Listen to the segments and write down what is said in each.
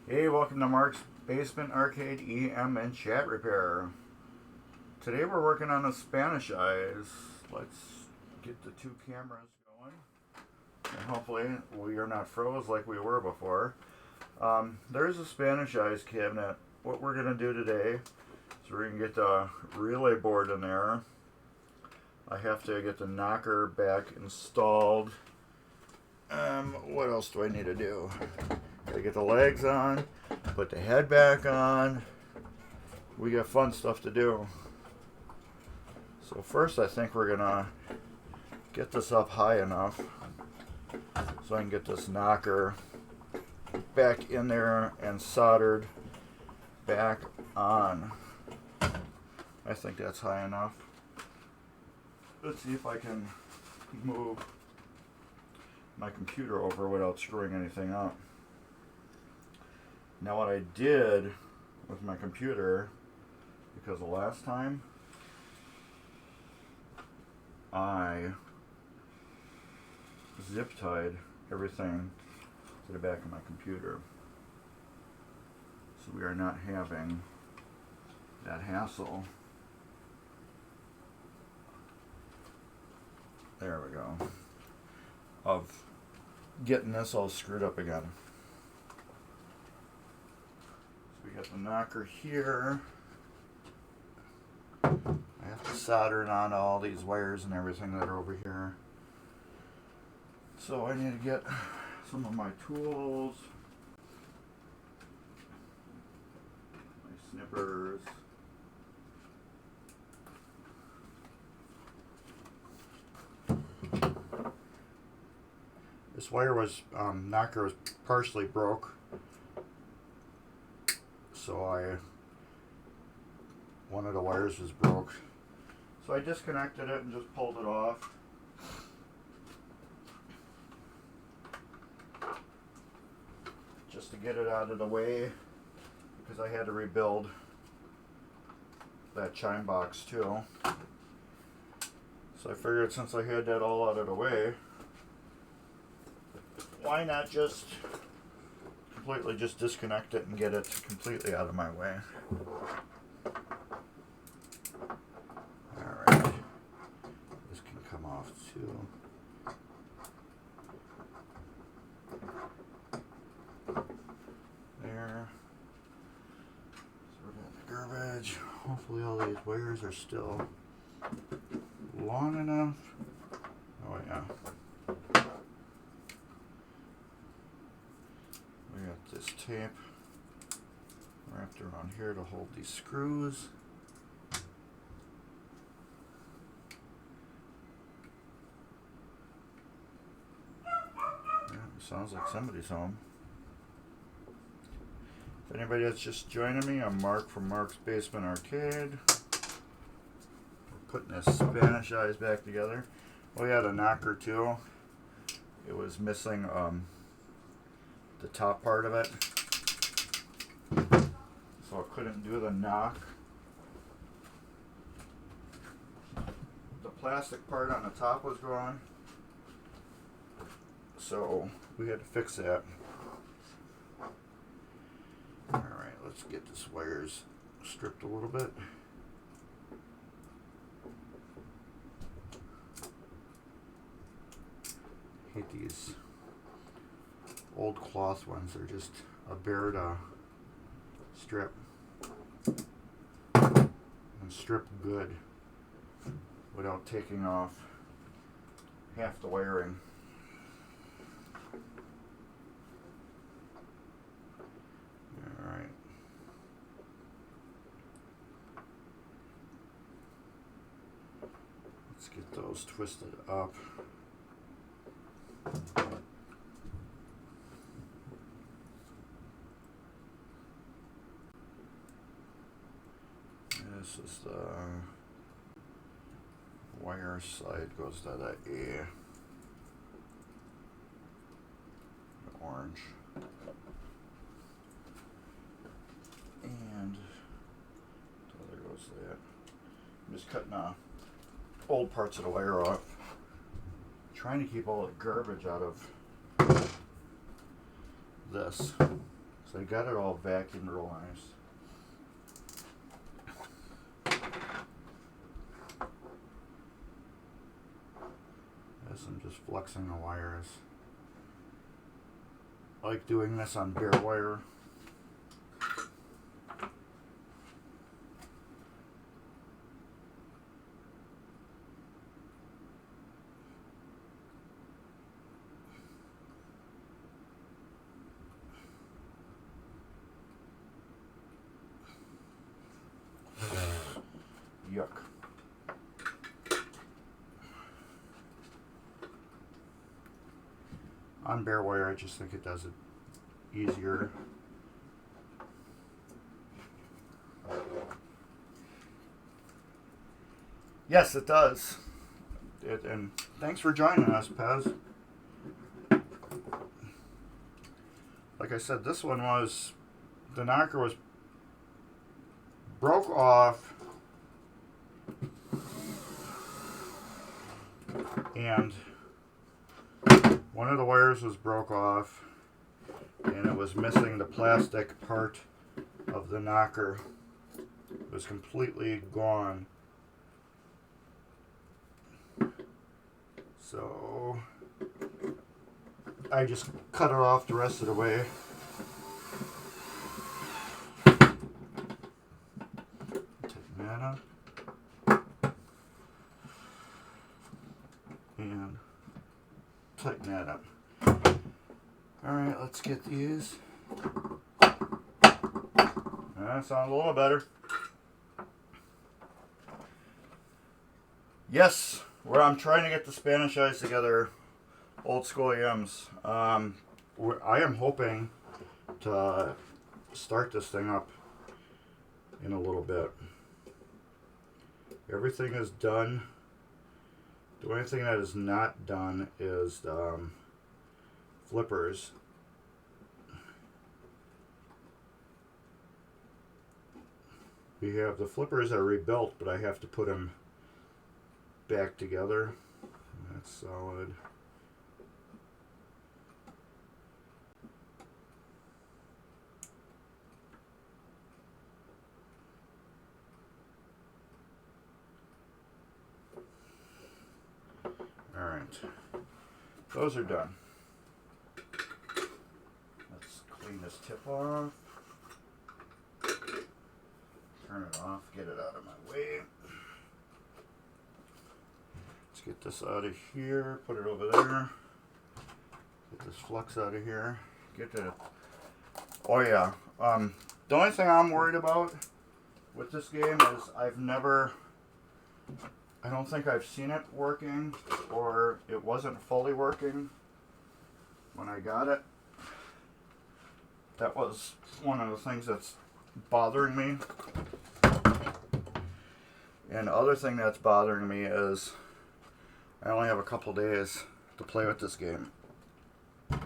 Hey, welcome to Mark's Basement Arcade EM and Chat Repair. Today we're working on a Spanish eyes. Let's get the two cameras going. And hopefully we are not froze like we were before. There's a Spanish eyes cabinet. What we're going to do today is we're going to get the relay board in there. I have to get the knocker back installed. What else do I need to do? Gotta get the legs on, put the head back on. We got fun stuff to do. So first I think we're gonna get this up high enough so I can get this knocker back in there and soldered back on. I think that's high enough. Let's see if I can move my computer over without screwing anything up. Now what I did with my computer, because the last time I zip tied everything to the back of my computer, so we are not having that hassle. There we go. Of getting this all screwed up again. So we got the knocker here. I have to solder it onto all these wires and everything that are over here. So I need to get some of my tools, my snippers. This wire was, knocker was partially broke, so one of the wires was broke. So I disconnected it and just pulled it off. Just to get it out of the way, because I had to rebuild that chime box too. So I figured since I had that all out of the way, why not just completely just disconnect it and get it completely out of my way. Alright. This can come off too. There. Throw that in the garbage. Hopefully all these wires are still long enough. Oh yeah. We got this tape wrapped around here to hold these screws. Yeah, sounds like somebody's home. If anybody that's just joining me, I'm Mark from Mark's Basement Arcade. We're putting this Spanish eyes back together. We had a knocker too. It was missing the top part of it, so I couldn't do the knock. The plastic part on the top was gone, so we had to fix that. Alright, let's get this wires stripped a little bit. Hate these old cloth ones. They're just a bear to strip and strip good without taking off half the wiring. Alright. Let's get those twisted up. This is the wire side, goes to the A. The orange. And there goes that. I'm just cutting old parts of the wire off. Trying to keep all the garbage out of this. So So I got it all vacuumed real nice. As I'm just flexing the wires. I like doing this on bare wire. Yuck. On bare wire, I just think it does it easier. Yes, it does. And thanks for joining us, Pez. Like I said, this one was, the knocker was broke off, and one of the wires was broke off, and it was missing the plastic part of the knocker. It was completely gone. So I just cut it off the rest of the way. Tighten that up. And tighten that up. Alright, let's get these. That sounds a little better. Yes, where I'm trying to get the Spanish eyes together, old school EMs. I am hoping to start this thing up in a little bit. Everything is done. The only thing that is not done is the flippers. We have the flippers are rebuilt, but I have to put them back together. That's solid. Alright, those are done. Let's clean this tip off. Turn it off, get it out of my way. Let's get this out of here, put it over there. Get this flux out of here. Get the, oh yeah, the only thing I'm worried about with this game is I don't think I've seen it working, or it wasn't fully working when I got it. That was one of the things that's bothering me. And the other thing that's bothering me is I only have a couple days to play with this game. A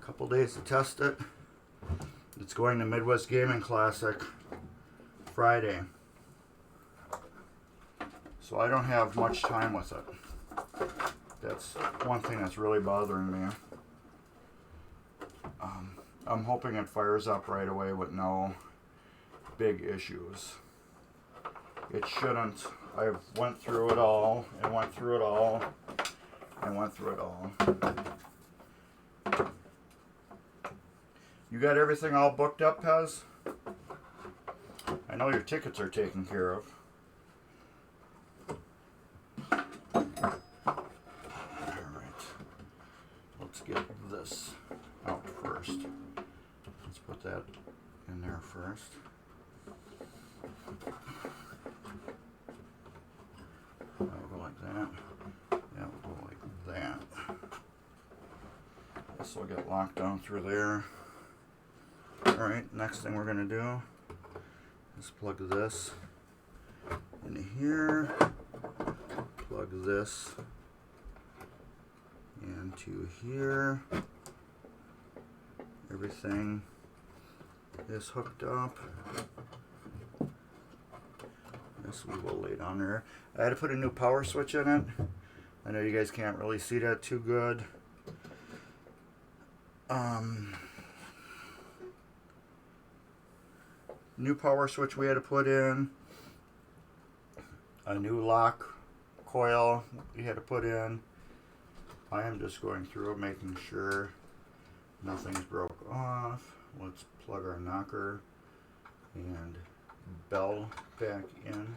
couple days to test it. It's going to Midwest Gaming Classic Friday. So I don't have much time with it. That's one thing that's really bothering me. I'm hoping it fires up right away with no big issues. It shouldn't. I went through it all, and went through it all, and went through it all. You got everything all booked up, Pez? I know your tickets are taken care of. Alright. Let's get this out first. Let's put that in there first. I'll go like that. Yeah, we'll go like that. This will get locked down through there. Alright, next thing we're going to do is plug this in here, plug this into here. Everything is hooked up. This we will lay down there. I had to put a new power switch in it I know you guys can't really see that too good. New power switch we had to put in. A new lock coil we had to put in. I am just going through it, making sure nothing's broke off. Let's plug our knocker and bell back in.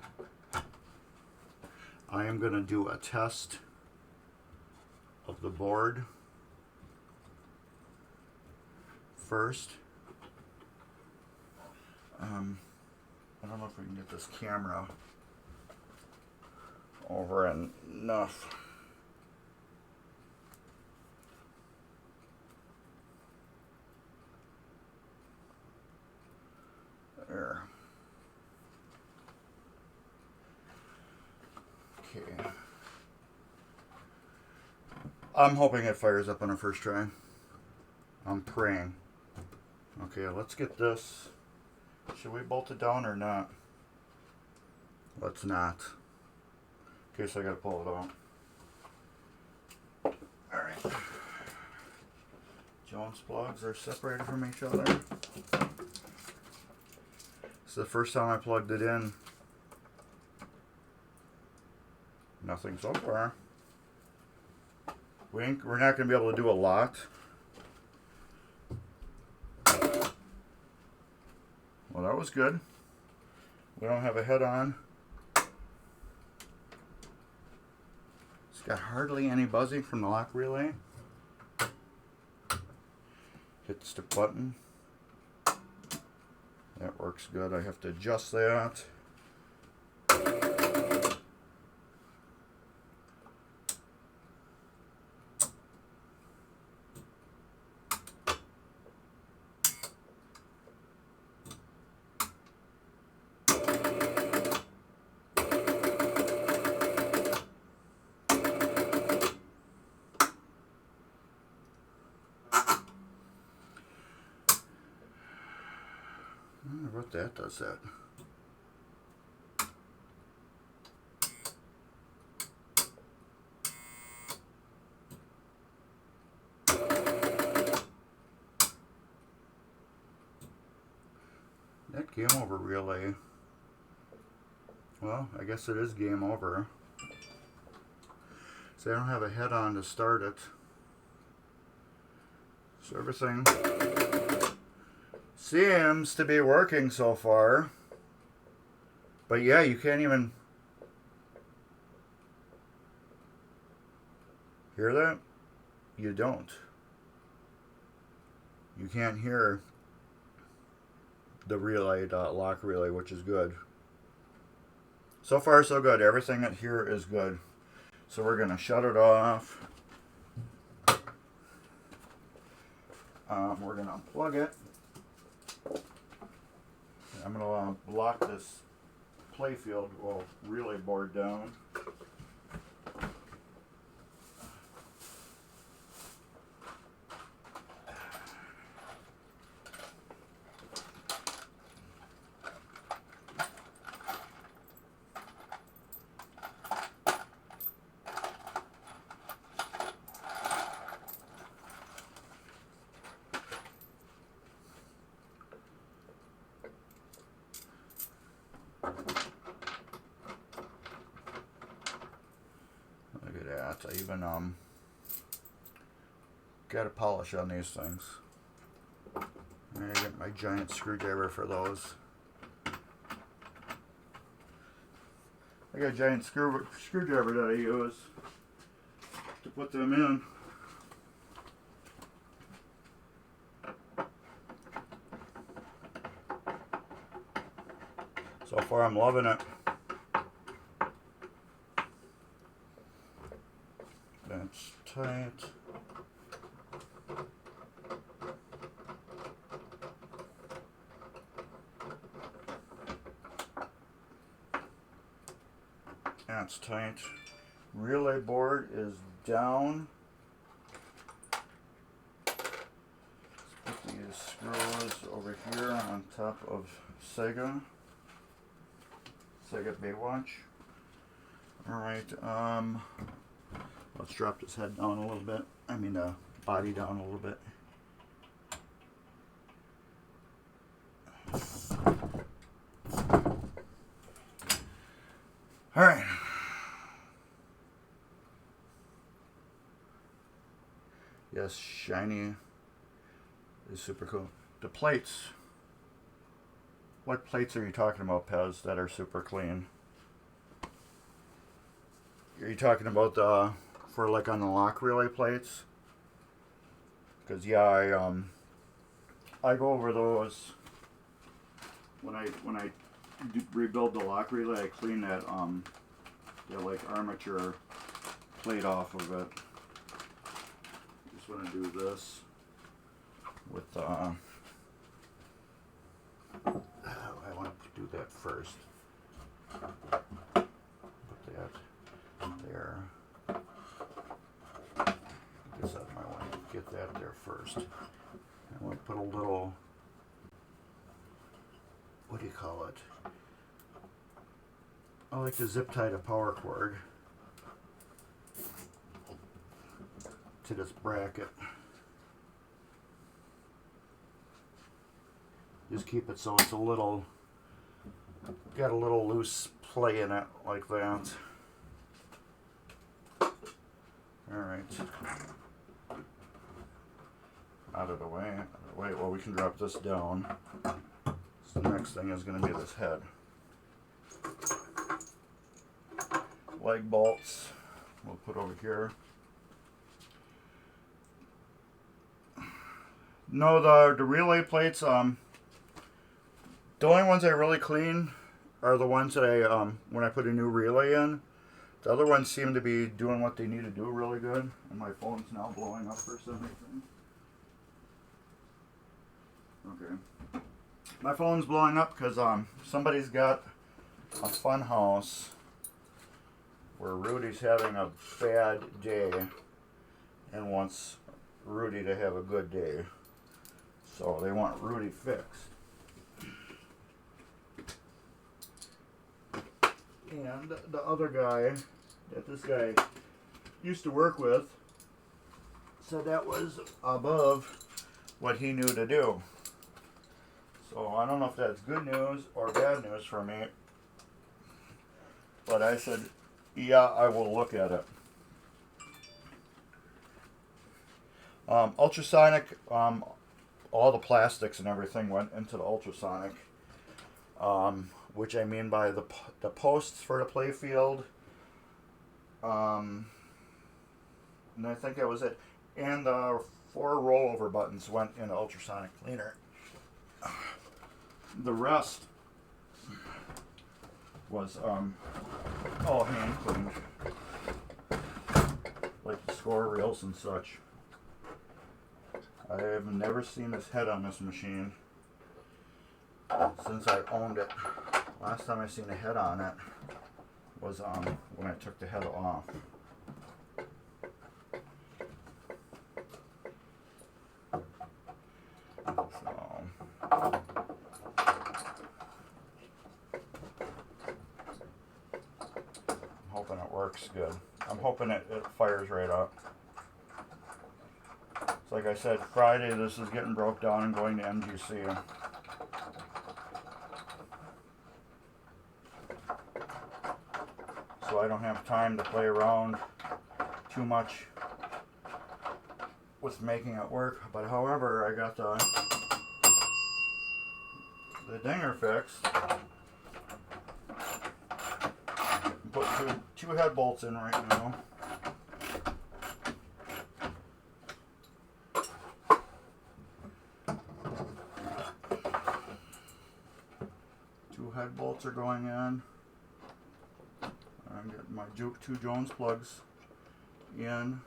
I am going to do a test of the board first. I don't know if we can get this camera over enough. There. Okay. I'm hoping it fires up on the first try. I'm praying. Okay, let's get this. Should we bolt it down or not? Let's not. Okay, so I gotta pull it out. Alright. Jones plugs are separated from each other. This is the first time I plugged it in. Nothing so far. We're not going to be able to do a lot. Well, that was good. We don't have a head on. It's got hardly any buzzing from the lock relay. Hit the stick button. That works good. I have to adjust that. I wonder what that does that. That game over relay. Well, I guess it is game over. So I don't have a head on to start it. So everything seems to be working so far. But yeah, you can't even hear that? You don't. You can't hear the relay, lock relay, which is good. So far so good. Everything here is good. So we're going to shut it off. We're going to unplug it. I'm going to lock this playfield, well, relay board down. Look at that. I even got a polish on these things. I get my giant screwdriver for those. I got a giant screwdriver that I use to put them in. So far I'm loving it. That's tight. That's tight. Relay board is down. Let's put these screws over here on top of Sega Baywatch. Alright, Let's drop this head down a little bit. I mean, body down a little bit. All right. Yes, shiny is super cool. The plates. What plates are you talking about, Pez, that are super clean? Are you talking about for like on the lock relay plates? Because yeah, I go over those when I rebuild the lock relay. I clean that like armature plate off of it. Just want to do this with I want to do that first. Put that there. I guess I might want to get that there first. I want to put a little, what do you call it? I like to zip tie the power cord to this bracket. Just keep it so it's a little, got a little loose play in it like that. Alright. Out of the way. Well, we can drop this down. So the next thing is going to be this head. Leg bolts we'll put over here. No, the relay plates, the only ones I really clean are the ones that I, when I put a new relay in. The other ones seem to be doing what they need to do really good. And my phone's now blowing up for some reason. Okay. My phone's blowing up because somebody's got a fun house where Rudy's having a bad day and wants Rudy to have a good day. So they want Rudy fixed. And the other guy that this guy used to work with said that was above what he knew to do. So I don't know if that's good news or bad news for me. But I said, yeah, I will look at it. Ultrasonic, all the plastics and everything went into the ultrasonic. Which I mean by the posts for the play field. And I think that was it. And the 4 rollover buttons went in the ultrasonic cleaner. The rest was all hand cleaned, like the score reels and such. I have never seen this head on this machine since I owned it. Last time I seen a head on it was when I took the head off. So I'm hoping it works good. I'm hoping it fires right up. So like I said, Friday this is getting broke down and going to MGC. So I don't have time to play around too much with making it work. But however, I got the dinger fixed. Put two head bolts in right now. Two head bolts are going in. I'm getting my 2 Jones plugs in.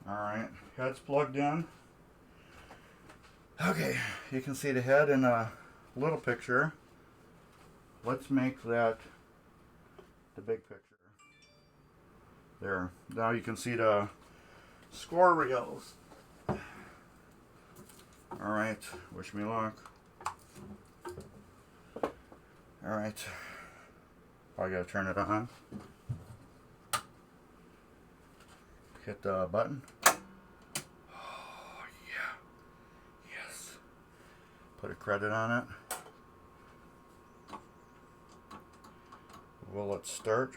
Alright, head's plugged in. Okay, you can see the head in a little picture. Let's make that the big picture. There. Now you can see the score reels. Alright, wish me luck. Alright. I gotta turn it on. hit the button. Oh, yeah. Yes. Put a credit on it. Will it start?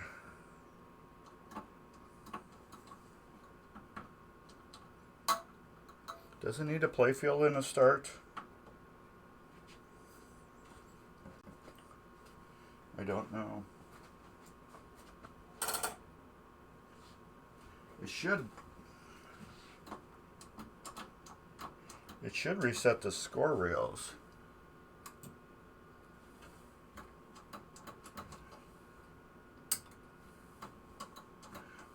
Does it need a playfield in the start? I don't know. It should reset the score rails.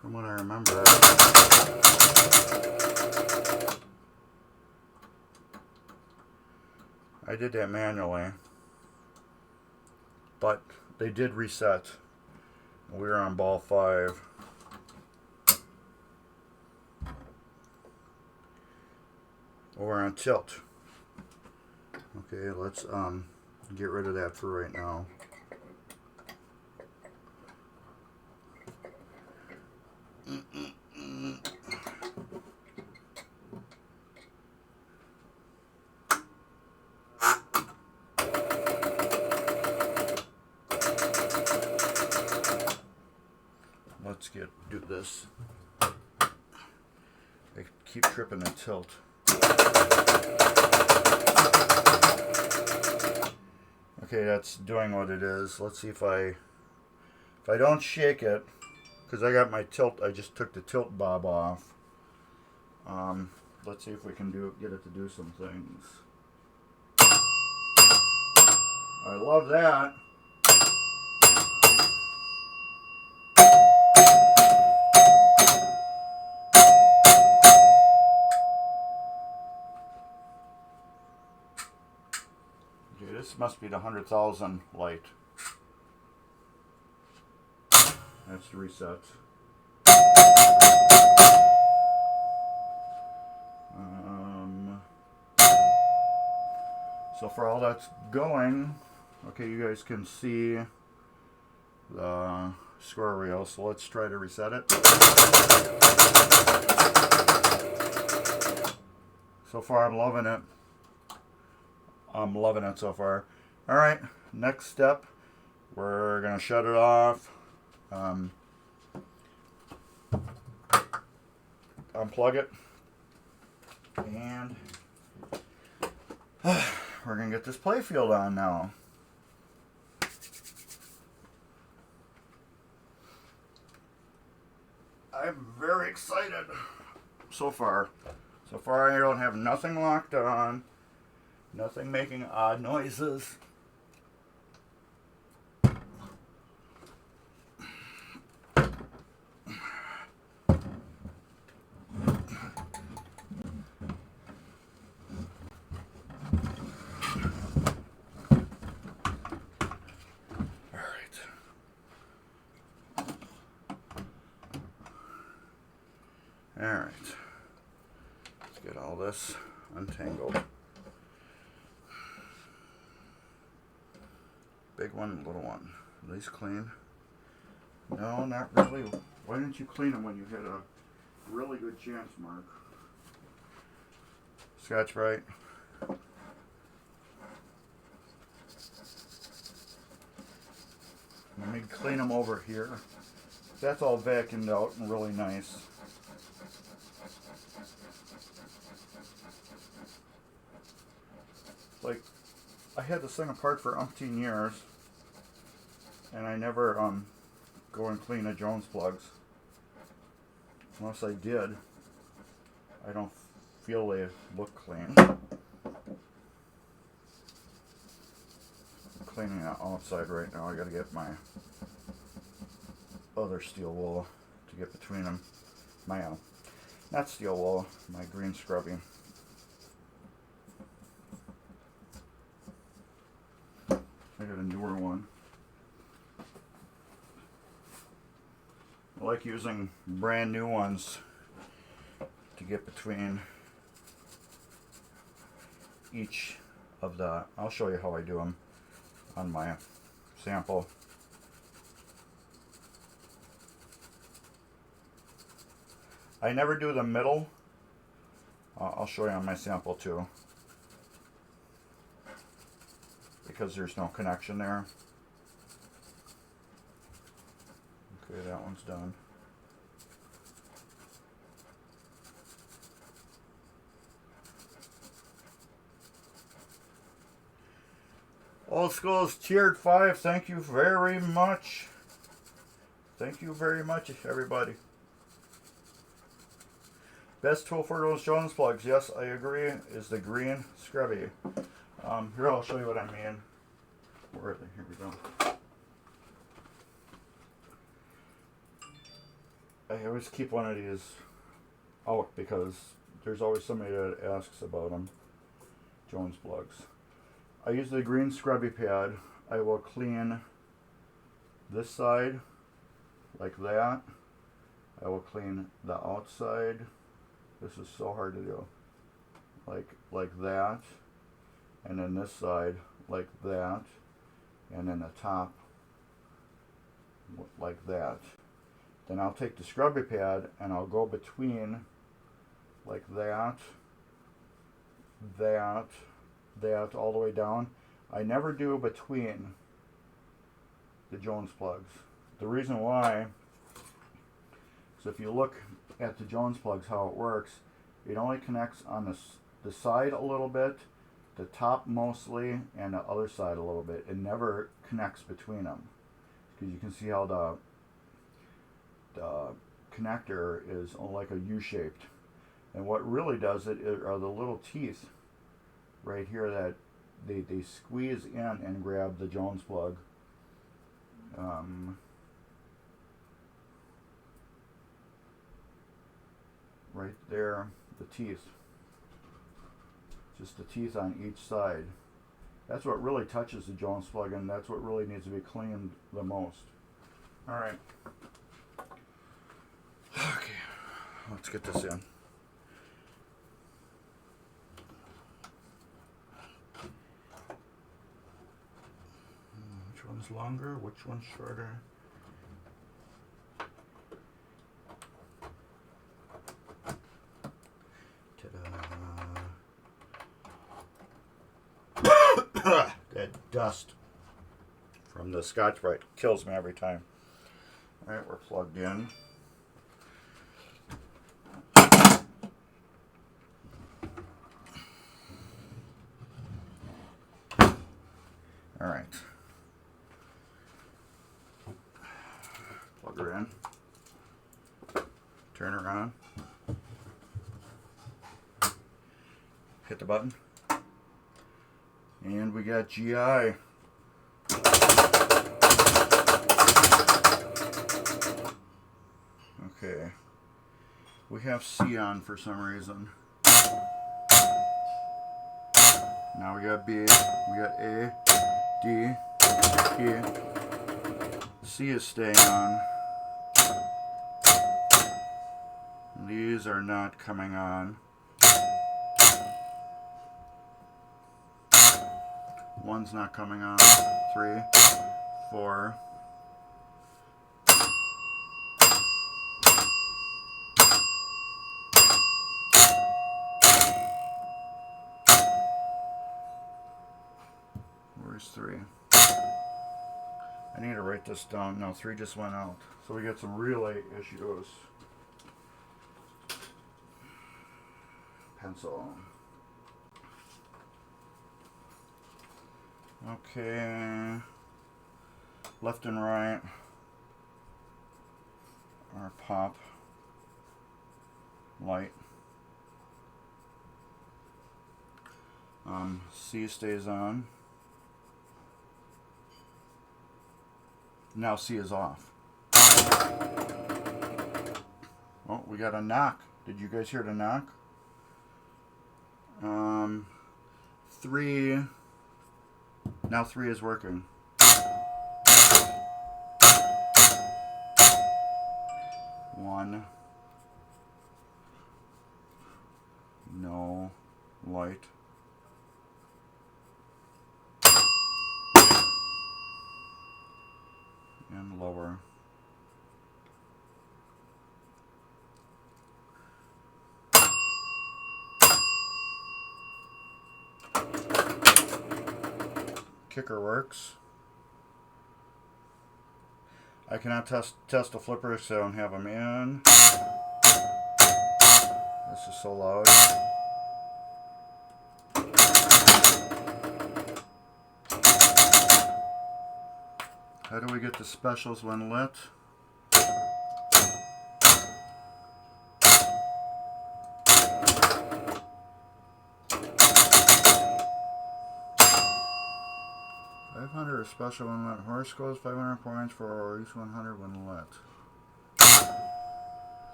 From what I remember. I did that manually, but they did reset. We were on ball 5. We're on tilt. Okay, let's get rid of that for right now. Let's do this. I keep tripping the tilt. Okay, that's doing what it is. Let's see if I don't shake it, because I got my tilt. I just took the tilt bob off. Let's see if we can get it to do some things. I love that. Okay, this must be the 100,000 light. That's the reset. So for all that's going, okay, you guys can see the score reel. So let's try to reset it. So far, I'm loving it. I'm loving it so far. All right, next step, we're gonna shut it off. Unplug it, and we're gonna get this playfield on now. I'm very excited so far. So far I don't have nothing locked on, nothing making odd noises. Alright, let's get all this untangled. Big one, little one. Are these clean? No, not really. Why didn't you clean them when you had a really good chance, Mark? Scotch-Brite. Let me clean them over here. That's all vacuumed out and really nice. Like, I had this thing apart for umpteen years, and I never go and clean the Jones plugs. Unless I did, I don't feel they look clean. I'm cleaning the outside right now. I gotta get my other steel wool to get between them. My, not steel wool, my green scrubbing. I got a newer one. I like using brand new ones to get between each of the, I'll show you how I do them on my sample. I never do the middle. I'll show you on my sample too, because there's no connection there. Okay, that one's done. Old School's tiered 5. Thank you very much. Thank you very much, everybody. Best tool for those Jones plugs, yes, I agree, is the green scrubby. Here, I'll show you what I mean. Where are they? Here we go. I always keep one of these out because there's always somebody that asks about them. Jones plugs. I use the green scrubby pad. I will clean this side like that. I will clean the outside. This is so hard to do. Like that. And then this side like that. And then the top like that. Then I'll take the scrubby pad and I'll go between like that, that all the way down. I never do between the Jones plugs. The reason why is if you look at the Jones plugs, how it works, it only connects on the side a little bit, the top mostly, and the other side a little bit. It never connects between them. Because you can see how the connector is like a U-shaped. And what really does it are the little teeth right here that they squeeze in and grab the Jones plug. Right there, the teeth. Just the teeth on each side. That's what really touches the Jones plug, and that's what really needs to be cleaned the most. Alright. Okay, let's get this in. Which one's longer? Which one's shorter? Ta-da! That dust from the Scotch-Brite kills me every time. Alright, we're plugged in. Alright. Plug her in. Turn her on. Hit the button. And we got GI. Okay. We have C on for some reason. Now we got B, we got A, D, E. C is staying on. These are not coming on. One's not coming on. 3, 4. Where's 3? I need to write this down. No, 3 just went out. So we got some relay issues. Pencil. Okay. Left and right are pop light. C stays on. Now C is off. Oh, we got a knock. Did you guys hear the knock? 3. Now 3 is working. One. No light. And lower. kicker works. I cannot test the flippers, so I don't have them in. This is so loud. How do we get the specials when lit? $500 special when lit. Horse goes 500 points for each 100 when lit.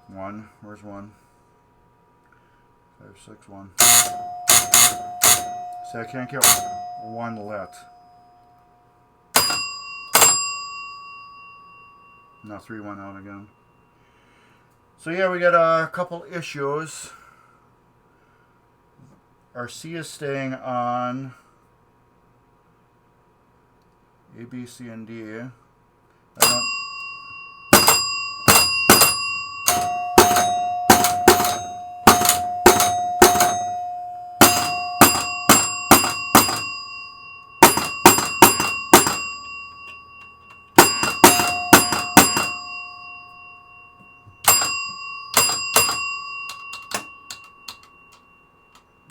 1. Where's 1? 5, 6, 1. See, I can't get 1 lit. Now 3 went out again. So yeah, we got a couple issues. Our C is staying on. A, B, C, and D.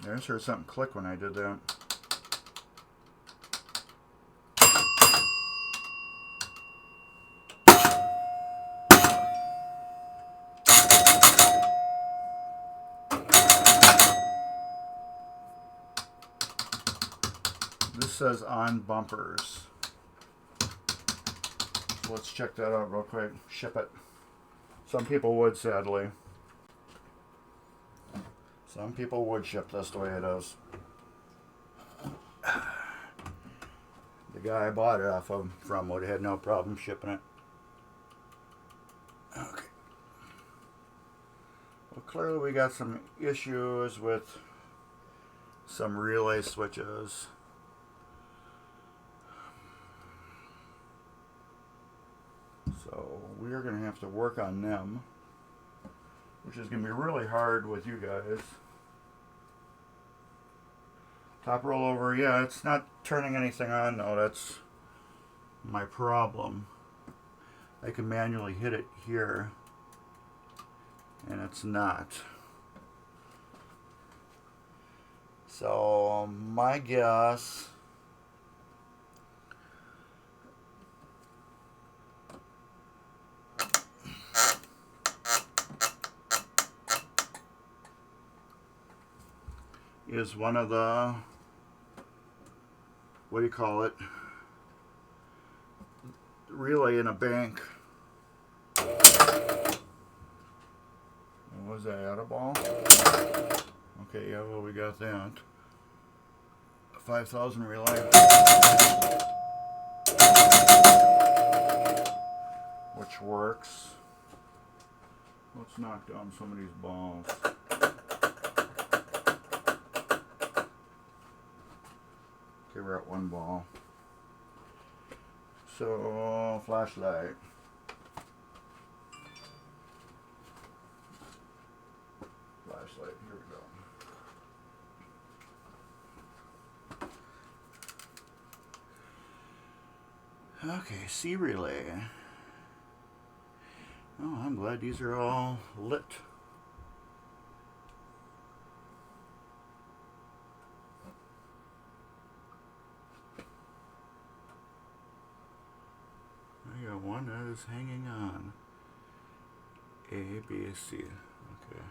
I just heard something click when I did that. This says on bumpers. So let's check that out real quick. Ship it. Some people would, sadly. Some people would ship this the way it is. The guy I bought it off of from would have had no problem shipping it. Okay. Well, clearly we got some issues with some relay switches. So we are going to have to work on them, which is going to be really hard with you guys. Top rollover, yeah, it's not turning anything on though, that's my problem. I can manually hit it here, and it's not. So my guess is one of the, what do you call it, relay in a bank. What was that, out of ball? Okay, yeah, well, we got that. 5,000 relay. Which works. Let's knock down some of these balls. Okay, we're at 1 ball. So, flashlight. Flashlight, here we go. Okay, C relay. Oh, I'm glad these are all lit. I got one that is hanging on. A, B, C. Okay.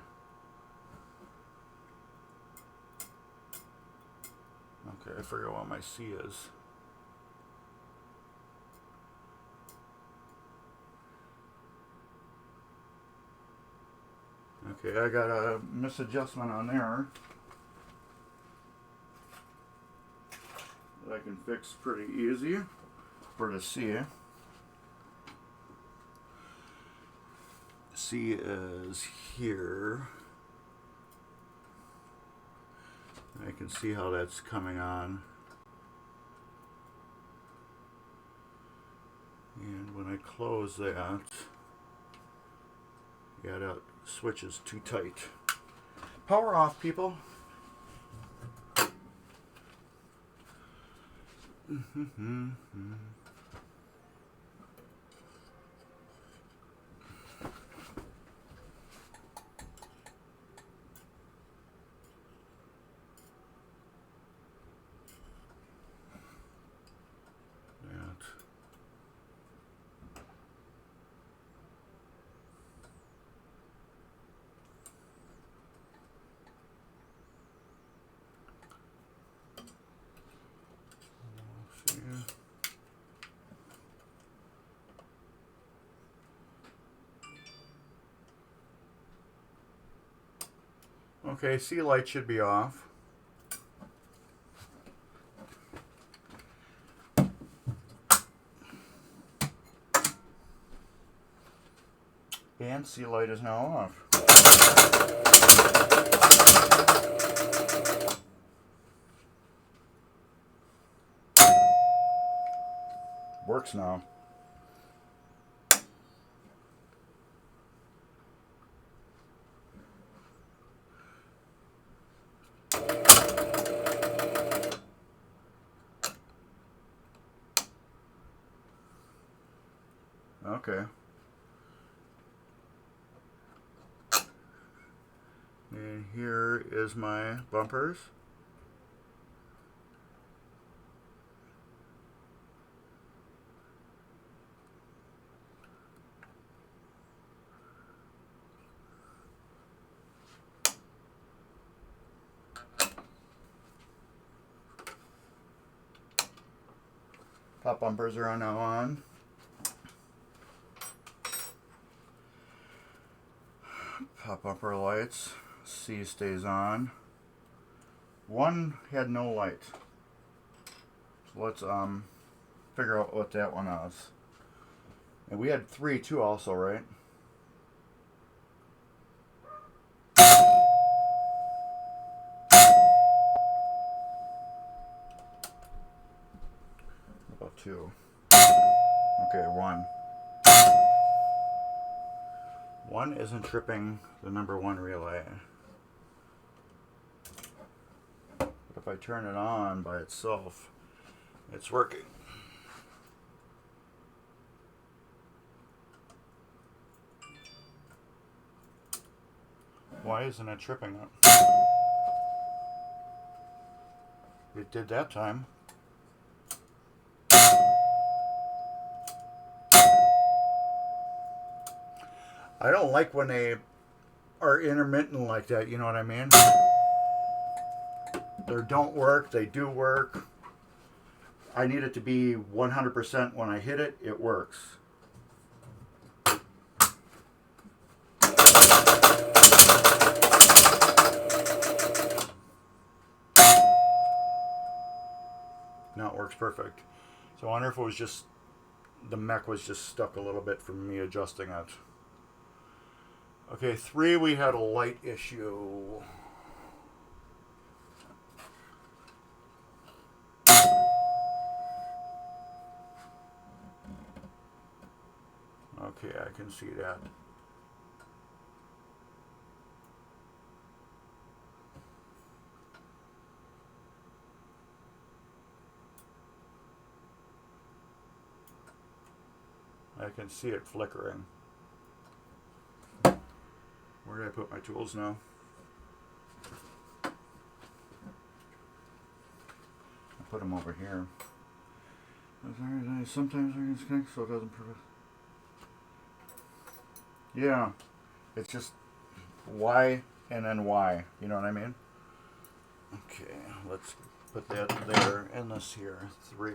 Okay, I forget what my C is. Okay, I got a misadjustment on there that I can fix pretty easy for the C. C is here. I can see how that's coming on. And when I close that, yeah, that switch is too tight. Power off, people. Okay, C light should be off. And C light is now off. Works now. Okay. And here is my bumpers. Top bumpers are now on. Top bumper lights. C stays on. One had no light. So let's figure out what that one is. And we had 3 too also, right? About 2. Okay, 1. 1 isn't tripping the number 1 relay. But if I turn it on by itself, it's working. Why isn't it tripping it? It did that time. I don't like when they are intermittent like that, you know what I mean? They don't work, they do work. I need it to be 100% when I hit it, it works. Now it works perfect. So I wonder if it was just, the mech was just stuck a little bit from me adjusting it. Okay, 3, we had a light issue. Okay, I can see that. I can see it flickering. Where did I put my tools now? I put them over here. Sometimes I can disconnect so it doesn't prevent. Yeah, it's just Y and then Y. You know what I mean? Okay, let's put that there and this here. 3.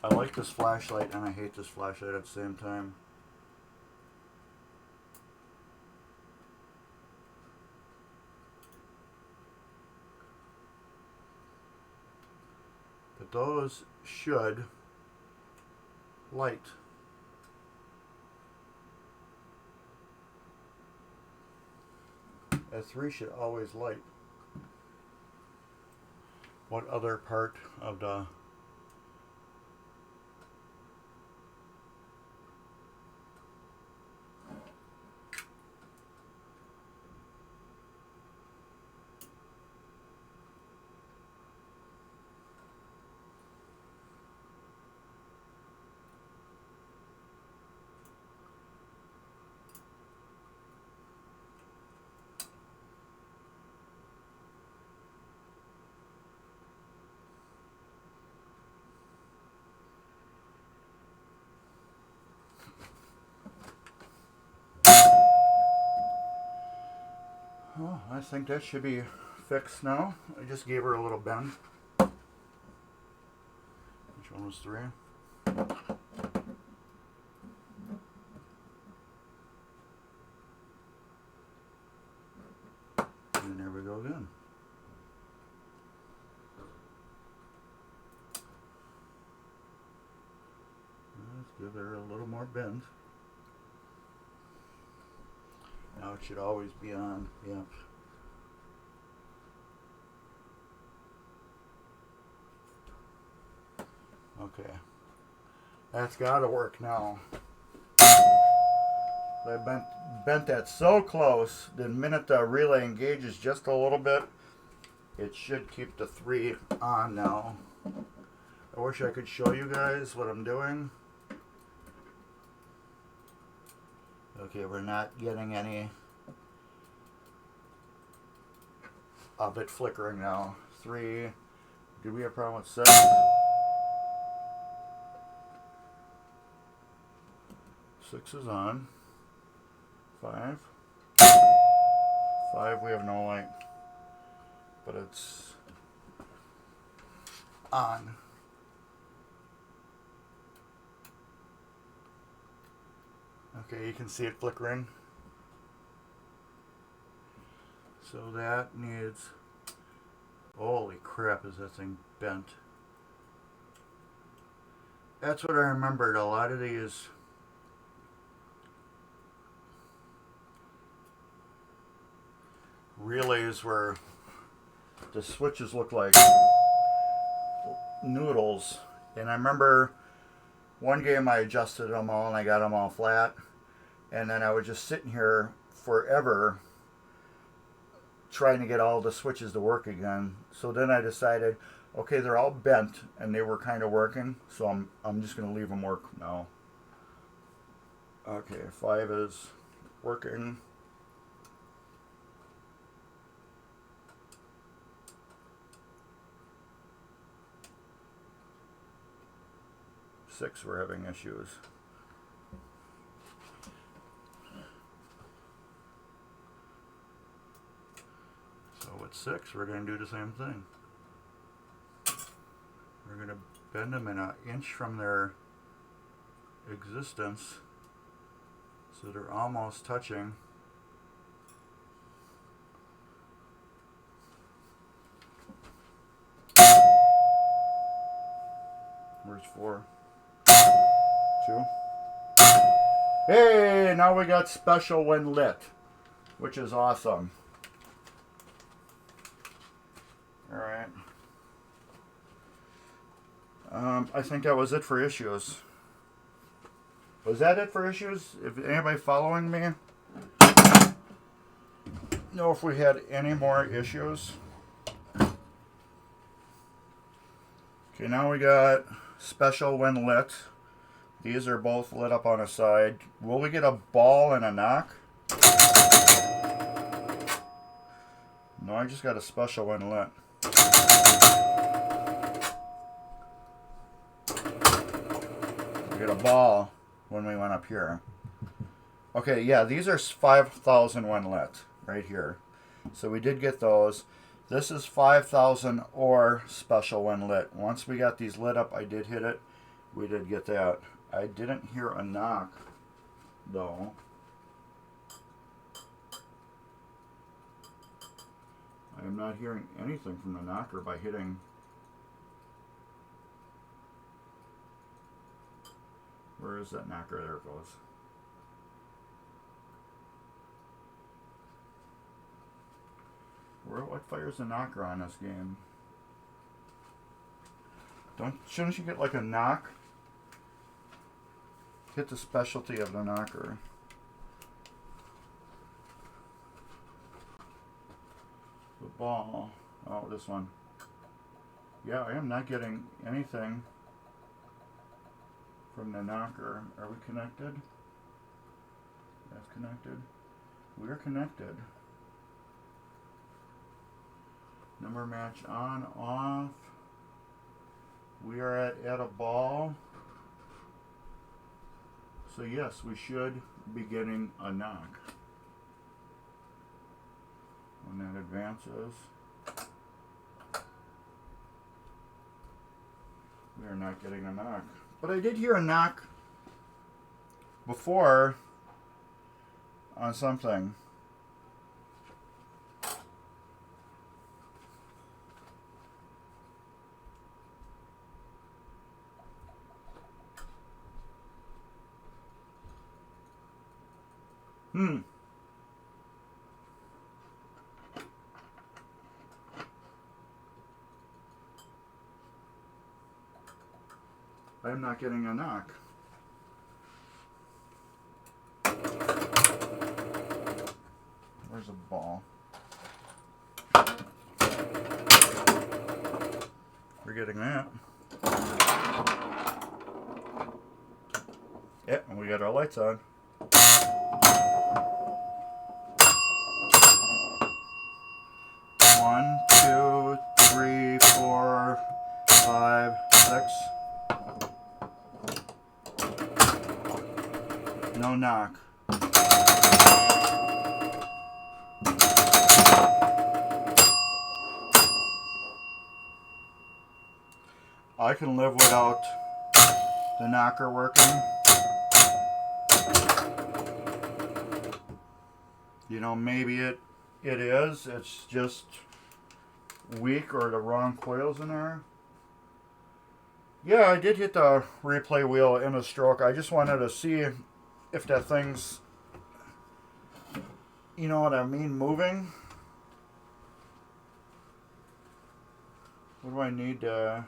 I like this flashlight and I hate this flashlight at the same time. But those should light. A 3 should always light. What other part of the Oh, I think that should be fixed now. I just gave her a little bend. Which one was 3? And there we go again. Let's give her a little more bend. Now it should always be on. Yep. Okay. That's got to work now. I bent that so close. The minute the relay engages just a little bit, it should keep the 3 on now. I wish I could show you guys what I'm doing. Okay, we're not getting any of it flickering now. 3. Did we have a problem with 6? 6 is on. 5. 5, we have no light, but it's on. Okay, you can see it flickering. So that needs, holy crap, is that thing bent. That's what I remembered. A lot of these relays where the switches look like noodles. And I remember one game I adjusted them all and I got them all flat. And then I was just sitting here forever trying to get all the switches to work again. So then I decided, okay, they're all bent and they were kind of working. So I'm just going to leave them work now. Okay, 5 is working. 6, we're having issues. So with 6, we're going to do the same thing. We're going to bend them in 1 inch from their existence, so they're almost touching. Where's 4? 2. Hey, now we got special when lit, which is awesome. All right. I think that was it for issues. Was that it for issues? If anybody following me know if we had any more issues. Okay, now we got special when lit. These are both lit up on a side. Will we get a ball and a knock? No, I just got a special when lit. We get a ball when we went up here. Okay, yeah, these are 5,000 when lit right here. So we did get those. This is 5,000 or special when lit. Once we got these lit up, I did hit it. We did get that. I didn't hear a knock, though. I am not hearing anything from the knocker by hitting. Where is that knocker? There it goes. What fires the knocker on this game? Shouldn't you get like a knock? Hit the specialty of the knocker. The ball. Oh, this one. Yeah, I am not getting anything from the knocker. Are we connected? That's connected. We're connected. Number match on, off. We are at a ball. So yes, we should be getting a knock. And that advances. We are not getting a knock. But I did hear a knock before on something. I'm not getting a knock. Where's the ball? We're getting that. Yep, and we got our lights on. One, two, three, four, five, six. No knock. I can live without the knocker working. You know, maybe it is. It's just weak or the wrong coils in there. Yeah, I did hit the replay wheel in a stroke. I just wanted to see if that thing's, you know what I mean, moving. What do I need to...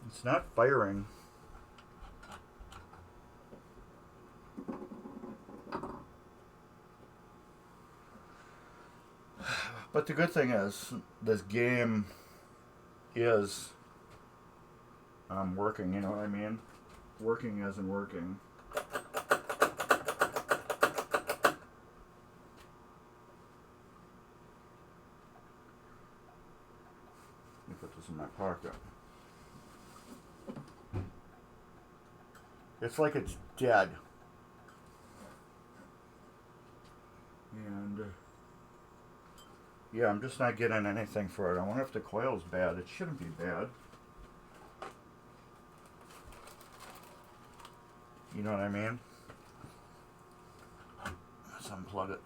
It's not firing. But the good thing is, this game is working, you know what I mean? Working isn't working. Let me put this in my pocket. It's like it's dead. And yeah, I'm just not getting anything for it. I wonder if the coil's bad. It shouldn't be bad. You know what I mean? Let's unplug it.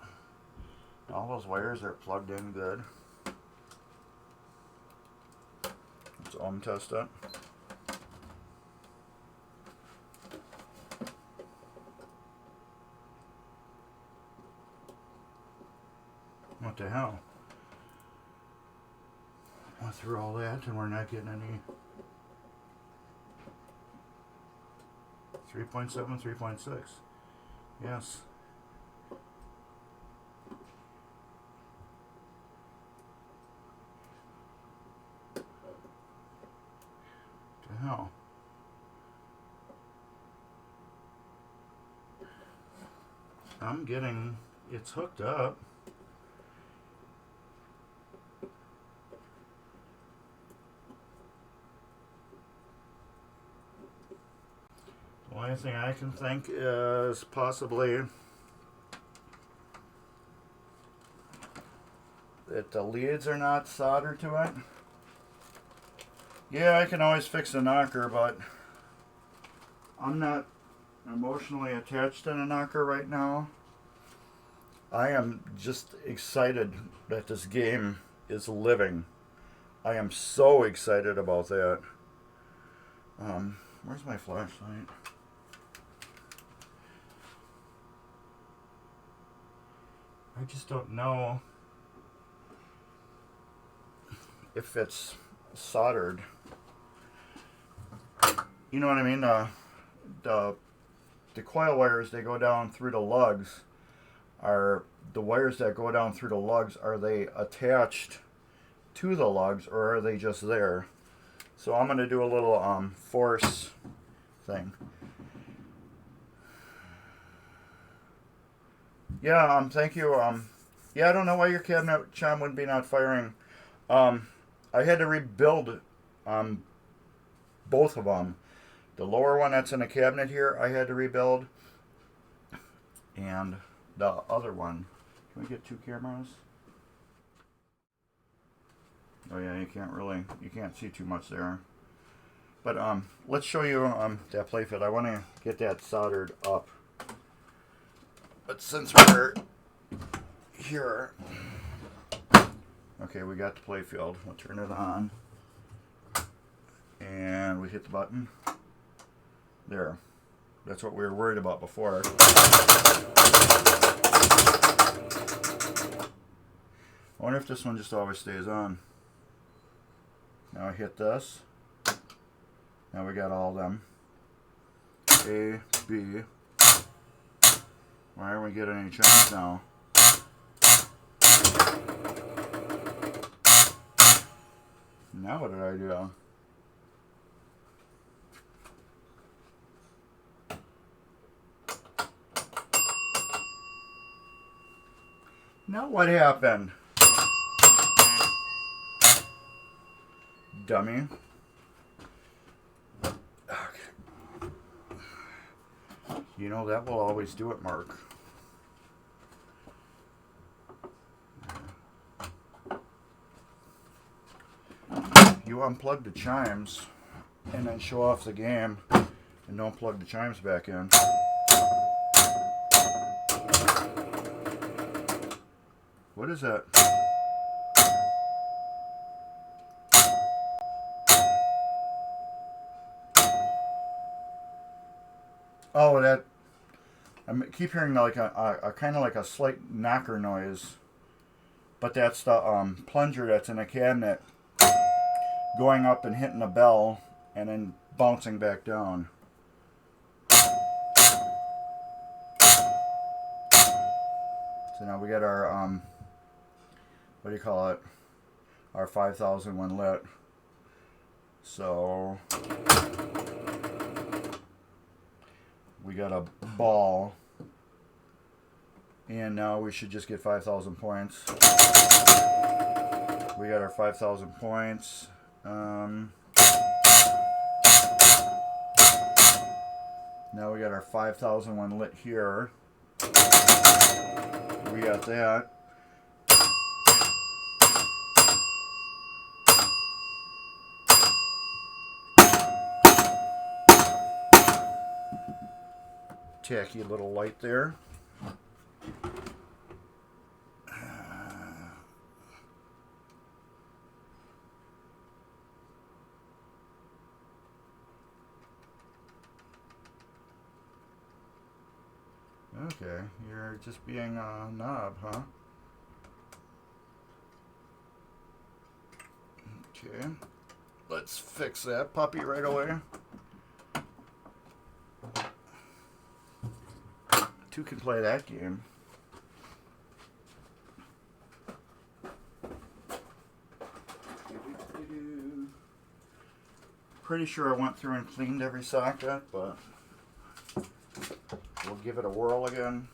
All those wires are plugged in good. Let's ohm test it. What the hell? Went through all that and we're not getting any. 3.7, 3.6. Yes. What the hell? I'm getting, it's hooked up. The only thing I can think is possibly that the leads are not soldered to it. Yeah, I can always fix a knocker, but I'm not emotionally attached to the knocker right now. I am just excited that this game is living. I am so excited about that. Where's my flashlight? I just don't know if it's soldered. You know what I mean? The coil wires, they go down through the lugs. Are the wires that go down through the lugs, are they attached to the lugs or are they just there? So I'm going to do a little force thing. Yeah, thank you. Yeah, I don't know why your cabinet chime would be not firing. I had to rebuild both of them. The lower one that's in the cabinet here, I had to rebuild. And the other one. Can we get two cameras? Oh yeah, you can't see too much there. But let's show you that playfield. I want to get that soldered up. But since we're here, okay, we got the playfield. We'll turn it on. And we hit the button. There. That's what we were worried about before. I wonder if this one just always stays on. Now I hit this. Now we got all of them. A, B. Why aren't we getting any chimes now? Now what did I do? Now what happened? Dummy. Okay. You know, that will always do it, Mark. You unplug the chimes and then show off the game and don't plug the chimes back in. What is that? Oh, that. I keep hearing like a kind of like a slight knocker noise, but that's the plunger that's in the cabinet going up and hitting the bell and then bouncing back down. So now we got our what do you call it? Our 5001 lit. So we got a ball, and now we should just get 5,000 points. We got our 5,000 points. Now we got our 5001 lit here. We got that. Tacky little light there. Okay, you're just being a knob, huh? Okay, let's fix that puppy right away. Two can play that game. Pretty sure I went through and cleaned every socket, but we'll give it a whirl again.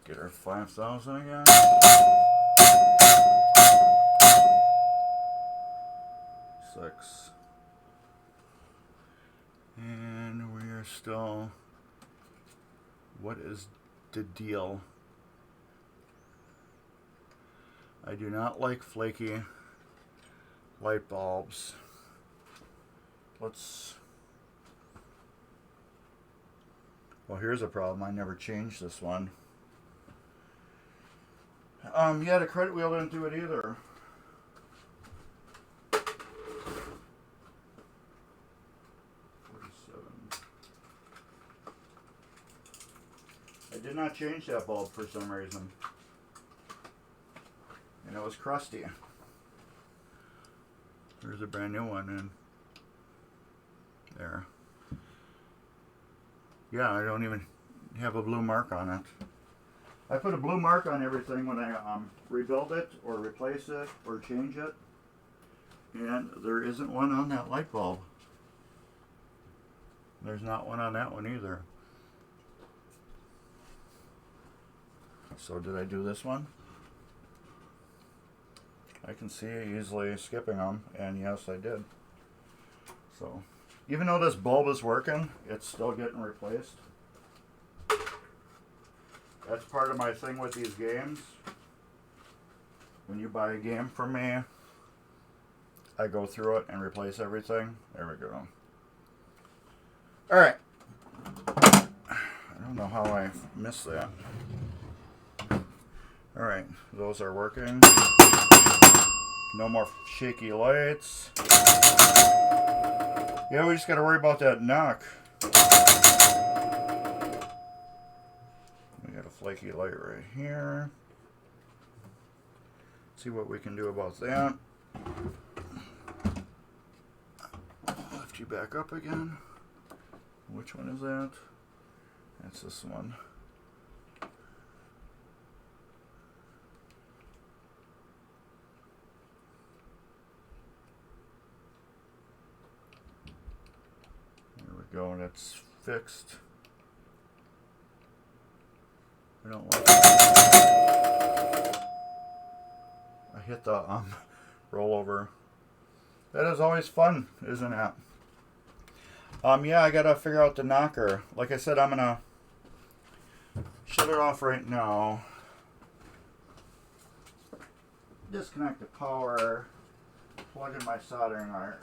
Get our 5,000 again. Six. And we are still. What is the deal? I do not like flaky light bulbs. Let's. Well, here's a problem. I never changed this one. Yeah, the credit wheel didn't do it either. I did not change that bulb for some reason. And it was crusty. There's a brand new one in there. Yeah, I don't even have a blue mark on it. I put a blue mark on everything when I rebuild it or replace it or change it. And there isn't one on that light bulb. There's not one on that one either. So did I do this one? I can see easily skipping them, and yes, I did. So even though this bulb is working, it's still getting replaced. That's part of my thing with these games. When you buy a game from me, I go through it and replace everything. There we go. Alright. I don't know how I missed that. Alright, those are working. No more shaky lights. Yeah, we just got to worry about that knock. We got a flaky light right here. See what we can do about that. Lift you back up again. Which one is that? That's this one. There we go, and it's fixed. I don't like it. I hit the rollover. That is always fun, isn't it? Yeah, I gotta figure out the knocker. Like I said, I'm gonna shut it off right now. Disconnect the power. Plug in my soldering iron.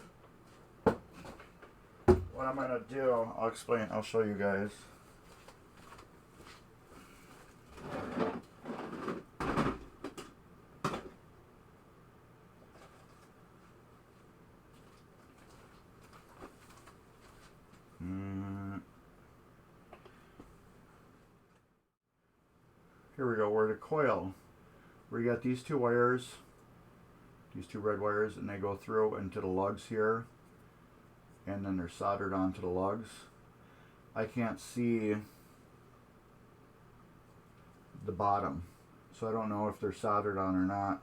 What I'm gonna do, I'll explain. I'll show you guys. Here we go, where the coil, where you got these two wires, these two red wires, and they go through into the lugs here, and then they're soldered onto the lugs. I can't see the bottom, so I don't know if they're soldered on or not.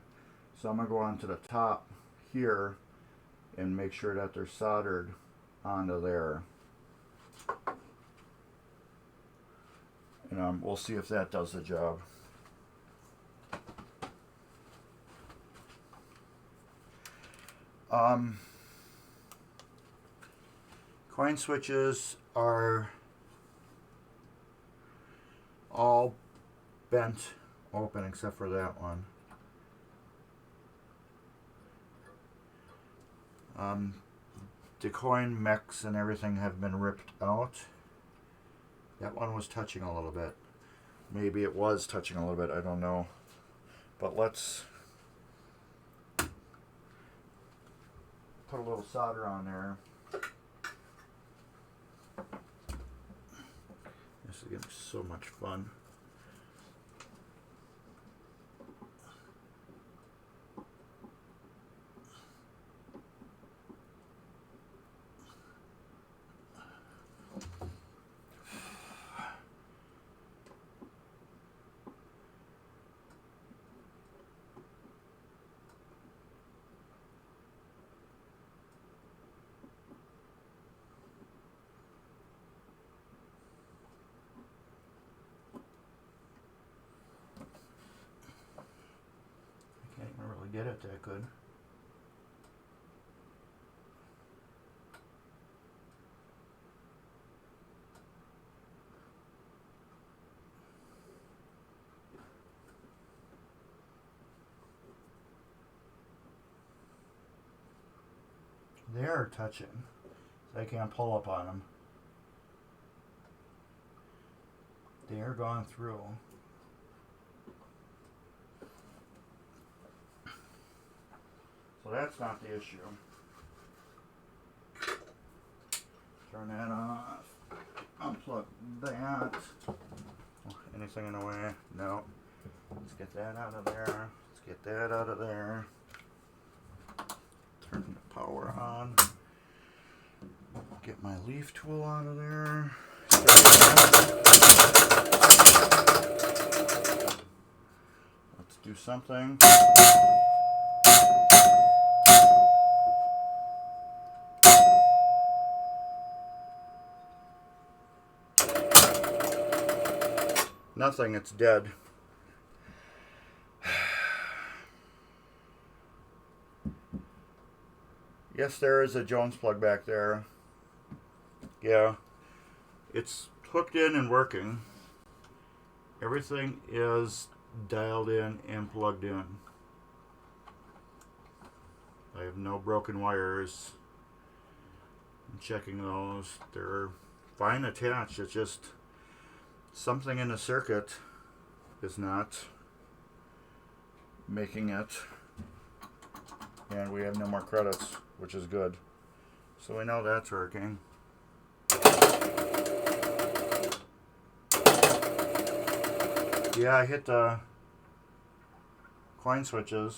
So I'm going to go onto the top here and make sure that they're soldered onto there. And we'll see if that does the job. Coin switches are all bent open except for that one. The coin mechs and everything have been ripped out. That one was touching a little bit. Maybe it was touching a little bit, I don't know. But let's put a little solder on there. This is gonna be so much fun. Get it that good. They're touching, so I can't pull up on them. They're going through. So that's not the issue. Turn that off. Unplug that. Oh, anything in the way? No. Let's get that out of there. Let's get that out of there. Turn the power on. Get my leaf tool out of there. Let's do something. Nothing, it's dead. Yes, there is a Jones plug back there. Yeah, it's hooked in and working. Everything is dialed in and plugged in. I have no broken wires. I'm checking those. They're fine attached. It's just something in the circuit is not making it. And we have no more credits, which is good. So we know that's working. Yeah, I hit the coin switches.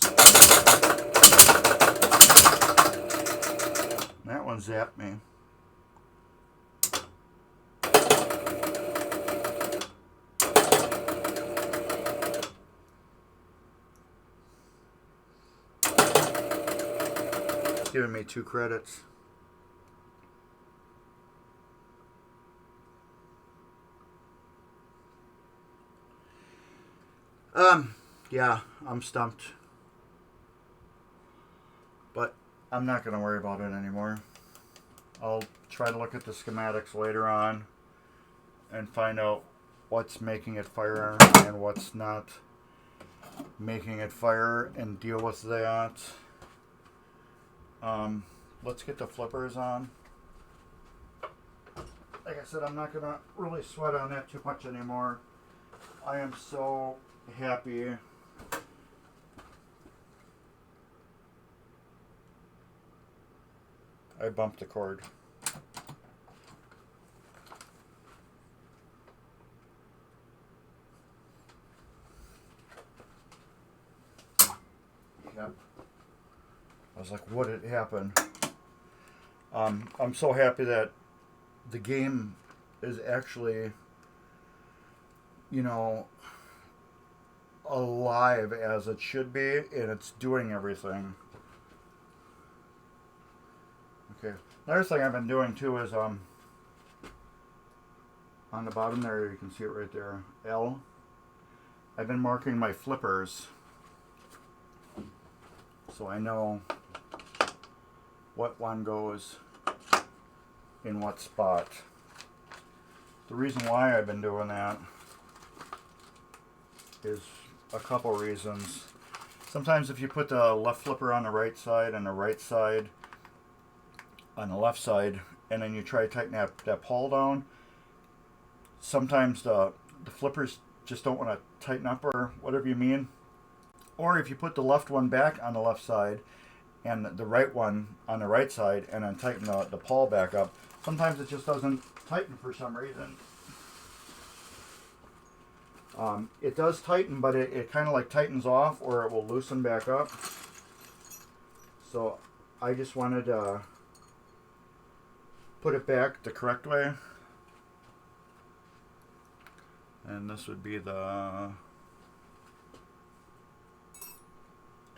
That one zapped me. It's giving me 2 credits. Yeah, I'm stumped. But I'm not going to worry about it anymore. I'll try to look at the schematics later on and find out what's making it fire and what's not making it fire and deal with that. Let's get the flippers on. Like I said, I'm not going to really sweat on that too much anymore. I am so happy. I bumped the cord. Yep. I was like, what had happened? I'm so happy that the game is actually, you know, alive as it should be, and it's doing everything. Okay. Another thing I've been doing too is on the bottom there, you can see it right there, L. I've been marking my flippers so I know what one goes in what spot. The reason why I've been doing that is a couple reasons. Sometimes if you put the left flipper on the right side and the right side on the left side, and then you try to tighten that pawl down, sometimes the flippers just don't want to tighten up or whatever you mean. Or if you put the left one back on the left side and the right one on the right side and then tighten the pawl back up, sometimes it just doesn't tighten for some reason. It does tighten, but it kind of like tightens off, or it will loosen back up. So I just wanted to put it back the correct way. And this would be the,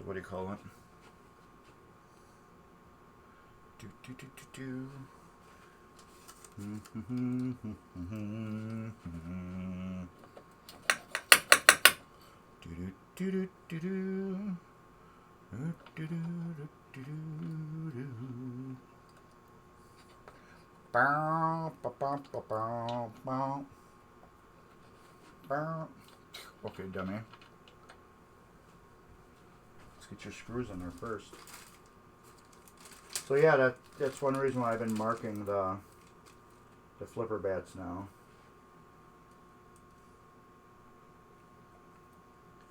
what do you call it? Okay, dummy. Let's get your screws in there first. So yeah, that's one reason why I've been marking the flipper bats now.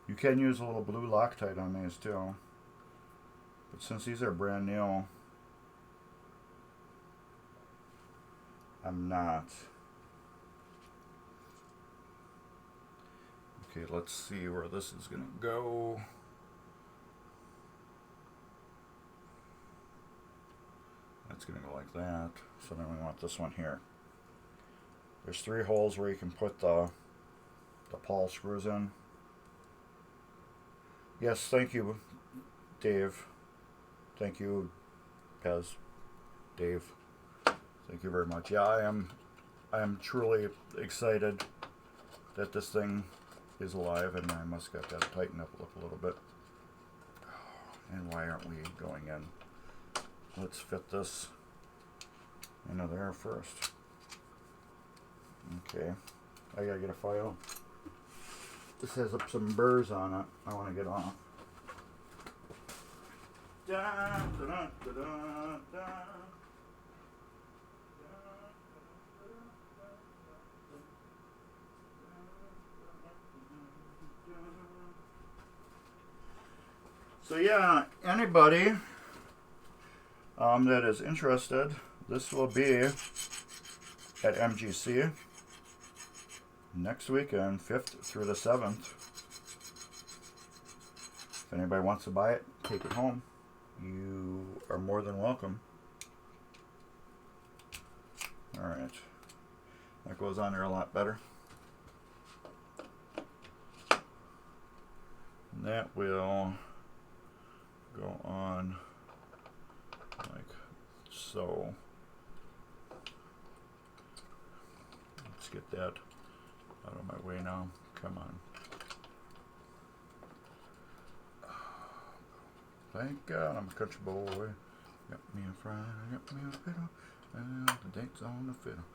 You can use a little blue Loctite on these too, but since these are brand new, I'm not. Okay, let's see where this is gonna go. That's gonna go like that. So then we want this one here. There's 3 holes where you can put the pawl screws in. Yes, thank you, Dave. Thank you, Pez. Dave. Thank you very much. Yeah, I am truly excited that this thing is alive, and I must get that tightened up a little bit. And why aren't we going in? Let's fit this into there first. Okay, I gotta get a file. This has some burrs on it I want to get off. Da, da, da, da, da. So yeah, anybody that is interested, this will be at MGC next weekend, 5th through the 7th. If anybody wants to buy it, take it home. You are more than welcome. Alright. That goes on there a lot better. And that will go on like so. Let's get that out of my way now. Come on. Thank God I'm a country boy. Got me a fry, got me a fiddle, and the date's on the fiddle.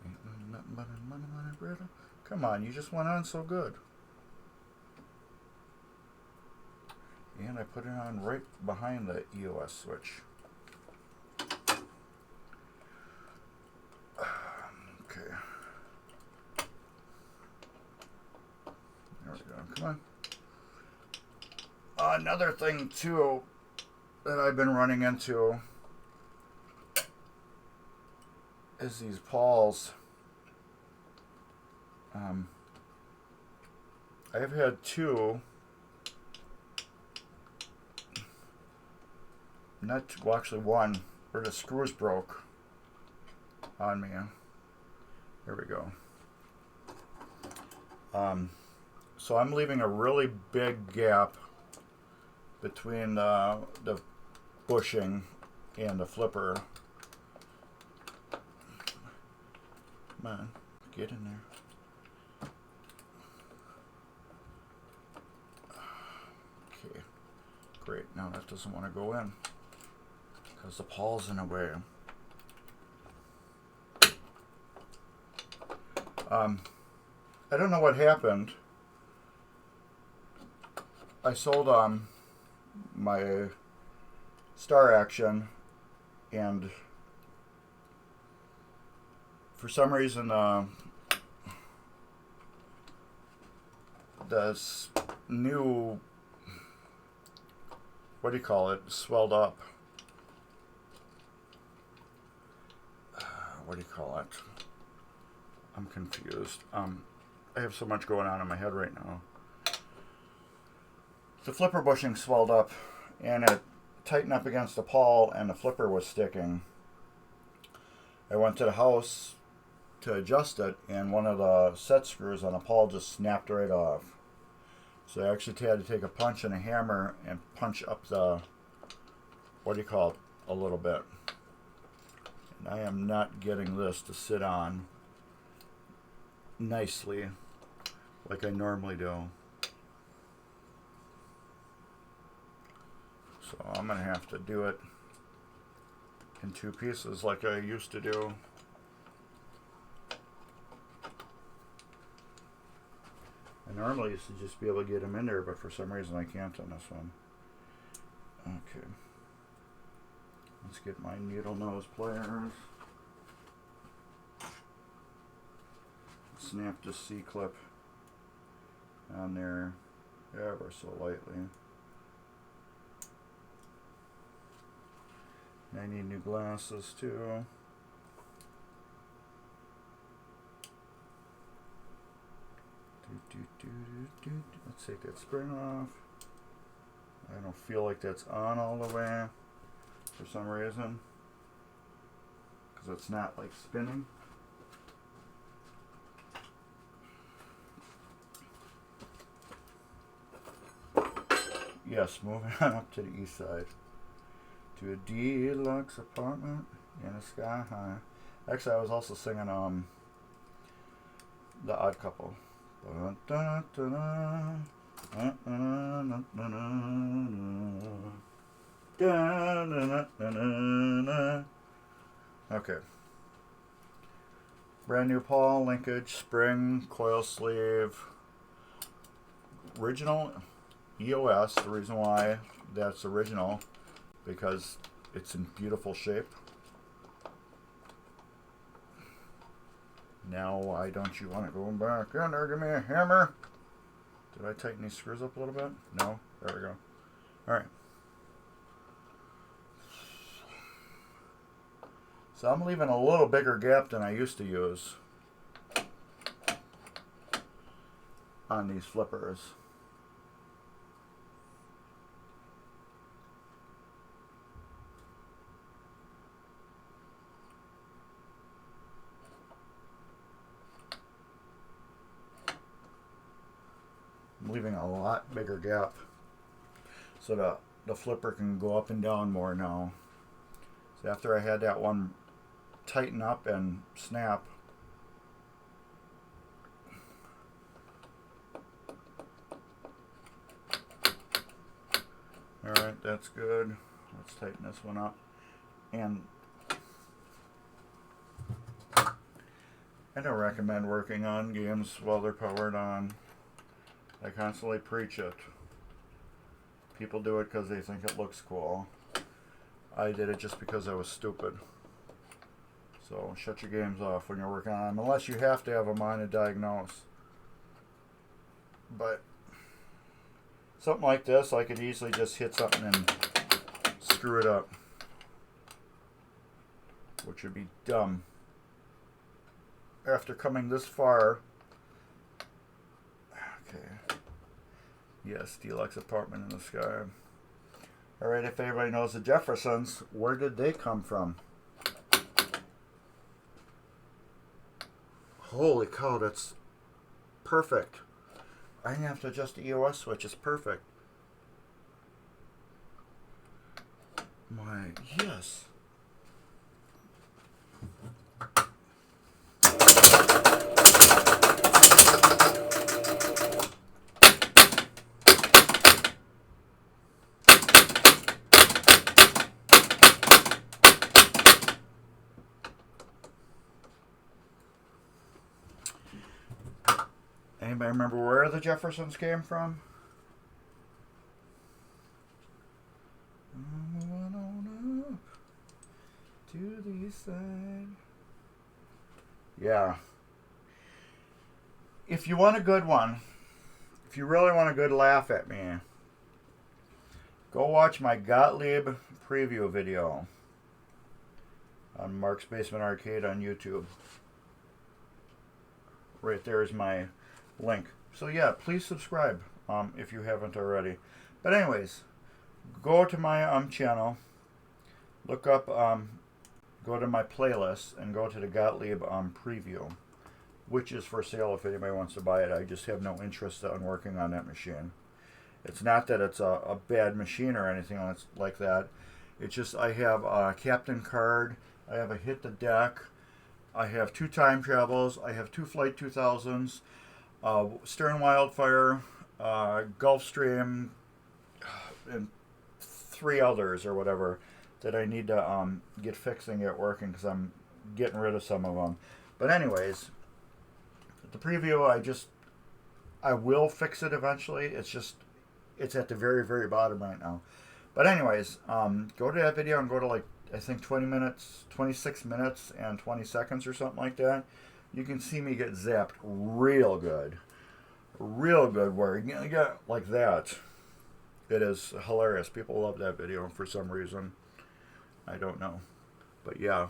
Ain't nothing but a money, money, brittle. Come on, you just went on so good. And I put it on right behind the EOS switch. Okay. There we go. Come on. Another thing, too, that I've been running into is these pawls. I've had 2. Well, actually 1, where the screws broke on me. There we go. So I'm leaving a really big gap between the bushing and the flipper. Come on, get in there. Okay, great. Now that doesn't want to go in because the pawl's in the way. I don't know what happened. I sold my Star Action, and for some reason this new, what do you call it, swelled up. What do you call it? I'm confused. I have so much going on in my head right now. The flipper bushing swelled up, and it tightened up against the pawl, and the flipper was sticking. I went to the house to adjust it, and one of the set screws on the pawl just snapped right off. So I actually had to take a punch and a hammer and punch up the, what do you call it, a little bit. And I am not getting this to sit on nicely like I normally do. So I'm going to have to do it in 2 pieces like I used to do. I normally used to just be able to get them in there, but for some reason I can't on this one. Okay. Let's get my needle nose pliers. Snap the C-clip on there ever so lightly. I need new glasses too. Let's take that spring off. I don't feel like that's on all the way for some reason, because it's not like spinning. yes, moving on up to the east side. To a deluxe apartment in a sky high. Actually, I was also singing The Odd Couple. Okay. Brand new pawl, linkage, spring, coil sleeve. Original EOS. The reason why that's original, because it's in beautiful shape. Now, why don't you want to go back in there? Give me a hammer. Did I tighten these screws up a little bit? No? There we go. Alright. So I'm leaving a little bigger gap than I used to use on these flippers. I'm leaving a lot bigger gap so the flipper can go up and down more now. So after I had that one tighten up and snap, alright, that's good. Let's tighten this one up. And I don't recommend working on games while they're powered on. I constantly preach it. People do it because they think it looks cool. I did it just because I was stupid. So shut your games off when you're working on them, unless you have to have them on to diagnose. But something like this, I could easily just hit something and screw it up, which would be dumb. After coming this far, okay. Yes, deluxe apartment in the sky. Alright, if everybody knows the Jeffersons, where did they come from? Holy cow, that's perfect. I didn't have to adjust the EOS switch, it's perfect. My, yes. Anybody remember where the Jeffersons came from? To the east side. Yeah. If you want a good one, if you really want a good laugh at me, go watch my Gottlieb preview video on Mark's Basement Arcade on YouTube. Right there is my link. So yeah, please subscribe if you haven't already. But anyways, go to my channel, look up, go to my playlist, and go to the Gottlieb preview, which is for sale if anybody wants to buy it. I just have no interest in working on that machine. It's not that it's a bad machine or anything like that. It's just I have a captain card, I have a hit the deck, I have 2 time travels, I have 2 Flight 2000s, Stern Wildfire, Gulfstream, and 3 others or whatever that I need to get fixing, get working, because I'm getting rid of some of them. But anyways, the preview, I will fix it eventually. It's at the very, very bottom right now. But anyways, go to that video and go to, like, I think 26 minutes and 20 seconds or something like that. You can see me get zapped real good. Real good where you get like that. It is hilarious. People love that video for some reason. I don't know. But yeah.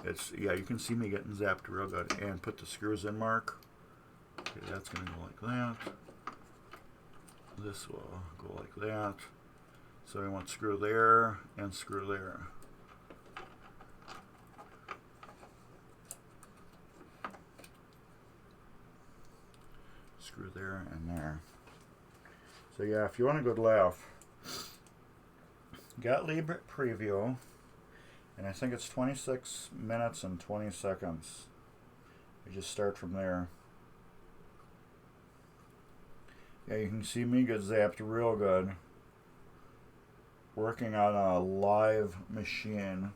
You can see me getting zapped real good. And put the screws in, Mark. Okay, that's going to go like that. This will go like that. So I want screw there and screw there. Screw there and there. So yeah, if you want a good laugh, Gottlieb preview, and I think it's 26 minutes and 20 seconds. We just start from there. Yeah, you can see me get zapped real good. Working on a live machine.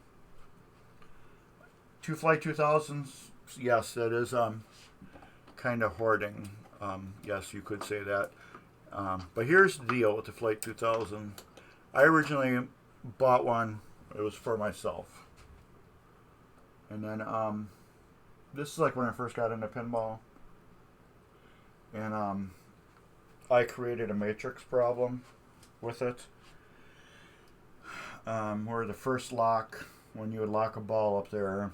Two Flight 2000s, yes, that is kind of hoarding. Yes, you could say that. But here's the deal with the Flight 2000. I originally bought one. It was for myself. And then this is like when I first got into pinball. And I created a matrix problem with it. Where the first lock, when you would lock a ball up there,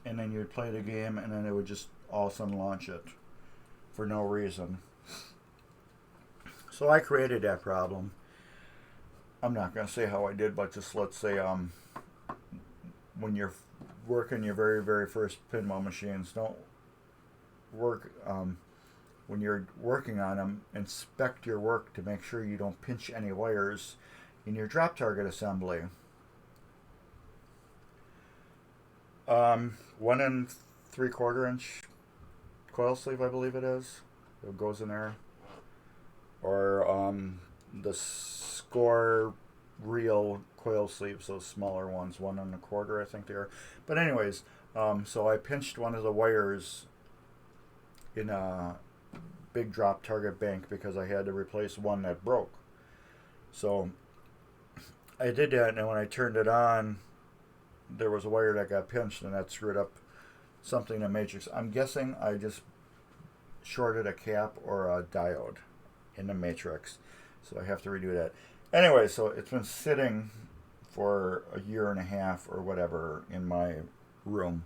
and then you would play the game, and then it would just all of a sudden launch it for no reason. So I created that problem. I'm not going to say how I did, but just let's say when you're working your very, very first pinball machines, don't work, when you're working on them, inspect your work to make sure you don't pinch any wires in your drop target assembly. 1 3/4 inch coil sleeve, I believe it is. It goes in there. Or the score reel coil sleeves, those smaller ones, 1 1/4, I think they are. But anyways, so I pinched one of the wires in a big drop target bank because I had to replace one that broke. So I did that, and when I turned it on, there was a wire that got pinched, and that screwed up something in the matrix. I'm guessing I just shorted a cap or a diode in the matrix, so I have to redo that. Anyway, so it's been sitting for a year and a half or whatever in my room.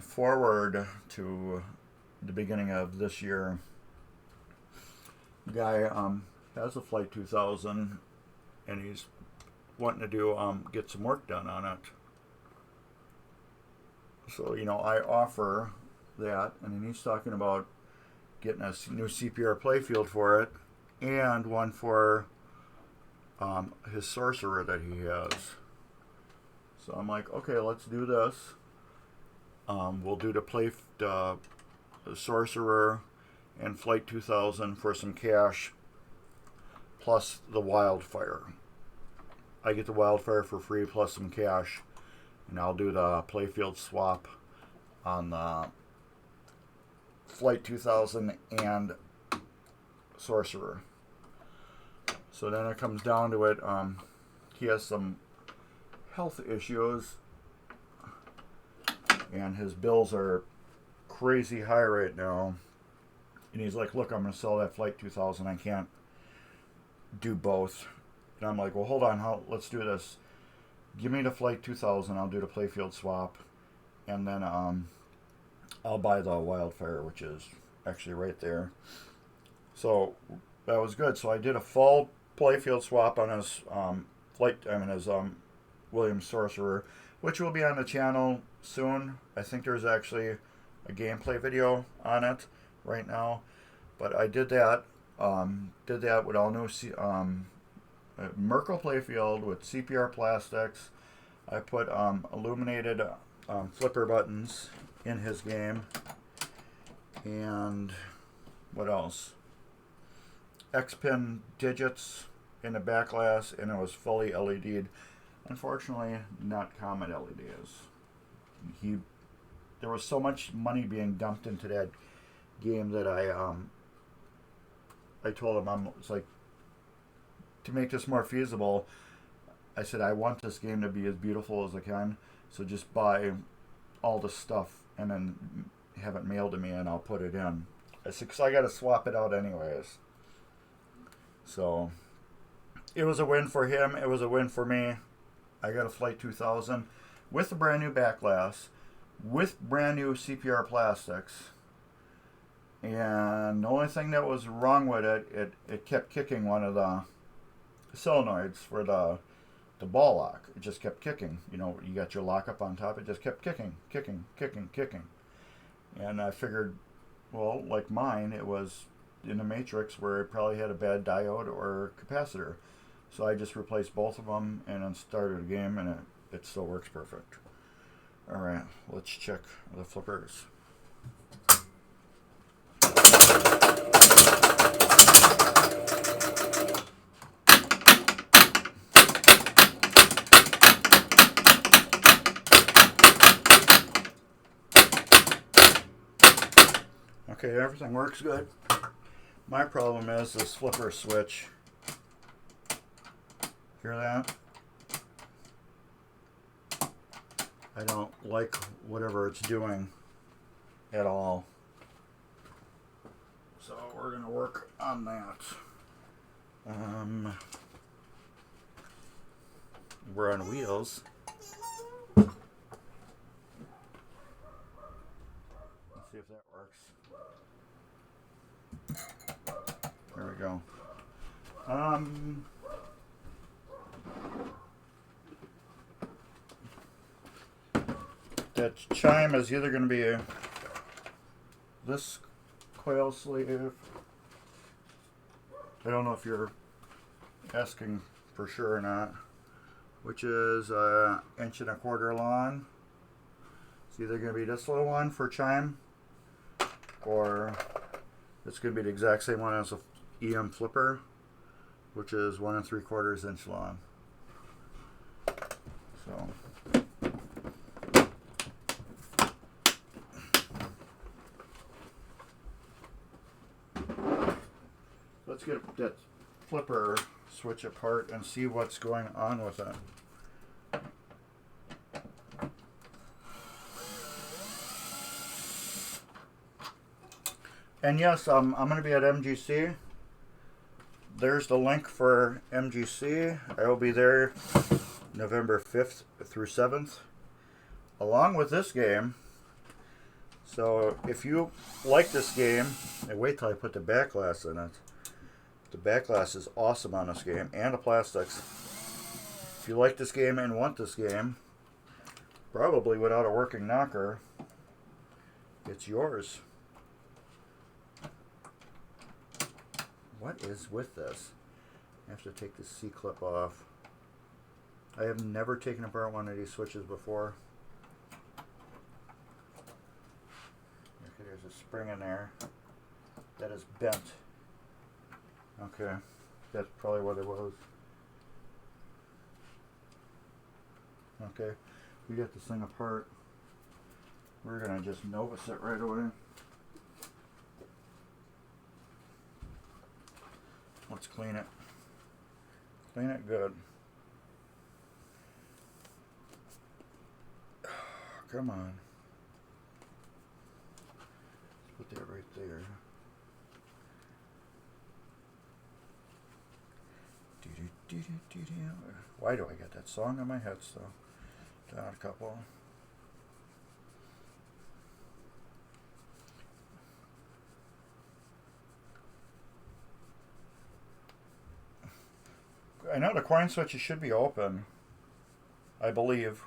Forward to the beginning of this year, guy has a Flight 2000, and he's wanting to do get some work done on it. So I offer that, and then he's talking about getting a new CPR playfield for it, and one for his sorcerer that he has. So I'm like, okay, let's do this. We'll do the sorcerer and Flight 2000 for some cash, plus the wildfire. I get the wildfire for free plus some cash, and I'll do the playfield swap on the Flight 2000 and sorcerer. So then it comes down to it. He has some health issues, and his bills are crazy high right now. And he's like, look, I'm going to sell that Flight 2000. I can't do both. And I'm like, well, hold on. Let's do this. Give me the Flight 2000. I'll do the playfield swap. And then I'll buy the wildfire, which is actually right there. So that was good. So I did a full playfield swap on his his Williams Sorcerer, which will be on the channel soon. I think there's actually a gameplay video on it right now. But I did that. Did that with all new Merkle playfield with CPR plastics. I put illuminated flipper buttons in his game. And what else? X-pin digits in the back glass, and it was fully LED'd. Unfortunately, not common LEDs. There was so much money being dumped into that game that I told him, it's like, to make this more feasible, I said, I want this game to be as beautiful as I can, so just buy all the stuff and then have it mailed to me and I'll put it in. I said, because I got to swap it out anyways. So it was a win for him. It was a win for me. I got a Flight 2000 with a brand new back glass, with brand new CPR plastics. And the only thing that was wrong with it kept kicking one of the solenoids for the ball lock. It just kept kicking. You got your lock up on top. It just kept kicking. And I figured, well, like mine, it was in the matrix where it probably had a bad diode or capacitor. So I just replaced both of them and then started a game, and it still works perfect. Alright, let's check the flippers. Okay, everything works good. My problem is this flipper switch. Hear that? I don't like whatever it's doing at all. So we're going to work on that. We're on wheels. Let's see if that works. There we go. That chime is either going to be this coil sleeve. I don't know if you're asking for sure or not. Which is 1.25 inches long. It's either going to be this little one for chime, or it's going to be the exact same one as a EM flipper, which is 1 3/4 inch long. So let's get that flipper switch apart and see what's going on with it. And yes, I'm going to be at MGC. There's the link for MGC. I will be there November 5th through 7th, along with this game. So if you like this game, and wait till I put the back glass in it. The back glass is awesome on this game, and the plastics. If you like this game and want this game, probably without a working knocker, it's yours. What is with this? I have to take the C-clip off. I have never taken apart one of these switches before. Okay, there's a spring in there that is bent. Okay, that's probably what it was. Okay, we got this thing apart. We're gonna just notice it right away. Let's clean it. Clean it good. Come on. Let's put that right there. Why do I get that song in my head still? Down a couple. I know the coin switches should be open, I believe,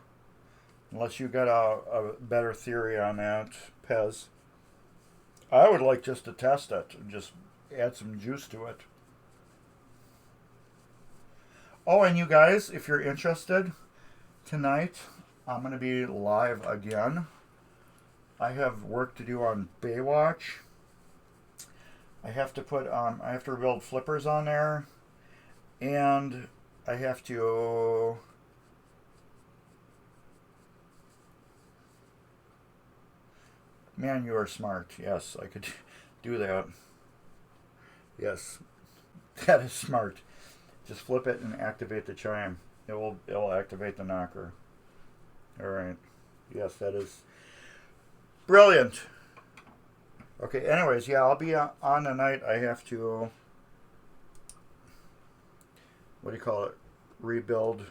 unless you got a better theory on that, Pez. I would like just to test it and just add some juice to it. Oh, and you guys, if you're interested, tonight I'm going to be live again. I have work to do on Baywatch. I have to rebuild flippers on there. And I have to man, you are smart. Yes, I could do that. Yes, that is smart. Just flip it and activate the chime. It'll activate the knocker. All right. Yes, that is brilliant. Okay. Anyways, yeah, I'll be on tonight. I have to. What do you call it? Rebuild.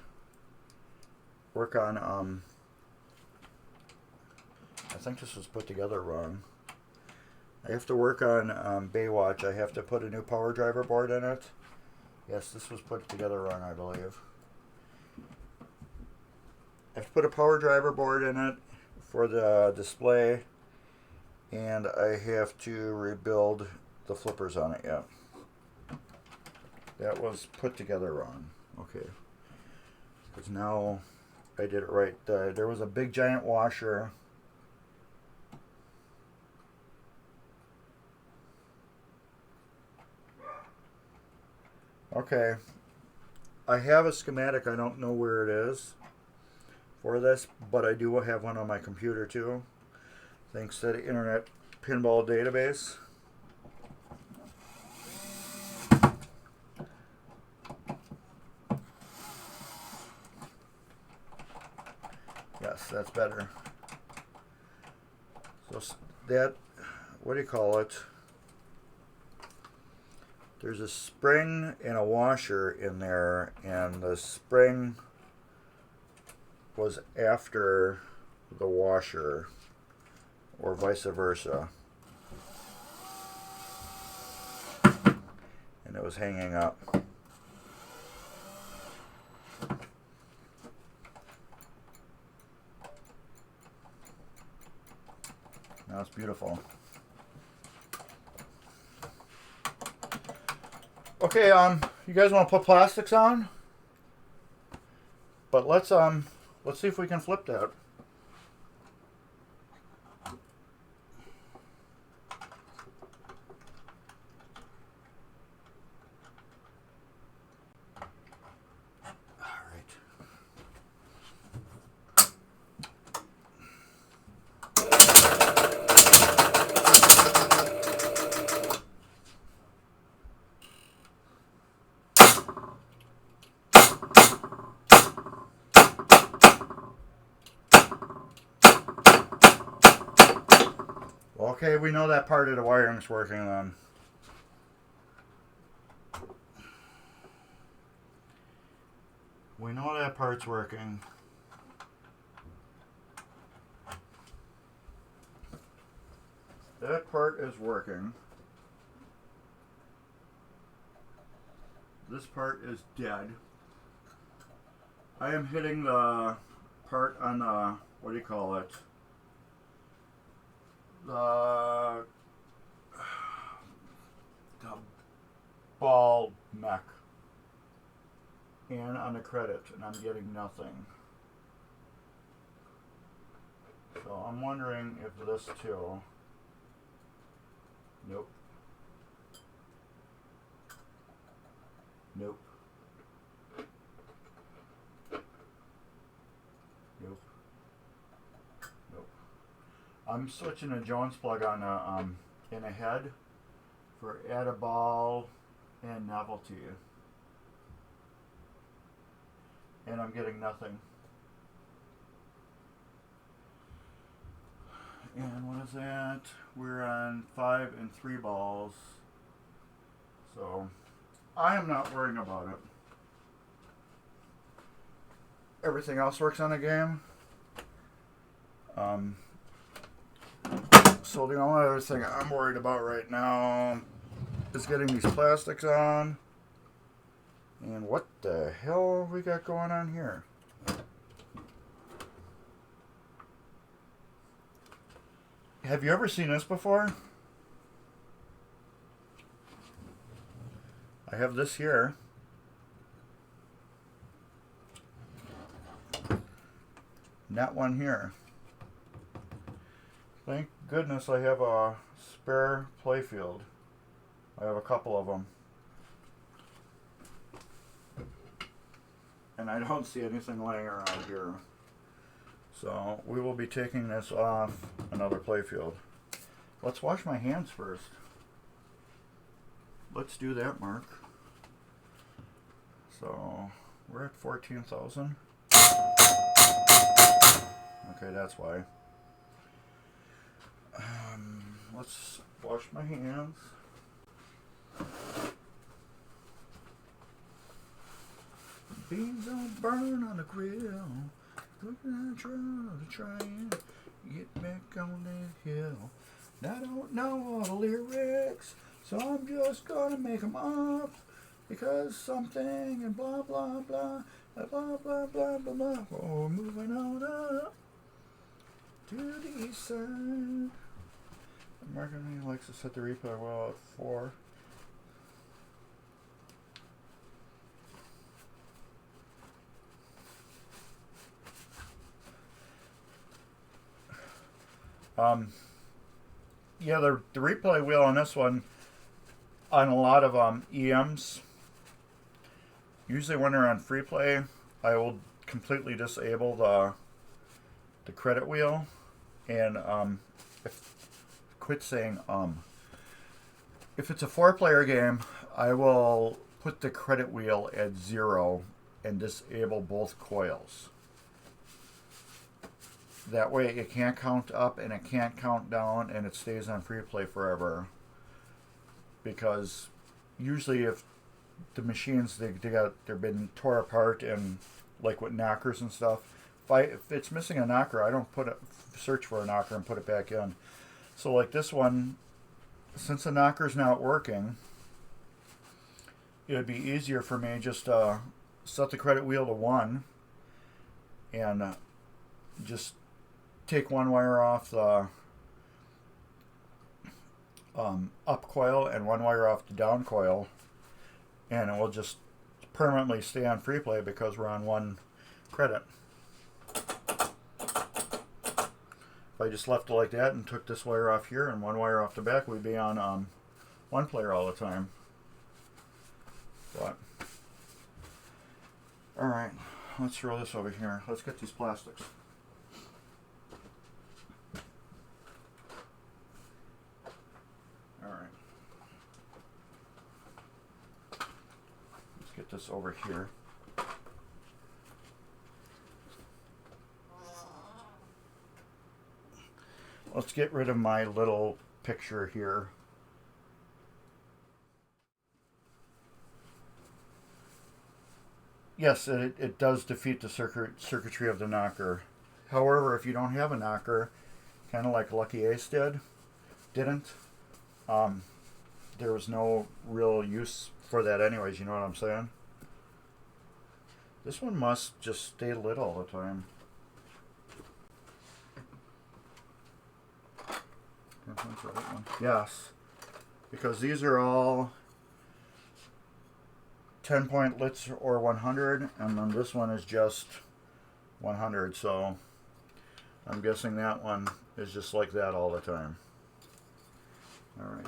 Work on. I think this was put together wrong. I have to work on Baywatch. I have to put a new power driver board in it. Yes, this was put together wrong, I believe. I have to put a power driver board in it for the display, and I have to rebuild the flippers on it yet. That was put together wrong. Okay. Because now I did it right. There was a big giant washer. Okay. I have a schematic. I don't know where it is for this, but I do have one on my computer too, thanks to the Internet Pinball database. Yes, that's better. So that, what do you call it? There's a spring and a washer in there, and the spring was after the washer, or vice versa. And it was hanging up. Now it's beautiful. Okay, you guys want to put plastics on? But let's see if we can flip that. Okay, we know that part of the wiring's working then. We know that part's working. That part is working. This part is dead. I am hitting the part on the, what do you call it? The ball mech, and on the credit, and I'm getting nothing. So I'm wondering if this too. Nope. Nope. Nope. Nope. I'm switching a Jones plug on a in a head for add a ball and novelty, and I'm getting nothing. And what is that? We're on 5 and 3 balls, so I am not worrying about it. Everything else works on the game. So the only other thing I'm worried about right now is getting these plastics on. And what the hell we got going on here? Have you ever seen this before? I have this here. Not one here. Thank goodness I have a spare playfield. I have a couple of them. And I don't see anything laying around here. So we will be taking this off another playfield. Let's wash my hands first. Let's do that, Mark. So we're at 14,000. Okay, that's why. Let's wash my hands. Beans don't burn on the grill. Looking at try and get back on that hill. I don't know all the lyrics, so I'm just gonna make them up. Because something and blah blah blah, blah blah blah blah blah blah. Oh, moving on up to the east side Marketing likes to set the replay wheel at 4. Yeah, the replay wheel on this one, on a lot of EMs, usually when they're on free play, I will completely disable the credit wheel, and quit saying If it's a 4-player game, I will put the credit wheel at 0 and disable both coils. That way it can't count up and it can't count down, and it stays on free play forever. Because usually if the machines, they've been tore apart, and like with knockers and stuff, if it's missing a knocker, I don't search for a knocker and put it back in. So like this one, since the knocker's not working, it would be easier for me just to set the credit wheel to 1 and just take one wire off the up coil and one wire off the down coil, and it will just permanently stay on free play because we're on 1 credit. If I just left it like that and took this wire off here and one wire off the back, we'd be on 1 player all the time. But alright, let's throw this over here. Let's get these plastics. Alright. Let's get this over here. Let's get rid of my little picture here. Yes, it does defeat the circuitry of the knocker. However, if you don't have a knocker, kind of like Lucky Ace didn't, there was no real use for that anyways, you know what I'm saying? This one must just stay lit all the time. Yes, because these are all 10-point lits or 100, and then this one is just 100, so I'm guessing that one is just like that all the time. Alright.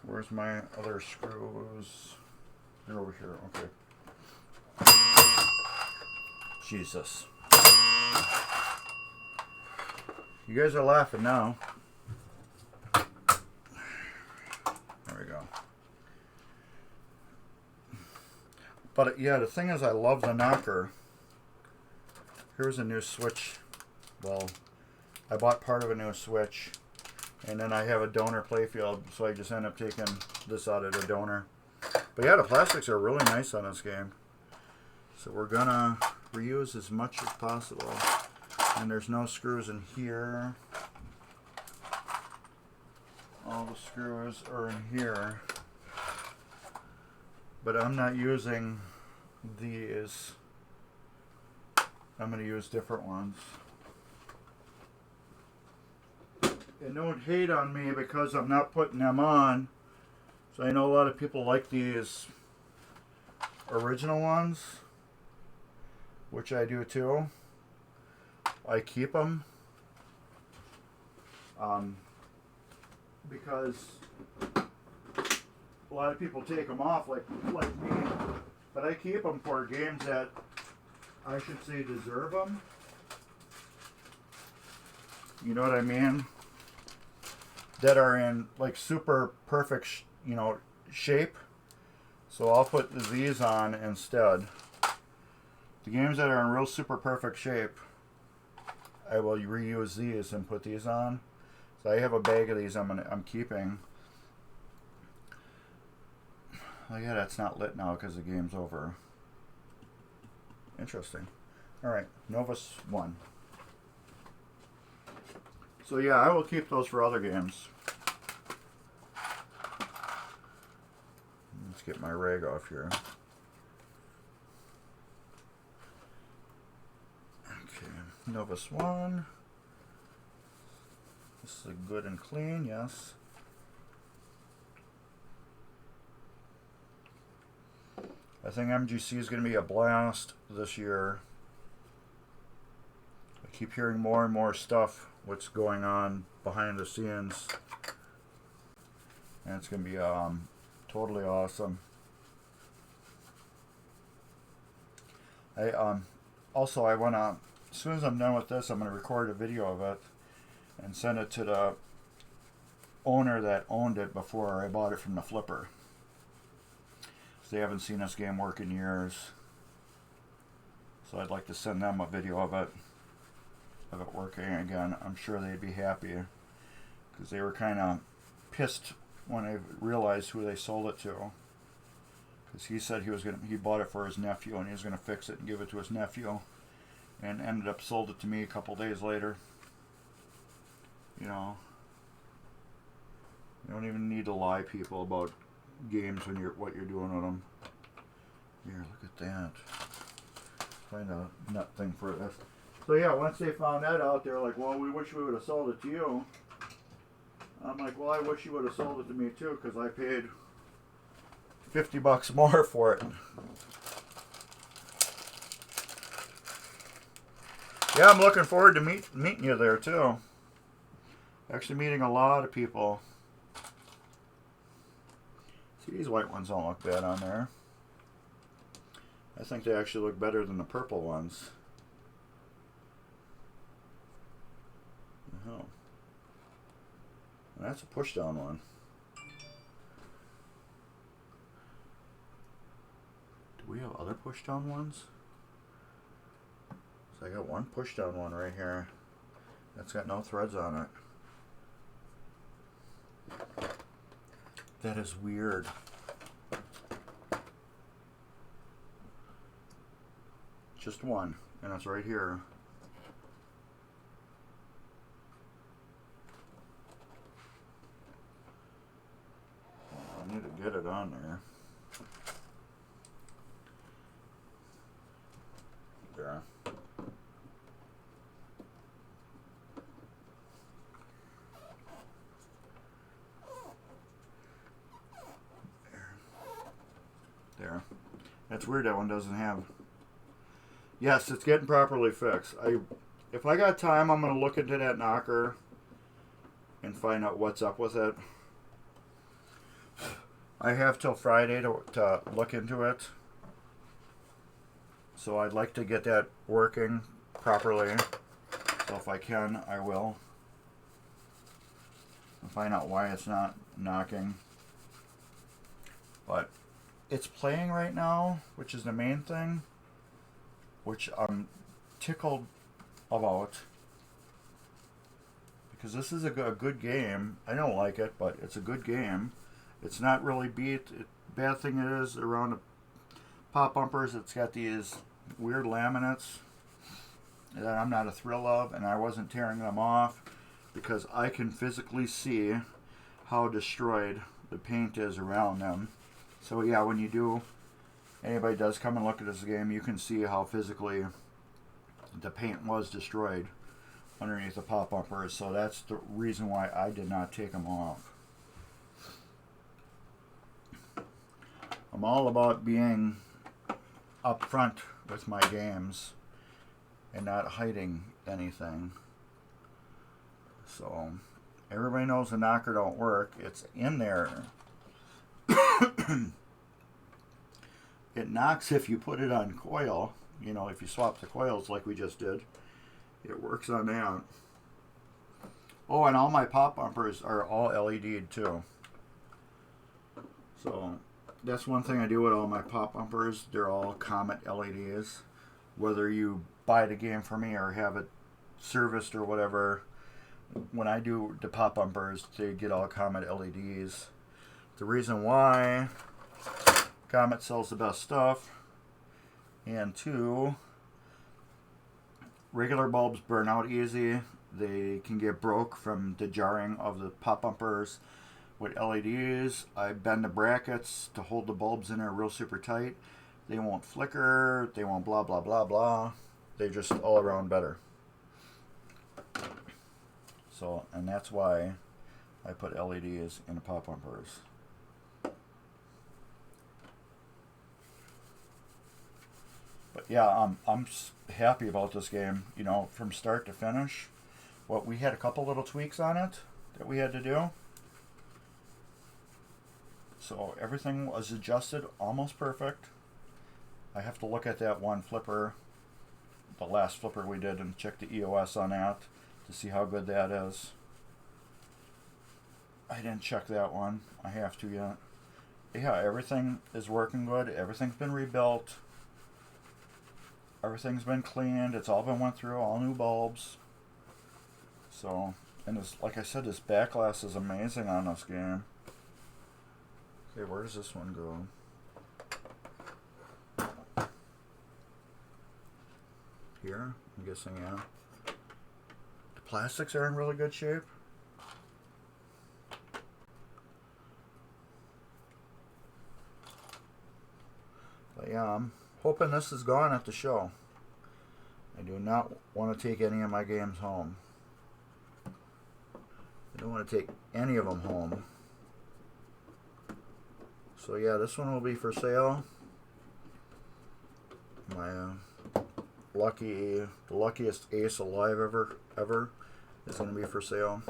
Where's my other screws? They're over here, okay. Jesus. You guys are laughing now. There we go. But yeah, the thing is, I love the knocker. Here's a new switch. Well, I bought part of a new switch, and then I have a donor playfield, so I just end up taking this out of the donor. But yeah, the plastics are really nice on this game. So we're gonna reuse as much as possible. And there's no screws in here. All the screws are in here. But I'm not using these. I'm going to use different ones. And don't hate on me because I'm not putting them on. So I know a lot of people like these original ones, which I do too. I keep them because a lot of people take them off like me, but I keep them for games that I should say deserve them. You know what I mean? That are in like super perfect, shape. So I'll put these on instead. The games that are in real super perfect shape, I will reuse these and put these on. So I have a bag of these I'm keeping. Oh yeah, that's not lit now because the game's over. Interesting. Alright, Novus 1. So yeah, I will keep those for other games. Let's get my rag off here. Okay, Novus 1. This is good and clean, yes. I think MGC is going to be a blast this year. I keep hearing more and more stuff, what's going on behind the scenes. And it's going to be totally awesome. Also, I want to, as soon as I'm done with this, I'm going to record a video of it and send it to the owner that owned it before I bought it from the flipper. They haven't seen this game work in years, so I'd like to send them a video of it working again. I'm sure they'd be happy, because they were kind of pissed when they realized who they sold it to, because he said he bought it for his nephew and he was gonna fix it and give it to his nephew, and ended up sold it to me a couple days later. You know, you don't even need to lie people about games when what you're doing with them. Here, look at that. Find a nut thing for this. So yeah, once they found that out, they're like, well, we wish we would have sold it to you. I'm like, well, I wish you would have sold it to me too, because I paid $50 more for it. Yeah, I'm looking forward to meeting you there too. Actually meeting a lot of people. See, these white ones don't look bad on there. I think they actually look better than the purple ones. Oh. That's a push-down one. Do we have other push-down ones? So I got one push-down one right here. That's got no threads on it. That is weird. Just one, and it's right here. I need to get it on there. There. There. That's weird that one doesn't have. Yes, it's getting properly fixed. If I got time, I'm going to look into that knocker and find out what's up with it. I have till Friday to look into it. So I'd like to get that working properly. So if I can, I will. And find out why it's not knocking. But it's playing right now, which is the main thing. Which I'm tickled about, because this is a good game. I don't like it, but it's a good game. It's not really beat. Bad thing is around the pop bumpers, it's got these weird laminates that I'm not a thrill of, and I wasn't tearing them off because I can physically see how destroyed the paint is around them. So yeah, when anybody does come and look at this game, you can see how physically the paint was destroyed underneath the pop bumpers. So that's the reason why I did not take them off. I'm all about being upfront with my games and not hiding anything. So everybody knows the knocker don't work. It's in there. It knocks if you put it on coil. You know, if you swap the coils like we just did. It works on that. Oh, and all my pop bumpers are all LED'd too. So that's one thing I do with all my pop bumpers. They're all Comet LEDs. Whether you buy the game for me or have it serviced or whatever, when I do the pop bumpers, they get all Comet LEDs. The reason why Comet sells the best stuff, and two, regular bulbs burn out easy. They can get broke from the jarring of the pop bumpers. With LEDs, I bend the brackets to hold the bulbs in there real super tight. They won't flicker, they won't blah blah blah blah. They're just all around better. So, and that's why I put LEDs in the pop bumpers. But yeah, I'm happy about this game. You know, from start to finish. What we had a couple little tweaks on it that we had to do. So everything was adjusted almost perfect. I have to look at that one flipper, the last flipper we did, and check the EOS on that to see how good that is. I didn't check that one. I have to yet. Yeah, everything is working good. Everything's been rebuilt. Everything's been cleaned. It's all been went through. All new bulbs. So, and this, like I said, this back glass is amazing on this game. Okay, where does this one go? Here, I'm guessing, yeah. The plastics are in really good shape. But yeah, I'm hoping this is gone at the show. I do not want to take any of my games home. I don't want to take any of them home. So yeah, this one will be for sale. My the luckiest ace alive ever is going to be for sale.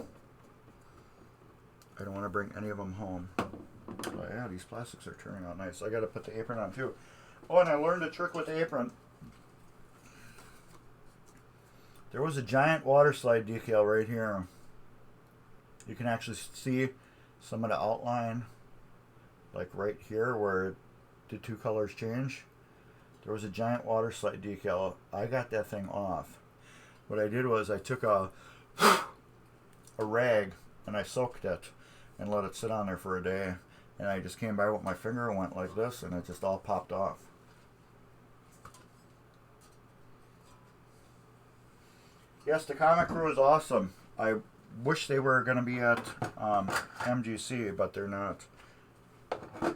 I don't want to bring any of them home. But yeah, these plastics are turning out nice. I got to put the apron on too. Oh, and I learned a trick with the apron. There was a giant water slide decal right here. You can actually see some of the outline, like right here where the two colors change. There was a giant water slide decal. I got that thing off. What I did was I took a rag and I soaked it and let it sit on there for a day. And I just came by with my finger and went like this, and it just all popped off. Yes, the comic crew is awesome. I wish they were going to be at MGC, but they're not. I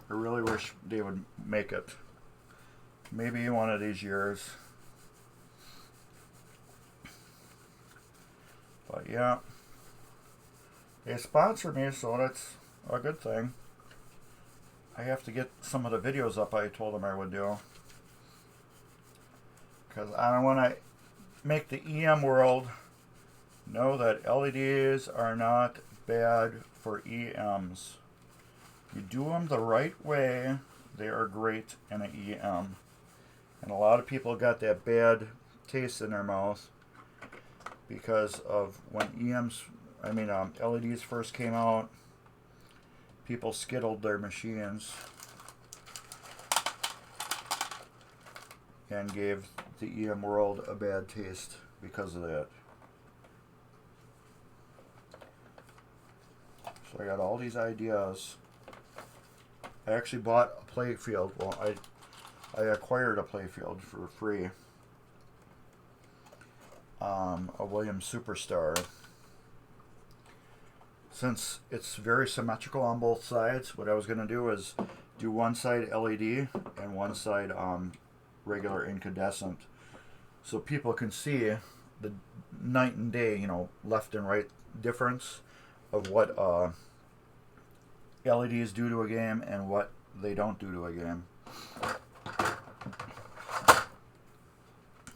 really wish they would make it. Maybe one of these years. But yeah. They sponsor me, so that's a good thing. I have to get some of the videos up I told them I would do. Because I want to make the EM world know that LEDs are not bad for EMs. You do them the right way, they are great in an EM. And a lot of people got that bad taste in their mouth because of when LEDs first came out. People skittled their machines and gave the EM world a bad taste because of that. So I got all these ideas. I actually bought a play field. Well, I acquired a play field for free. A Williams Superstar. Since it's very symmetrical on both sides, what I was going to do is do one side LED and one side regular incandescent, so people can see the night and day, left and right difference of what LEDs do to a game and what they don't do to a game.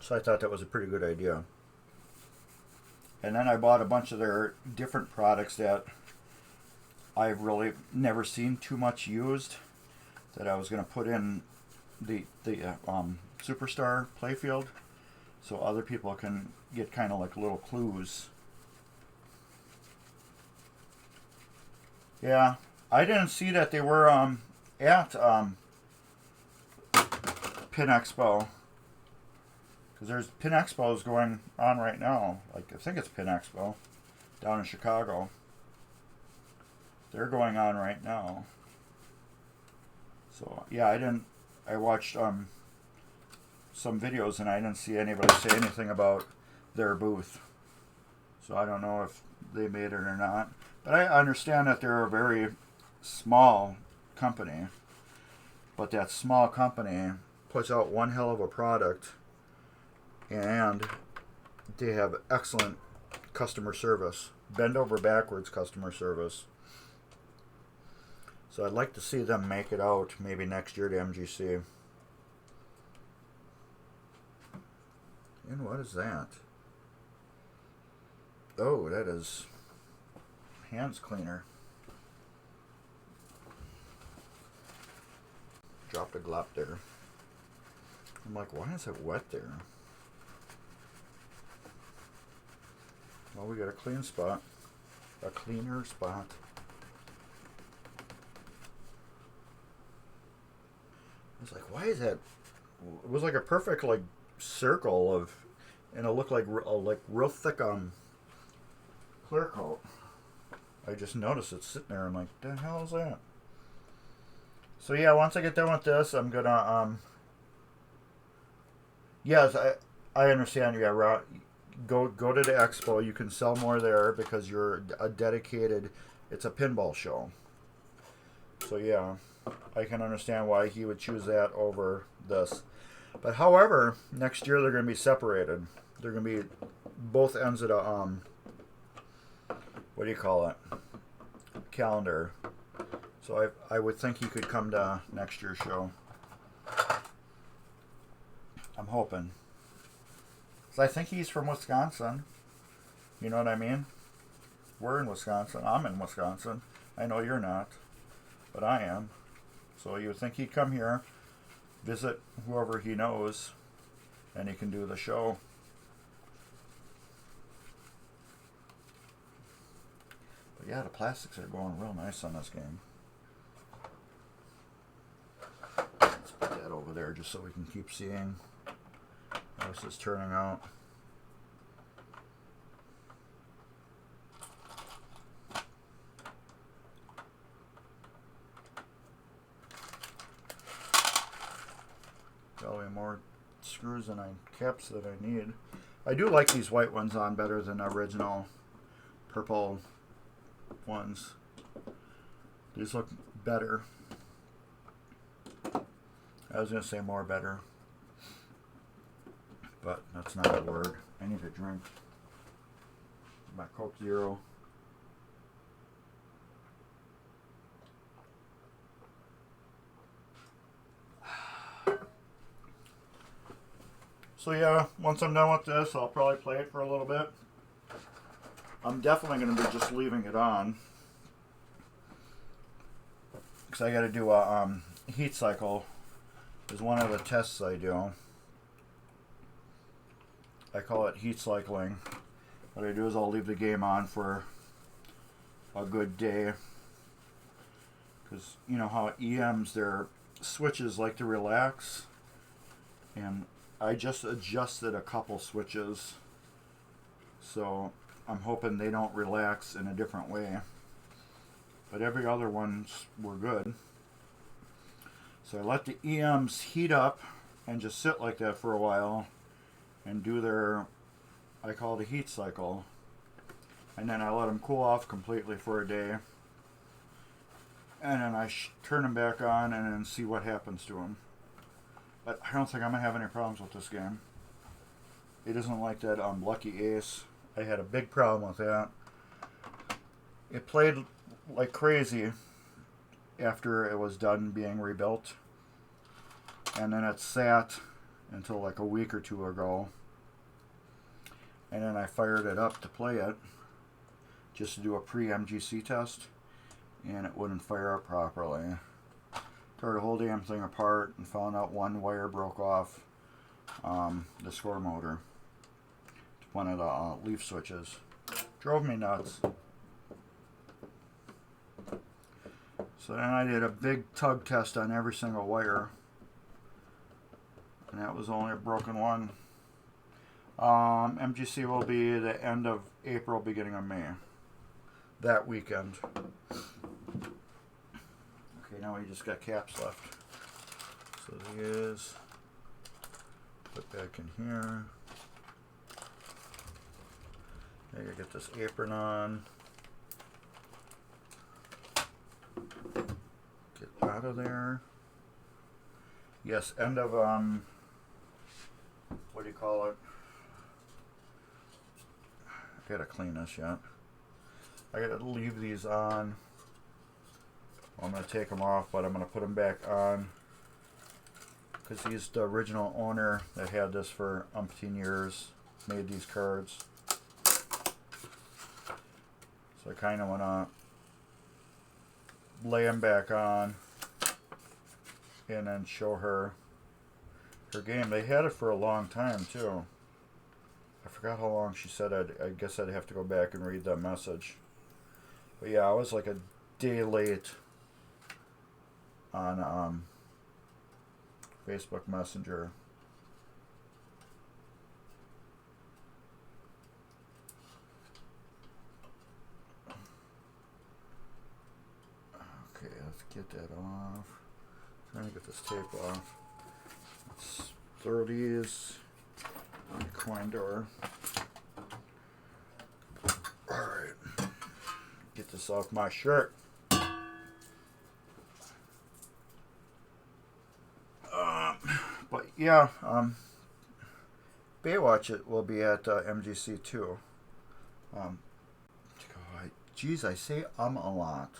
So I thought that was a pretty good idea. And then I bought a bunch of their different products that I've really never seen too much used, that I was going to put in the Superstar playfield, so other people can get kind of like little clues. Yeah, I didn't see that they were at Pin Expo, because there's Pin Expos going on right now. Like, I think it's Pin Expo down in Chicago. They're going on right now. So yeah, I watched some videos and I didn't see anybody say anything about their booth. So I don't know if they made it or not. But I understand that they're a very small company. But that small company puts out one hell of a product, and they have excellent customer service. Bend over backwards customer service. So I'd like to see them make it out maybe next year to MGC. And what is that? Oh, that is hands cleaner. Dropped a glop there. I'm like, why is it wet there? Well, we got a clean spot. A cleaner spot. I was like, why is that? It was like a perfect like circle of, and it looked like real thick clear coat. I just noticed it sitting there. I'm like, the hell is that? So yeah, once I get done with this, I'm gonna yes, I understand. Yeah, go to the expo. You can sell more there because you're a dedicated. It's a pinball show. So yeah, I can understand why he would choose that over this. But however, next year they're going to be separated. They're going to be both ends of the what do you call it? Calendar. So I would think he could come to next year's show. I'm hoping. So I think he's from Wisconsin. You know what I mean? We're in Wisconsin. I'm in Wisconsin. I know you're not, but I am. So you would think he'd come here, visit whoever he knows, and he can do the show. But yeah, the plastics are going real nice on this game. Let's put that over there just so we can keep seeing how this is turning out. Probably more screws and caps that I need. I do like these white ones on better than the original purple ones. These look better. I was going to say more better, but that's not a word. I need a drink. My Coke Zero. So yeah, once I'm done with this, I'll probably play it for a little bit. I'm definitely going to be just leaving it on, because I got to do a heat cycle. Is one of the tests I do. I call it heat cycling. What I do is I'll leave the game on for a good day, because you know how EMs, their switches like to relax, and I just adjusted a couple switches, so I'm hoping they don't relax in a different way. But every other ones were good. So I let the EMs heat up and just sit like that for a while and do their, I call it a heat cycle. And then I let them cool off completely for a day. And then I turn them back on and then see what happens to them. But I don't think I'm going to have any problems with this game. It isn't like that Lucky Ace. I had a big problem with that. It played like crazy after it was done being rebuilt. And then it sat until like a week or two ago. And then I fired it up to play it, just to do a pre-MGC test. And it wouldn't fire up properly. Tore the whole damn thing apart and found out one wire broke off the score motor. One of the leaf switches. Drove me nuts. So then I did a big tug test on every single wire. And that was only a broken one. MGC will be the end of April, beginning of May. That weekend. Okay, now we just got caps left. So these, put back in here. I gotta get this apron on. Get out of there. Yes, end of, what do you call it? gotta clean this yet. I gotta leave these on. I'm gonna take them off, but I'm gonna put them back on because he's the original owner that had this for umpteen years, made these cards. So I kind of wanna lay them back on and then show her game. They had it for a long time too. I forgot how long she said. I guess I'd have to go back and read that message. But yeah, I was like a day late on Facebook Messenger. Okay, let's get that off. Trying to get this tape off. Let's throw these in the coin door. Alright. Get this off my shirt. But yeah, Baywatch it will be at MGC too. Geez, I say a lot.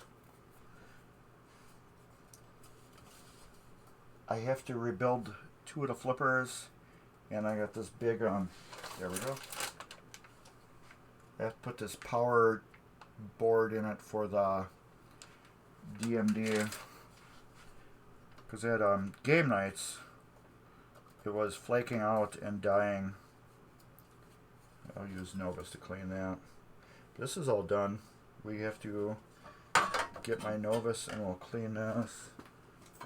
I have to rebuild 2 of the flippers, and I got this big there we go. I have to put this power board in it for the DMD, because at game nights it was flaking out and dying. I'll use Novus to clean that. This is all done. We have to get my Novus and we'll clean this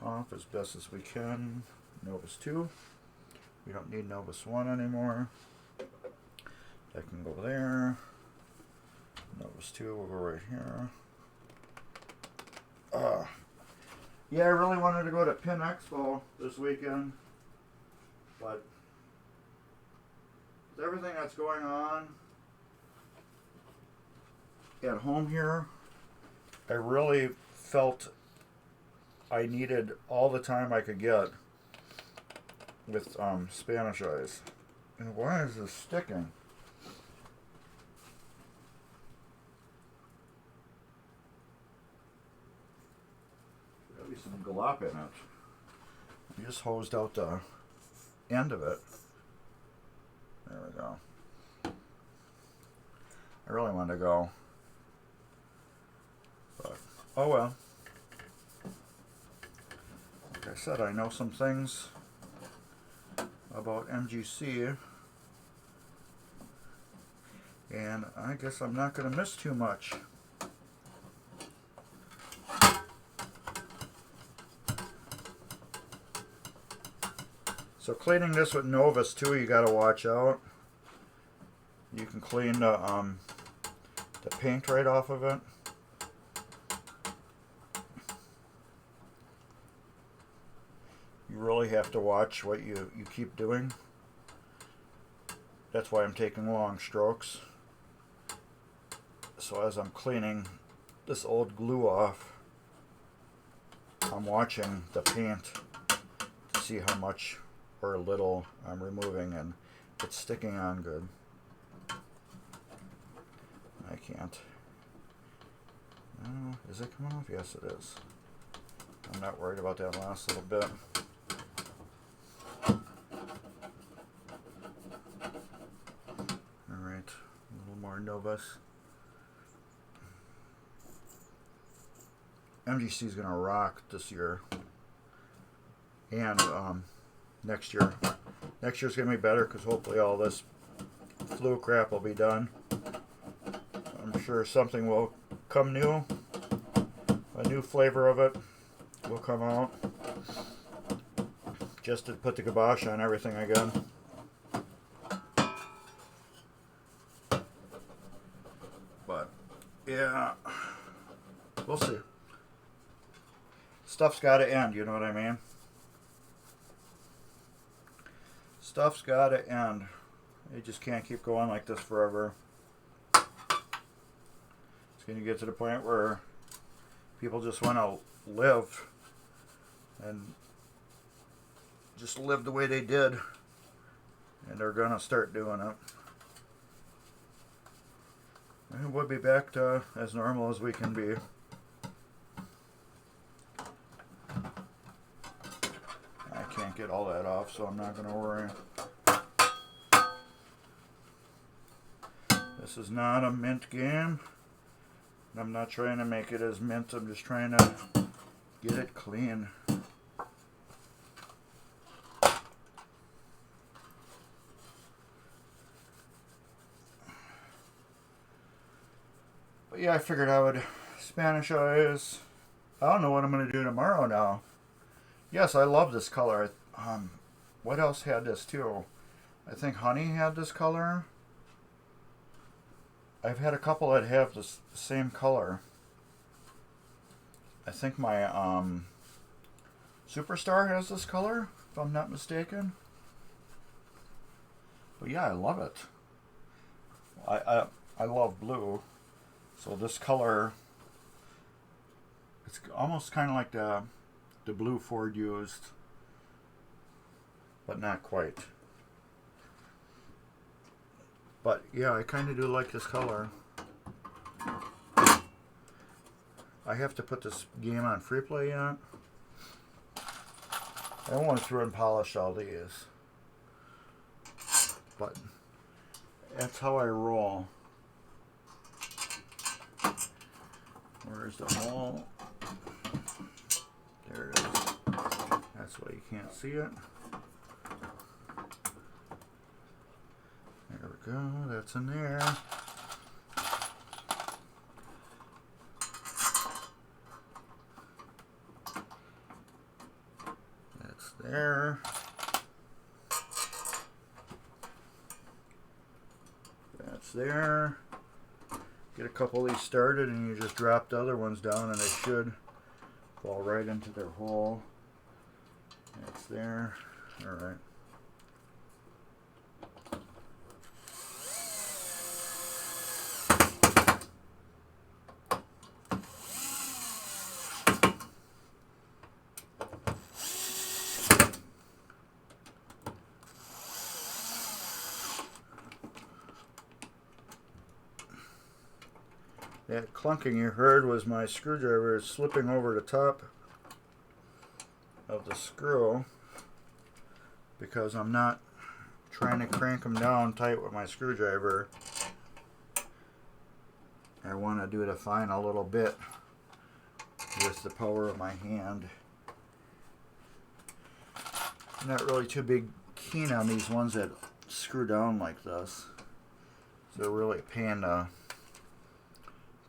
off as best as we can. Novus 2. We don't need Novus 1 anymore. That can go there. Novus 2 will go right here. Yeah, I really wanted to go to Pin Expo this weekend, but with everything that's going on at home here, I really felt I needed all the time I could get with Spanish Eyes. And why is this sticking? There'll be some glop in it. I just hosed out the end of it. There we go. I really wanted to go, but oh well. Like I said, I know some things about MGC, and I guess I'm not going to miss too much. So cleaning this with Novus too, you got to watch out. You can clean the paint right off of it. You really have to watch what you keep doing. That's why I'm taking long strokes. So as I'm cleaning this old glue off, I'm watching the paint to see how much or little I'm removing, and it's sticking on good. I can't. Is it coming off? Yes, it is. I'm not worried about that last little bit. Alright, a little more Novus. MGC is going to rock this year. And next year. Next year's going to be better because hopefully all this flu crap will be done. I'm sure something will come new. A new flavor of it will come out. Just to put the kibosh on everything again. But, yeah. We'll see. Stuff's got to end, you know what I mean? Stuff's got to end. You just can't keep going like this forever. It's going to get to the point where people just want to live and just live the way they did, and they're going to start doing it. And we'll be back to as normal as we can be. I can't get all that off, so I'm not going to worry. This is not a mint game. I'm not trying to make it as mint. I'm just trying to get it clean. But yeah, I figured I would Spanishize. I don't know what I'm going to do tomorrow now. Yes, I love this color. What else had this too? I think Honey had this color. I've had a couple that have the same color. I think my Superstar has this color, if I'm not mistaken. But yeah, I love it. I love blue. So this color, it's almost kind of like the blue Ford used, but not quite. But yeah, I kind of do like this color. I have to put this game on free play yet. I don't want to through and polish all these, but that's how I roll. Where's the hole? There it is. That's why you can't see it. There we go. That's in there. That's there. That's there. Get a couple of these started and you just drop the other ones down and they should fall right into their hole. That's there. Alright. That clunking you heard was my screwdriver slipping over the top of the screw because I'm not trying to crank them down tight with my screwdriver. I want to do the final little bit with the power of my hand. I'm not really too keen on these ones that screw down like this. So they're really a pain to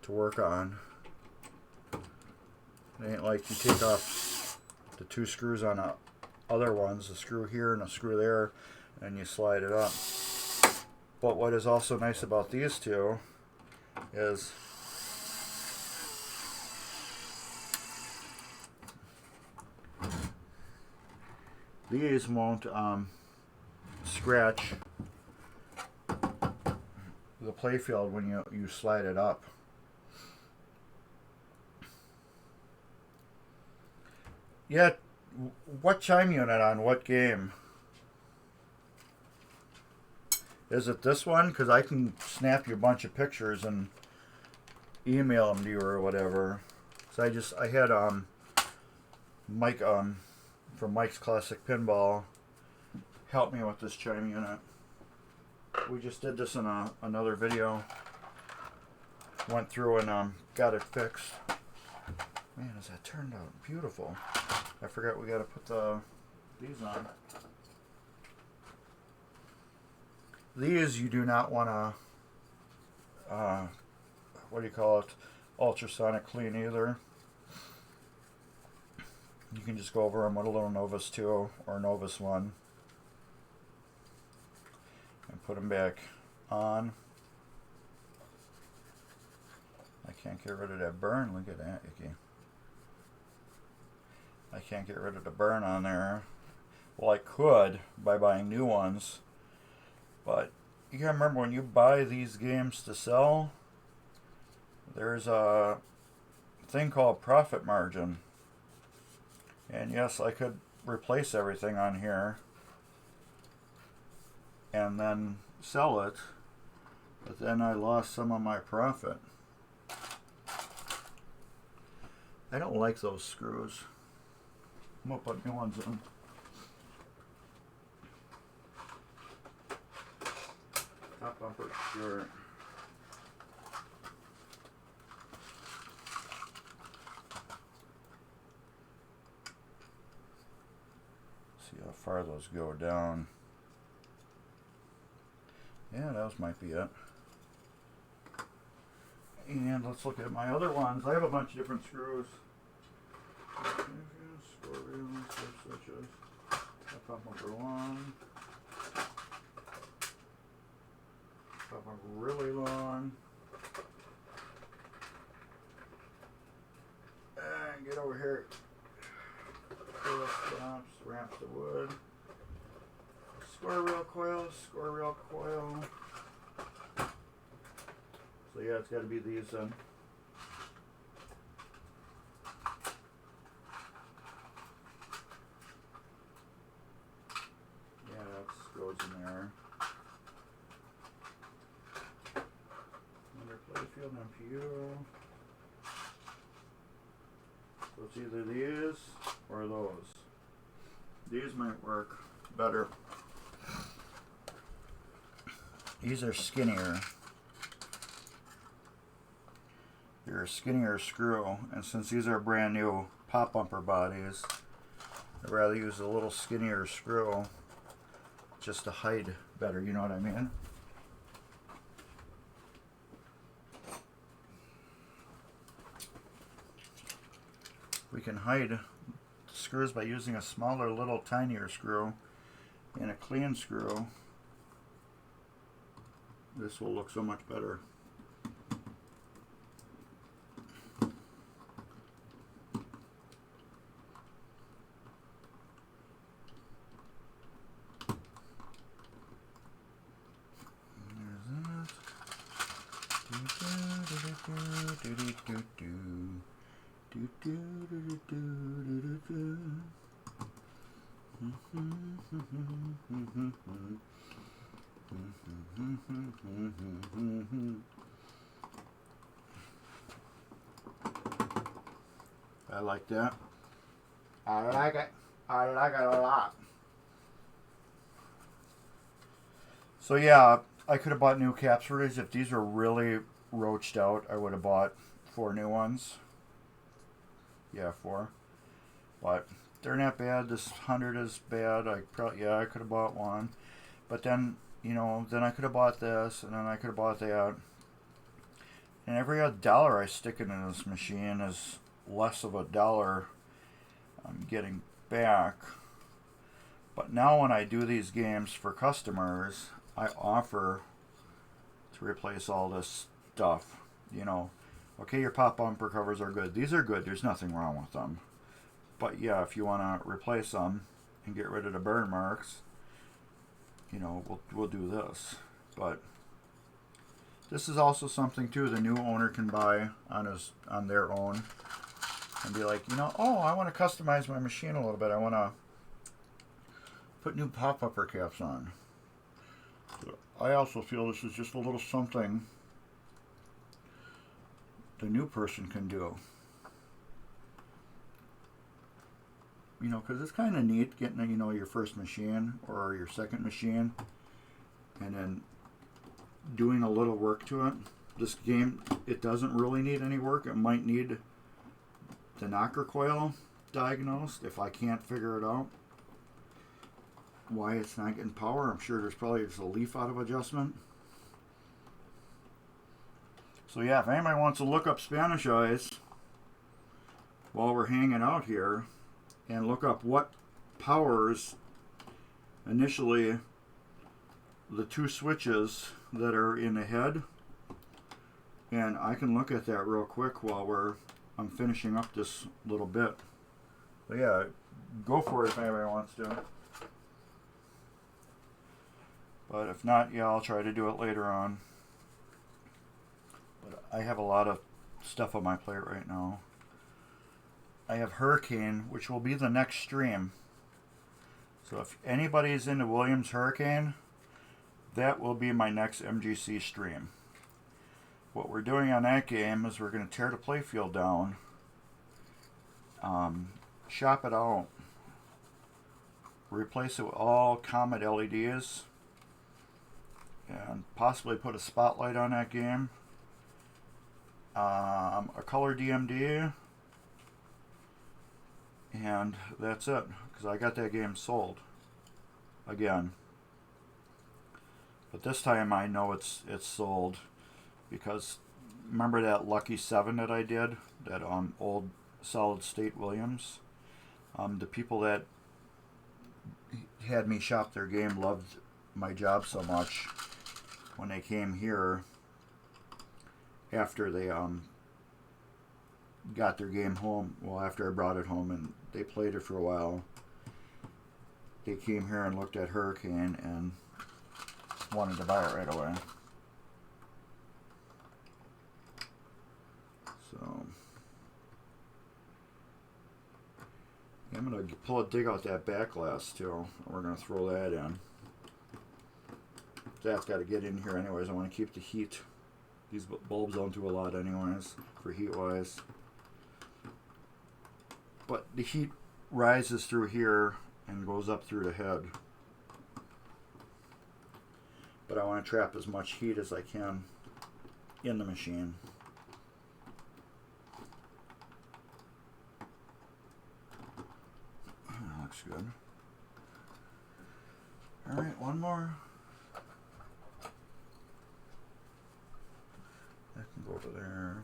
work on. It ain't like you take off the two screws on the other ones, a screw here and a screw there, and you slide it up. But what is also nice about these two is these won't scratch the playfield when you slide it up. Yeah, what chime unit on what game? Is it this one? Because I can snap you a bunch of pictures and email them to you or whatever. So I had Mike from Mike's Classic Pinball help me with this chime unit. We just did this in another video. Went through and got it fixed. Man, has that turned out beautiful. I forgot we got to put these on. These you do not want to, what do you call it, ultrasonic clean either. You can just go over them with a little Novus 2 or Novus 1 and put them back on. I can't get rid of that burn. Look at that, Icky. I can't get rid of the burn on there. Well, I could by buying new ones, but you gotta remember when you buy these games to sell, there's a thing called profit margin. And yes, I could replace everything on here and then sell it, but then I lost some of my profit. I don't like those screws. I'm gonna put new ones in. Top bumper short. See how far those go down. Yeah, those might be it. And let's look at my other ones. I have a bunch of different screws. Score reels, slip switches. Top bumper long. Top bumper really long. And get over here. Coil stops, ramps to wood. Score reel coil, score reel coil. So yeah, it's got to be these then. Yeah, that goes in there. Under playfield, MPU. So it's either these or those. These might work better. These are skinnier. They're a skinnier screw, and since these are brand new pop bumper bodies, I'd rather use a little skinnier screw just to hide better, you know what I mean? We can hide screws by using a smaller, little tinier screw and a clean screw. This will look so much better. I like that. I like it. I like it a lot. So yeah, I could have bought new caps for these. If these were really roached out, I would have bought 4 new ones. Yeah, 4. But they're not bad. This 100 is bad. I could have bought one. But then, you know, then I could have bought this, and then I could have bought that. And every $1 I stick into this machine is less of $1 I'm getting back. But now when I do these games for customers, I offer to replace all this stuff. You know, okay, your pop bumper covers are good. These are good. There's nothing wrong with them. But yeah, if you want to replace them and get rid of the burn marks, you know, we'll do this. But this is also something too the new owner can buy on their own and be like, you know, oh, I want to customize my machine a little bit. I want to put new pop upper caps on. So I also feel this is just a little something the new person can do. You know, because it's kind of neat getting, you know, your first machine or your second machine and then doing a little work to it. This game, it doesn't really need any work. It might need the knocker coil diagnosed if I can't figure it out. Why it's not getting power. I'm sure there's probably just a leaf out of adjustment. So yeah, if anybody wants to look up Spanish eyes while we're hanging out here and look up what powers initially the 2 switches that are in the head, and I can look at that real quick while I'm finishing up this little bit. But yeah, go for it if anybody wants to. But if not, yeah, I'll try to do it later on. But I have a lot of stuff on my plate right now. I have Hurricane, which will be the next stream. So if anybody's into Williams Hurricane, that will be my next MGC stream. What we're doing on that game is we're going to tear the playfield down, shop it out, replace it with all Comet LEDs, and possibly put a spotlight on that game, a color DMD, and that's it, because I got that game sold again. But this time I know it's sold, because remember that Lucky 7 that I did, that old solid state Williams? The people that had me shop their game loved my job so much when they came here after they got their game home. Well, after I brought it home and they played it for a while, they came here and looked at Hurricane and wanted to buy it right away. So I'm going to dig out that back glass too. We're going to throw that in. That's got to get in here anyways. I want to keep the heat. These bulbs don't do a lot anyways for heat wise. But the heat rises through here and goes up through the head. But I want to trap as much heat as I can in the machine. That looks good. Alright, one more. That can go over there.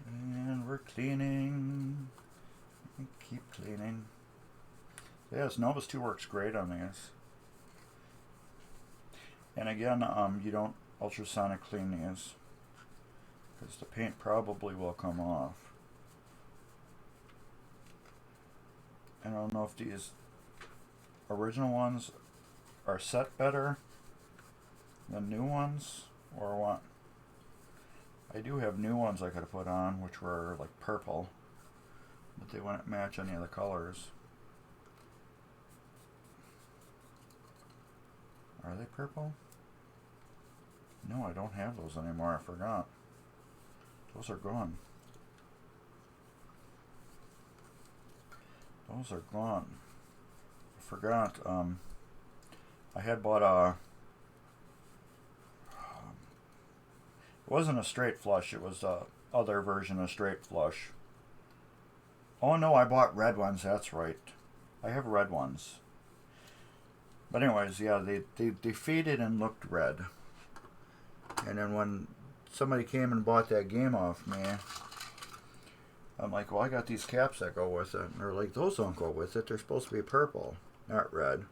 And we're cleaning. Keep cleaning. Yes, Novus 2 works great on these. And again, you don't ultrasonic clean these, because the paint probably will come off. I don't know if these original ones are set better than new ones or what. I do have new ones I could have put on, which were like purple, but they wouldn't match any of the colors. Are they purple? No, I don't have those anymore. I forgot. Those are gone. Those are gone. I forgot. I had bought a... It wasn't a straight flush. It was the other version of straight flush. Oh no, I bought red ones. That's right. I have red ones. But anyways, yeah, they faded and looked red. And then when somebody came and bought that game off me, I'm like, well, I got these caps that go with it. And they're like, those don't go with it. They're supposed to be purple, not red.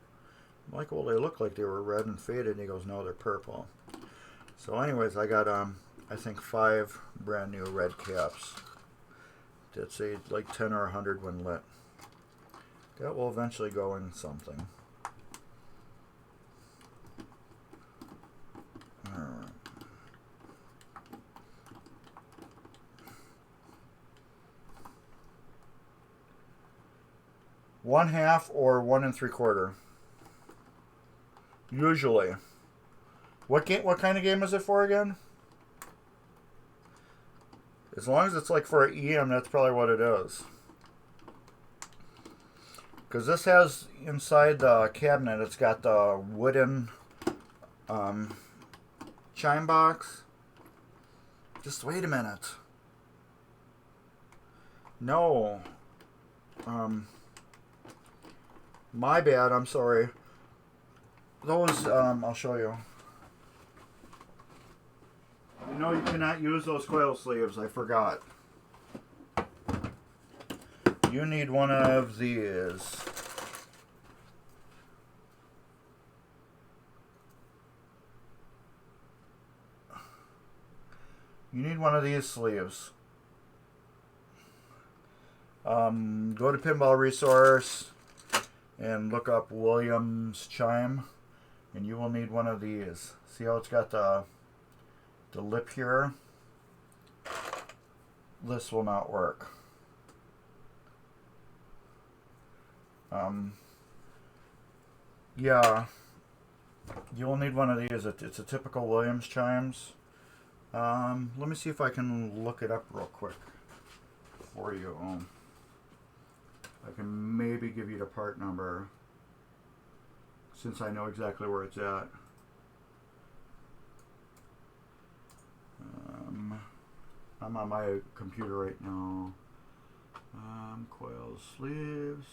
I'm like, well, they look like they were red and faded. And he goes, no, they're purple. So anyways, I got, I think 5 brand new red caps that say like 10 or 100 when lit. That will eventually go in something. Alright. One half or 1 3/4. Usually. What kind of game is it for again? As long as it's like for an EM, that's probably what it is. Because this has inside the cabinet, it's got the wooden chime box. Just wait a minute. No. My bad, I'm sorry. Those, I'll show you. You know you cannot use those coil sleeves, I forgot. You need one of these. You need one of these sleeves. Go to Pinball Resource and look up Williams chime, and you will need one of these. See how it's got the lip here? This will not work. Yeah, you'll need one of these. It's a typical Williams chimes. Let me see if I can look it up real quick for you. I can maybe give you the part number since I know exactly where it's at. I'm on my computer right now. Coil sleeves.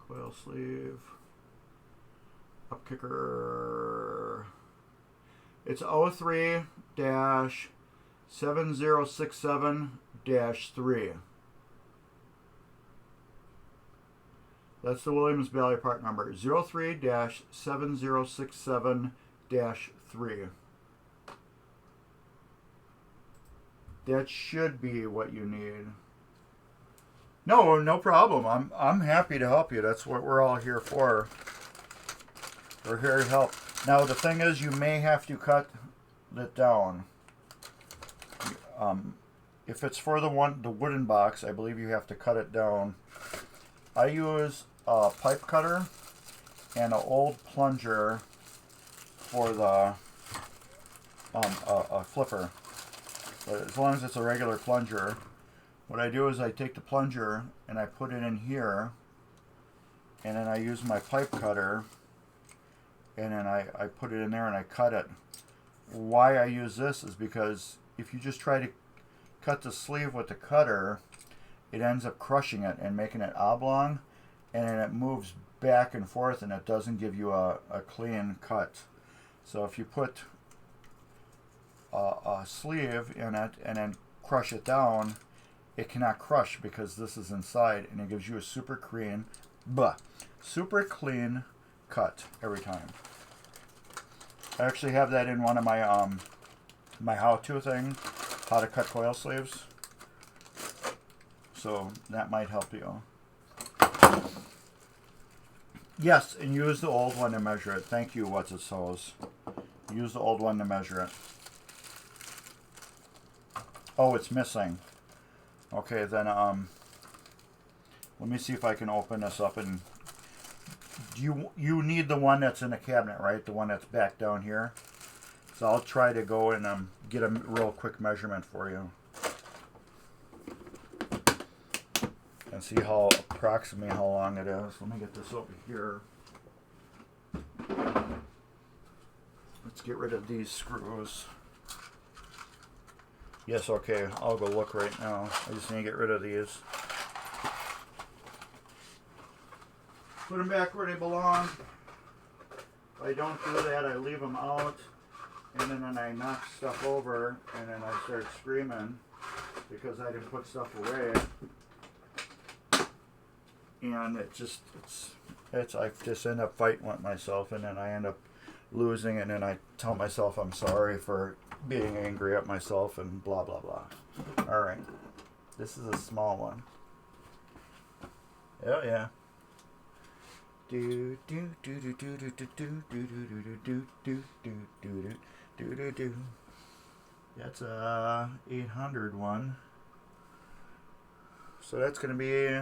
Coil sleeve. Up kicker. It's 03-7067-3. That's the Williams Valley part number. 03-7067-3. That should be what you need. No problem. I'm happy to help you. That's what we're all here for. We're here to help. Now the thing is, you may have to cut it down. If it's for the wooden box, I believe you have to cut it down. I use a pipe cutter and an old plunger for the a flipper. But as long as it's a regular plunger, what I do is I take the plunger and I put it in here, and then I use my pipe cutter, and then I put it in there and I cut it. Why I use this is because if you just try to cut the sleeve with the cutter, it ends up crushing it and making it oblong, and then it moves back and forth and it doesn't give you a clean cut. So if you put a sleeve in it and then crush it down, it cannot crush because this is inside, and it gives you a super clean cut every time. I actually have that in one of my my how-to thing, how to cut coil sleeves. So that might help you. Yes, and use the old one to measure it. Thank you, What's It So's. Use the old one to measure it. Oh, it's missing. Okay, then let me see if I can open this up. And you need the one that's in the cabinet, right? The one that's back down here. So I'll try to go and get a real quick measurement for you and see how approximately how long it is. Let me get this over here. Let's get rid of these screws. Yes, okay, I'll go look right now. I just need to get rid of these. Put them back where they belong. If I don't do that, I leave them out, and then I knock stuff over, and then I start screaming because I didn't put stuff away. And I just end up fighting with myself, and then I end up losing, and then I tell myself I'm sorry for being angry at myself and blah blah blah. All right, this is a small one. Oh yeah. Do do do do do do do do do do do do do do. That's a 800 one. So that's gonna be.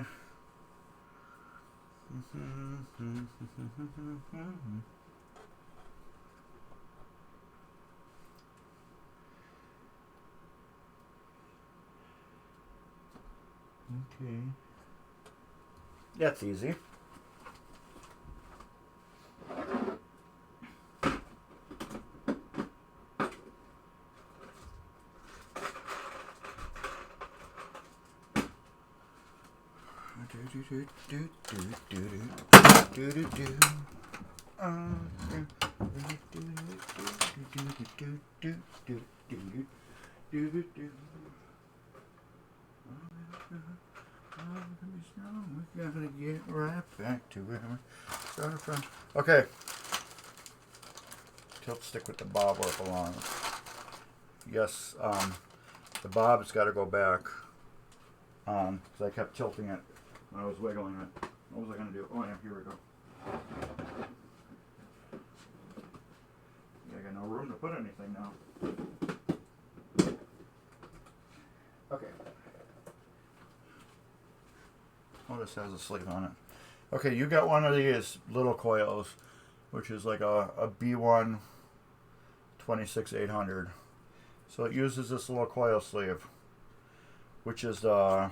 Okay. That's easy. We're gonna get right back to where we started from. Okay. Tilt stick with the bob where it belongs. Yes, the bob's got to go back. Because I kept tilting it when I was wiggling it. What was I gonna do? Oh yeah, here we go. I got no room to put anything now. Okay. Oh, this has a sleeve on it. Okay, you got one of these little coils, which is like a B1 26800. So it uses this little coil sleeve, which is the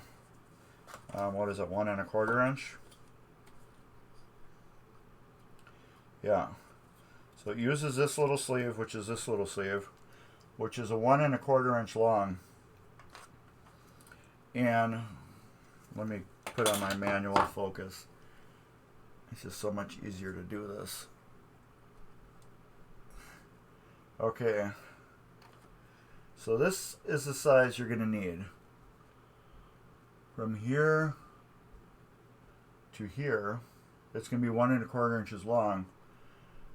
what is it, 1 1/4 inch? Yeah. So it uses this little sleeve, which is this little sleeve, which is a 1 1/4 inch long. And let me put on my manual focus. It's just so much easier to do this. Okay. So this is the size you're going to need. From here to here, it's going to be 1 1/4 inches long.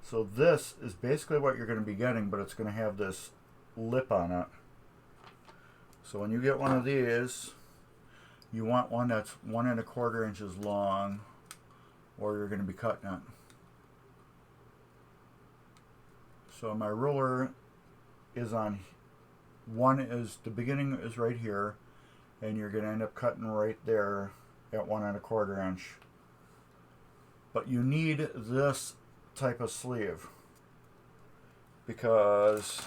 So this is basically what you're going to be getting, but it's going to have this lip on it. So when you get one of these, you want one that's 1 1/4 inches long, or you're going to be cutting it. So my ruler is on, the beginning is right here, and you're going to end up cutting right there at 1 1/4 inch. But you need this type of sleeve because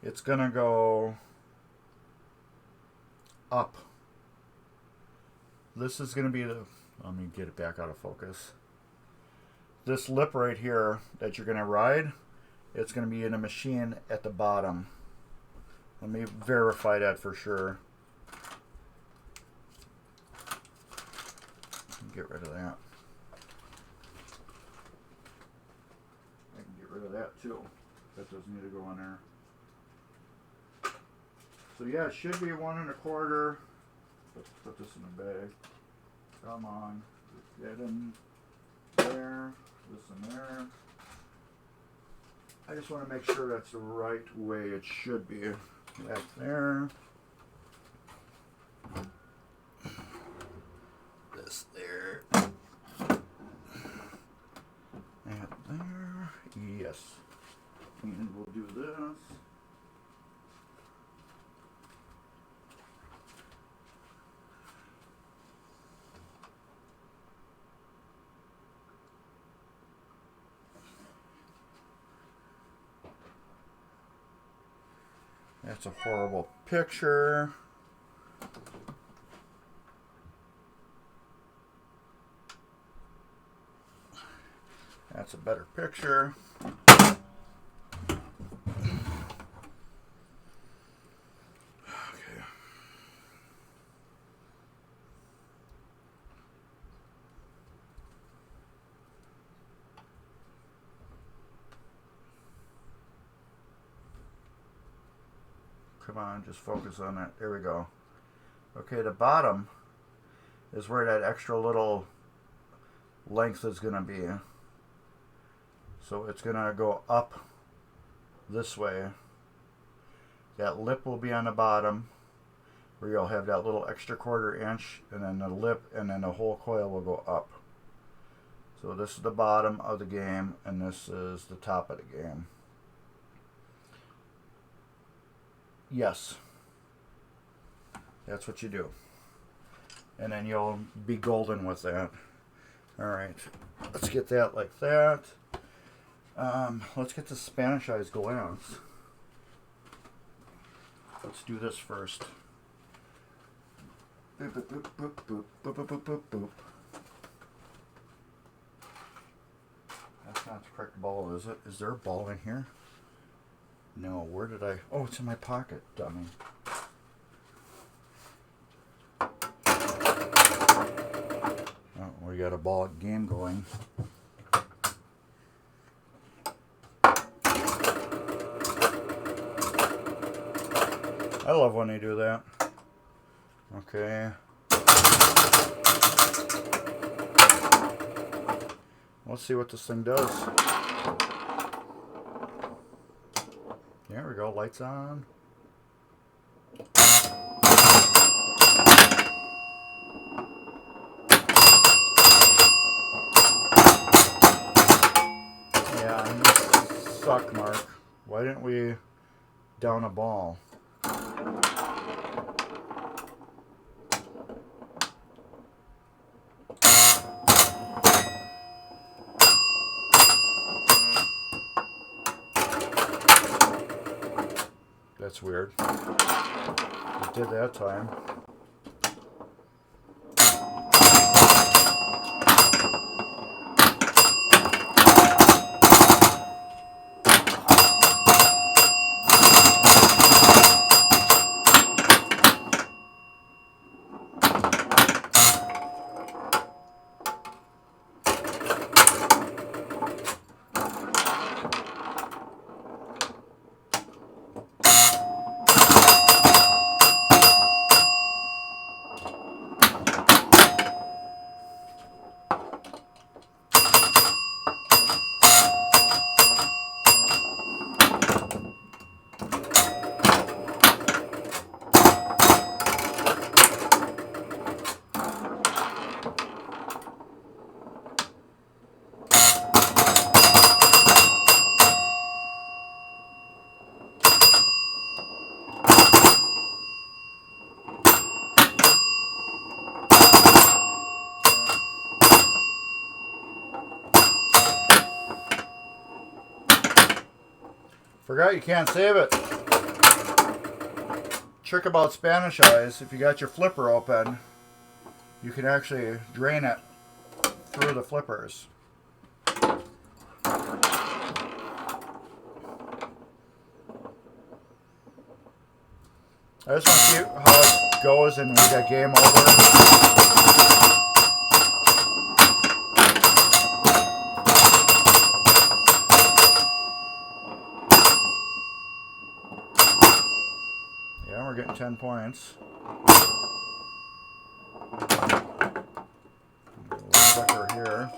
it's going to go up. This is going to be the, let me get it back out of focus. This lip right here that you're going to ride, it's going to be in a machine at the bottom. Let me verify that for sure. Get rid of that. I can get rid of that too. That doesn't need to go in there. So yeah, it should be 1 1/4. Let's put this in the bag. Come on. Get in there. This in there. I just want to make sure that's the right way it should be. Back there. This there. And there. Yes. And we'll do this. That's a horrible picture. That's a better picture. Okay. Come on, just focus on that. There we go. Okay, the bottom is where that extra little length is going to be. So it's going to go up this way. That lip will be on the bottom, where you'll have that little extra 1/4 inch, and then the lip, and then the whole coil will go up. So this is the bottom of the game, and this is the top of the game. Yes, that's what you do, and then you'll be golden with that. All right, let's get that like that. Let's get the Spanish eyes glass. Let's do this first. Boop, boop, boop, boop, boop, boop, boop, boop, boop. That's not the correct ball, is it? Is there a ball in here? No, where did I? Oh, it's in my pocket, dummy. Oh, we got a ball game going. I love when they do that. Okay. Let's see what this thing does. There we go, lights on. Yeah, you suck, Mark. Why didn't we down a ball? That's weird. It did that time. Forgot you can't save it. Trick about Spanish eyes, if you got your flipper open, you can actually drain it through the flippers. I just want to see how it goes and we got game over. Yeah, we're getting 10 points. A little sucker here.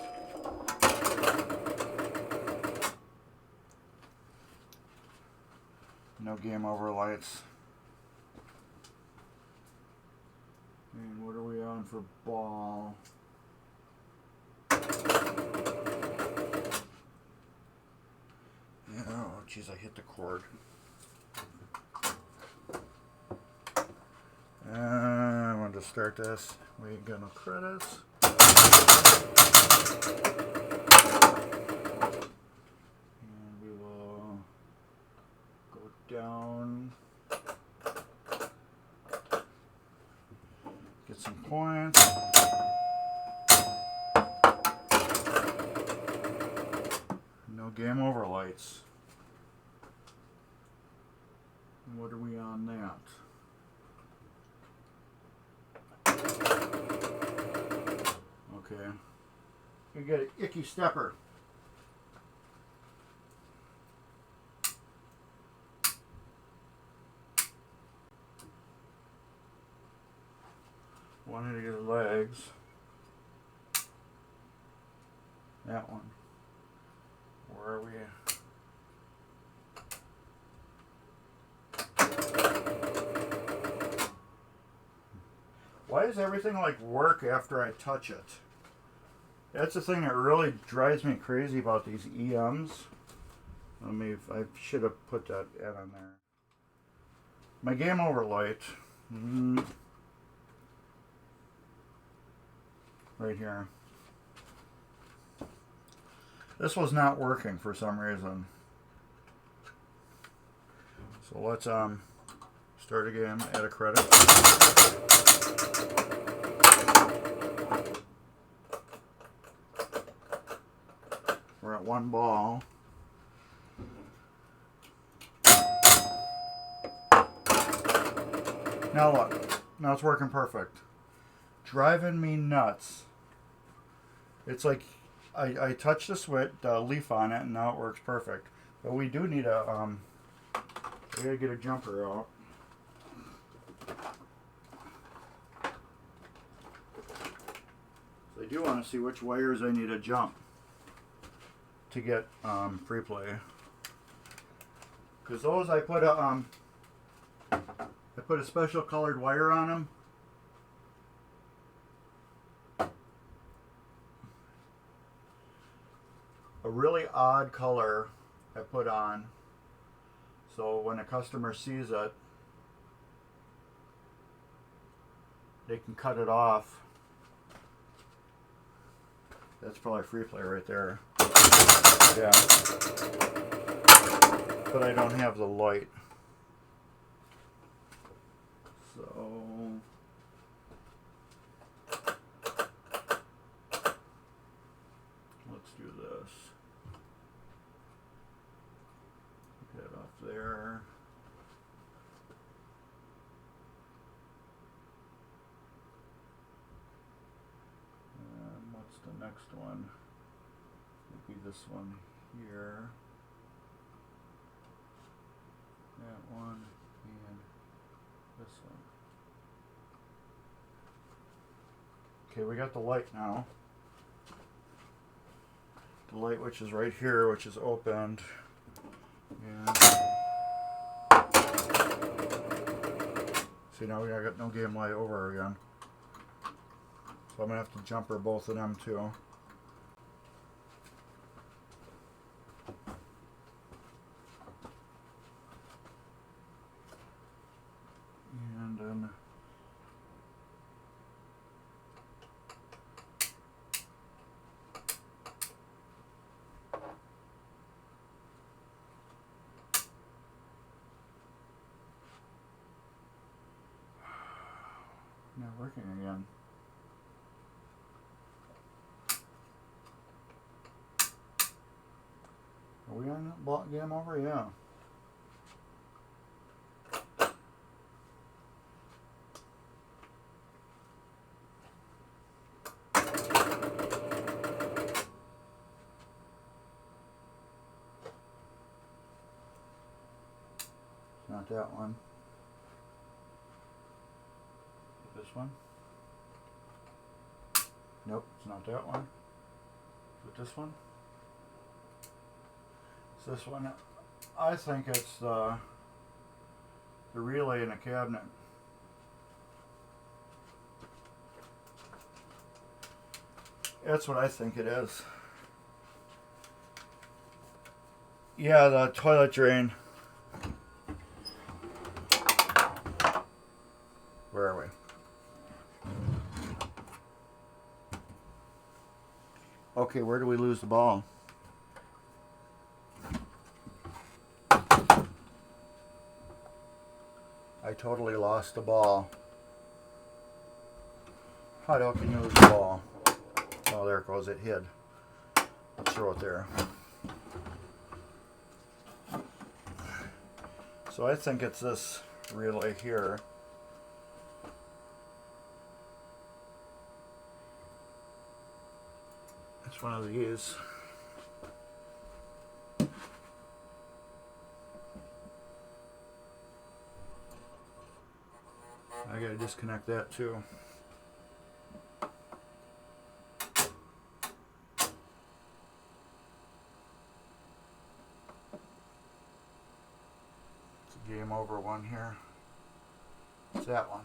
No game over lights. And what are we on for ball? Yeah, oh, geez, I hit the cord. I wanted to start this. We ain't got no credits. And we will go down. Get some points. No game over lights. What are we on that? Okay. You get an icky stepper. Wanted to get the legs. That one. Where are we at? Why does everything like work after I touch it? That's the thing that really drives me crazy about these EMs. I should have put that ad on there. My game over light. Right here. This was not working for some reason. So let's start again, add a credit. We're at one ball. Now look. Now it's working perfect. Driving me nuts. It's like I touched the switch, the leaf on it, and now it works perfect. But we do need a we gotta get a jumper out. So I do want to see which wires I need to jump to get free play. Because those I put a special colored wire on them. A really odd color I put on, so when a customer sees it, they can cut it off. That's probably free play right there. Yeah. But I don't have the light. next one would be this one here. That one and this one. Okay, we got the light now. The light which is right here, which is opened. And see, now we got no game light over again. So I'm going to have to jumper both of them too. And then not working again. Are we on that game over? Yeah. Not that one. This one? Nope, it's not that one. Is it this one? It's this one. I think it's the relay in a cabinet. That's what I think it is. Yeah, the toilet drain. Where are we? Okay, where do we lose the ball? I totally lost the ball. How the hell can you lose the ball? Oh, there it goes. It hid. Let's throw it there. So I think it's this relay here. It's one of these. I gotta disconnect that too. It's a game over one here. It's that one.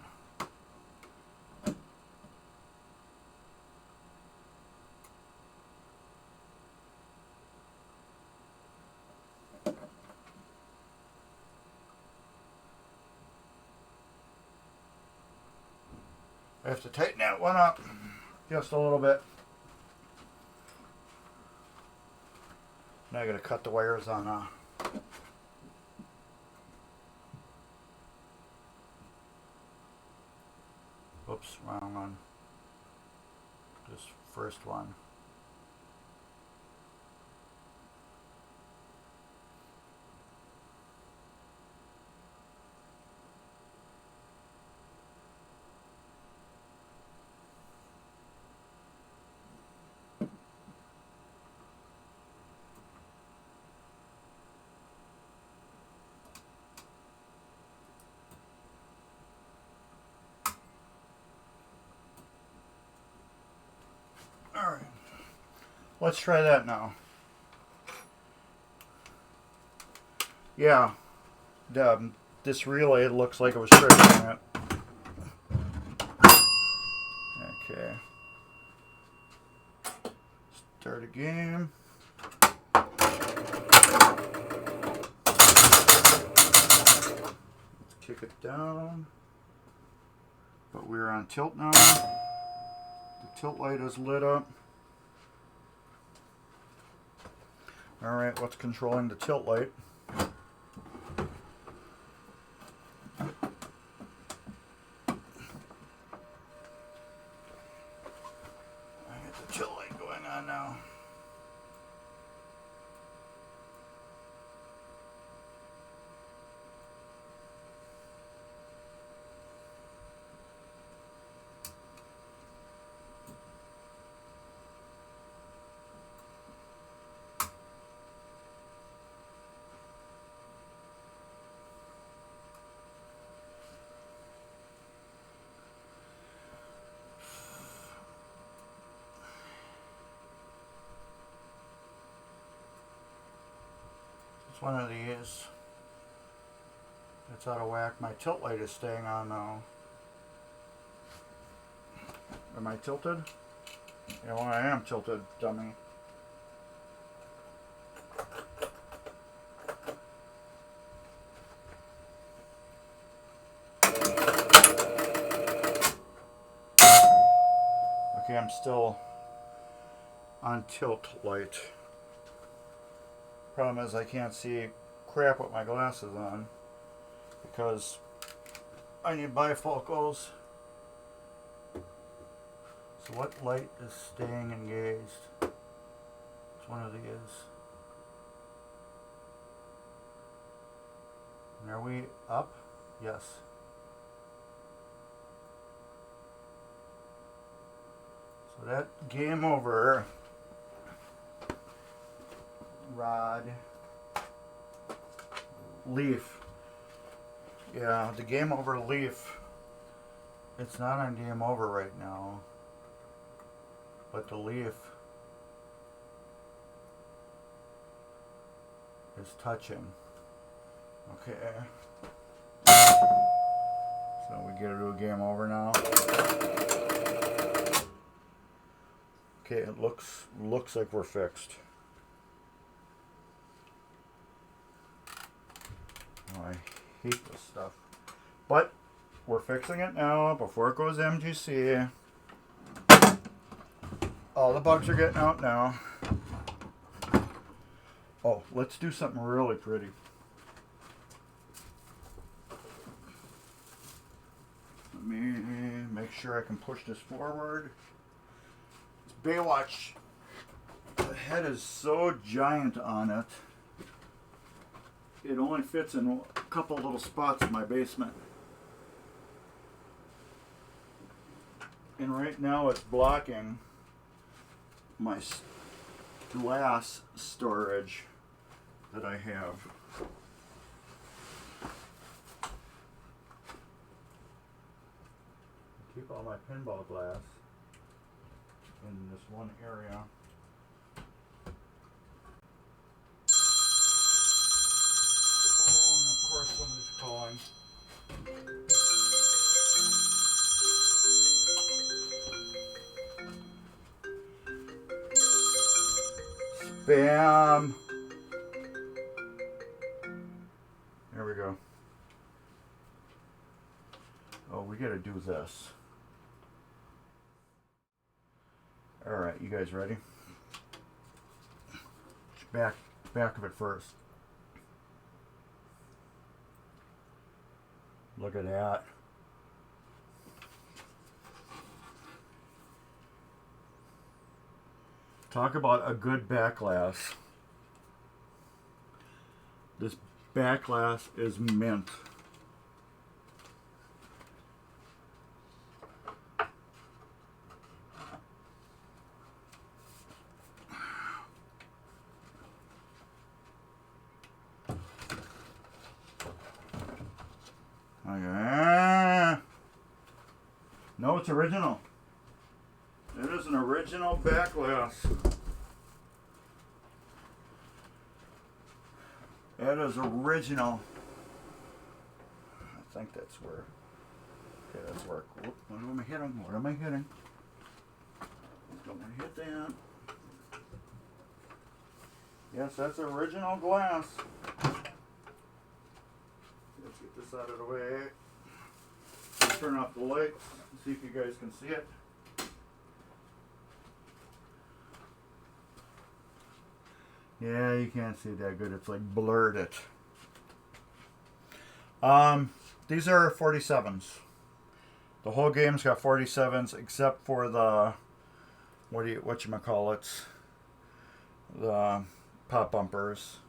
I have to tighten that one up just a little bit. Now I gotta cut the wires on oops, wrong one. This first one. Alright, let's try that now. Yeah, this relay looks like it was triggering it. Okay. Start a game. Let's kick it down. But we're on tilt now. The tilt light is lit up. Alright, what's controlling the tilt light? I got the tilt light going on now. It's one of these. It's out of whack. My tilt light is staying on now. Am I tilted? Yeah, well, I am tilted, dummy. Okay, I'm still on tilt light. Problem is I can't see crap with my glasses on because I need bifocals. So what light is staying engaged? It's one of these. And are we up? Yes. So that game over rod leaf. Yeah, the game over leaf. It's not on game over right now. But the leaf is touching. Okay. So we get to do a game over now. Okay, it looks like we're fixed. Oh, I hate this stuff. But we're fixing it now before it goes MGC. All the bugs are getting out now. Oh, let's do something really pretty. Let me make sure I can push this forward. It's Baywatch. The head is so giant on it. It only fits in a couple little spots in my basement. And right now it's blocking my glass storage that I have. Keep all my pinball glass in this one area. Oh, and of course somebody's calling. Spam. There we go. Oh, we gotta do this. Alright, you guys ready? Back of it first. Look at that. Talk about a good back glass. This back glass is mint. Okay. No, it's original. It is an original back glass. It is original. I think that's where. Okay, that's where. What am I hitting? What am I hitting? Don't want to hit that. Yes, that's original glass. Let's get this out of the way. Let's turn off the lights and see if you guys can see it. Yeah, you can't see it that good. It's like blurred it. These are 47s. The whole game's got 47s except for the whatchamacallits, the pop bumpers.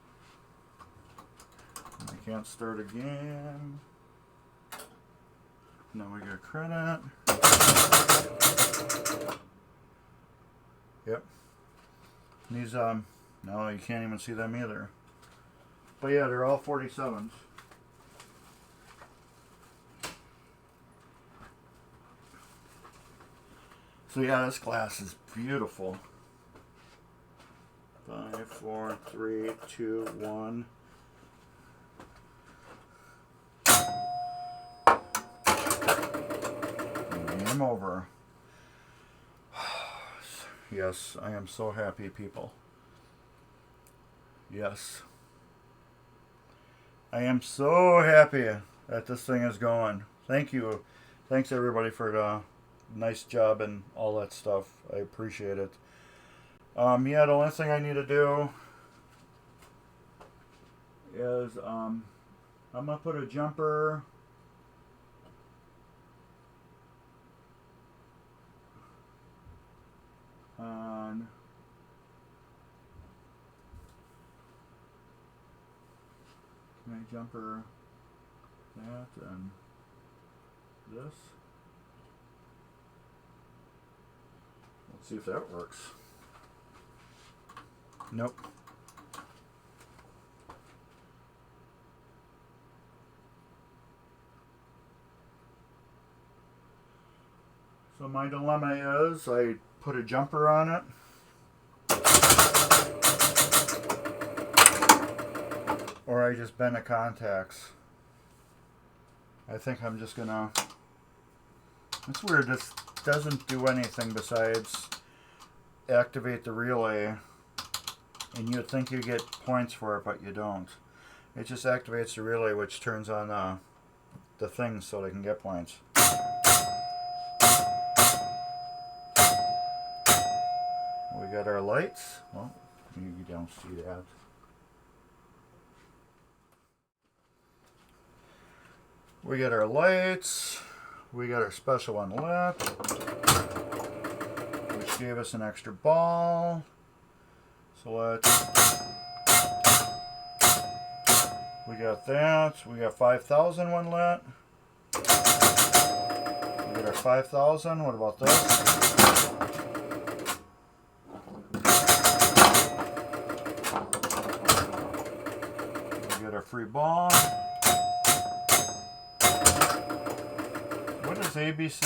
I can't start again. Now we got credit. Yep. These no, you can't even see them either. But yeah, they're all 47s. So yeah, this glass is beautiful. 5, 4, 3, 2, 1. game over. Yes, I am so happy, people. Yes. I am so happy that this thing is going. Thank you. Thanks everybody for the nice job and all that stuff. I appreciate it. Yeah, the only thing I need to do is I'm gonna put a jumper on my jumper, that and this. Let's see if that works. Nope. So my dilemma is I put a jumper on it. Or I just bend the contacts. I think I'm just gonna... It's weird, this doesn't do anything besides activate the relay. And you'd think you get points for it, but you don't. It just activates the relay, which turns on the things so they can get points. We got our lights. Well, you don't see that. We got our lights. We got our special one lit, which gave us an extra ball. So let's... We got that. We got 5,000 one lit. We got our 5,000. What about this? We got our free ball. What is ABC?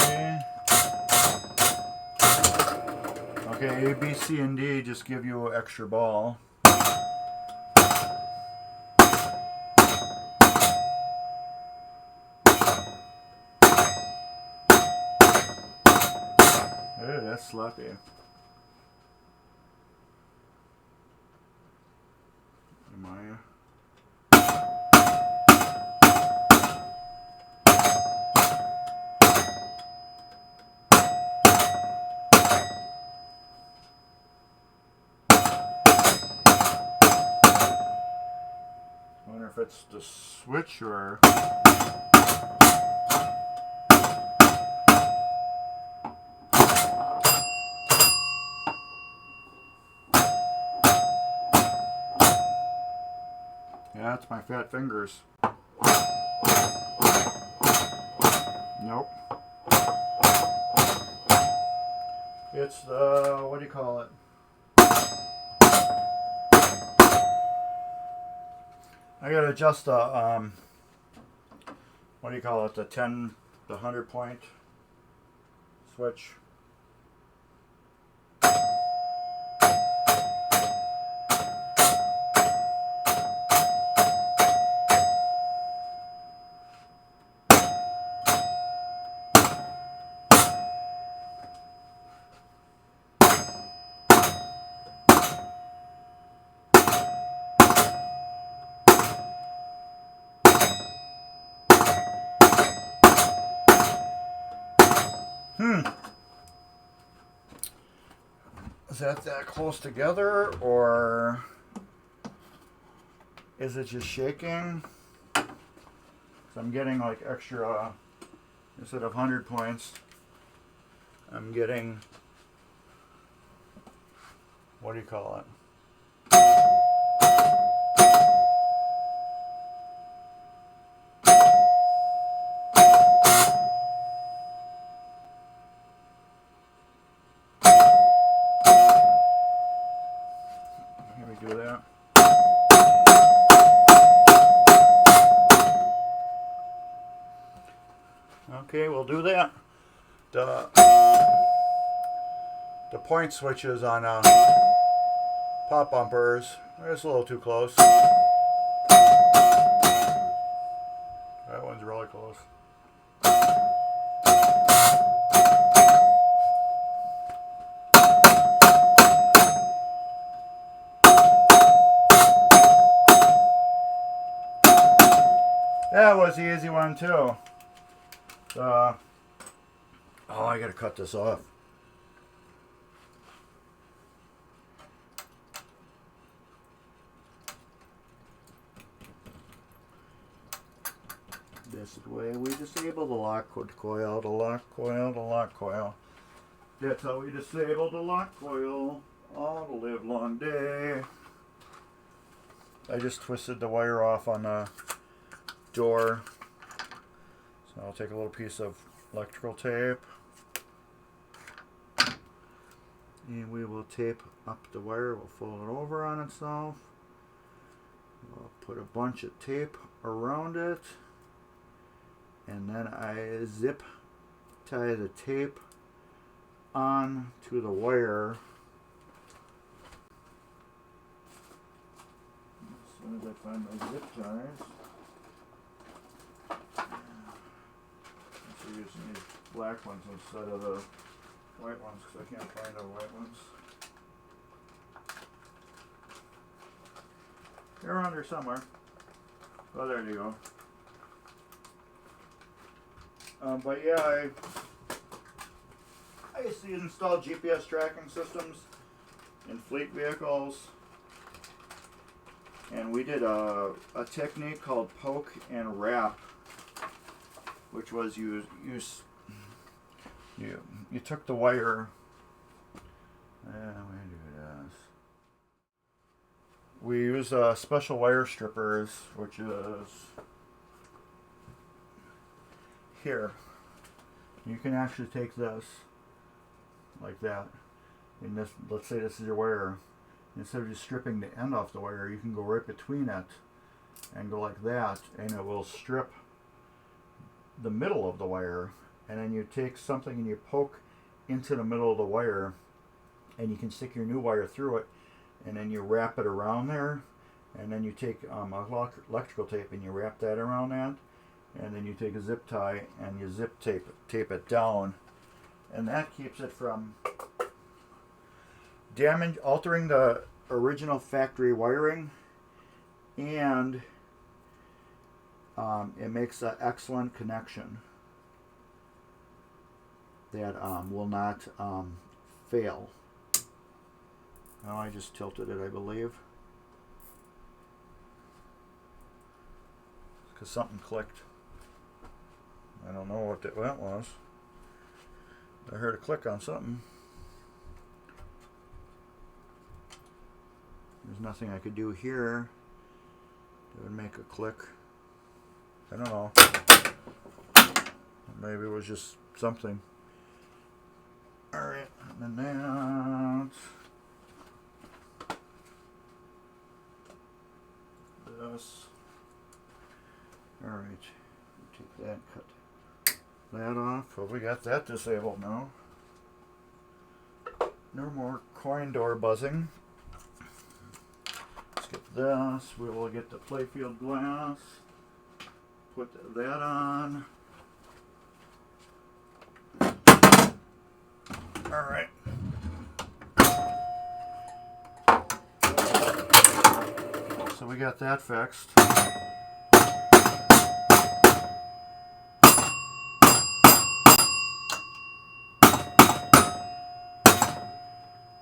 Okay, A, B, C, and D just give you an extra ball. Hey, that's sloppy. Am I... If it's the switch or... Yeah, it's my fat fingers. Nope. It's the... what do you call it? I gotta adjust the, what do you call it, the 100 point switch. Is that close together, or is it just shaking? So I'm getting like extra, instead of 100 points, I'm getting, what do you call it? Do that. Okay, we'll do that. The point switches on pop bumpers, it's a little too close. That one's really close. too. Oh, I gotta cut this off. This is the way we disable the lock coil, the lock coil, the lock coil. That's how we disable the lock coil all the live long day. I just twisted the wire off on the door. So I'll take a little piece of electrical tape. And we will tape up the wire. We'll fold it over on itself. We'll put a bunch of tape around it. And then I zip tie the tape on to the wire. As soon as I find my zip ties. So using these black ones instead of the white ones because I can't find the white ones. They're around here somewhere. Oh, there you go. But yeah, I used to install GPS tracking systems in fleet vehicles, and we did a technique called poke and wrap, which was you took the wire. We use special wire strippers, which is here. You can actually take this like that, and this, let's say this is your wire. Instead of just stripping the end off the wire, you can go right between it and go like that, and it will strip the middle of the wire. And then you take something and you poke into the middle of the wire, and you can stick your new wire through it, and then you wrap it around there, and then you take electrical tape and you wrap that around that, and then you take a zip tie and you zip tape it down, and that keeps it from altering the original factory wiring, and it makes an excellent connection that will not fail. Oh, I just tilted it, I believe, because something clicked. I don't know what that was. I heard a click on something. There's nothing I could do here that would make a click. I don't know. Maybe it was just something. Alright, and then that. This. Alright, take that, cut that off. Well, we got that disabled now. No more coin door buzzing. Let's get this. We will get the playfield glass. Put that on. Alright. So we got that fixed.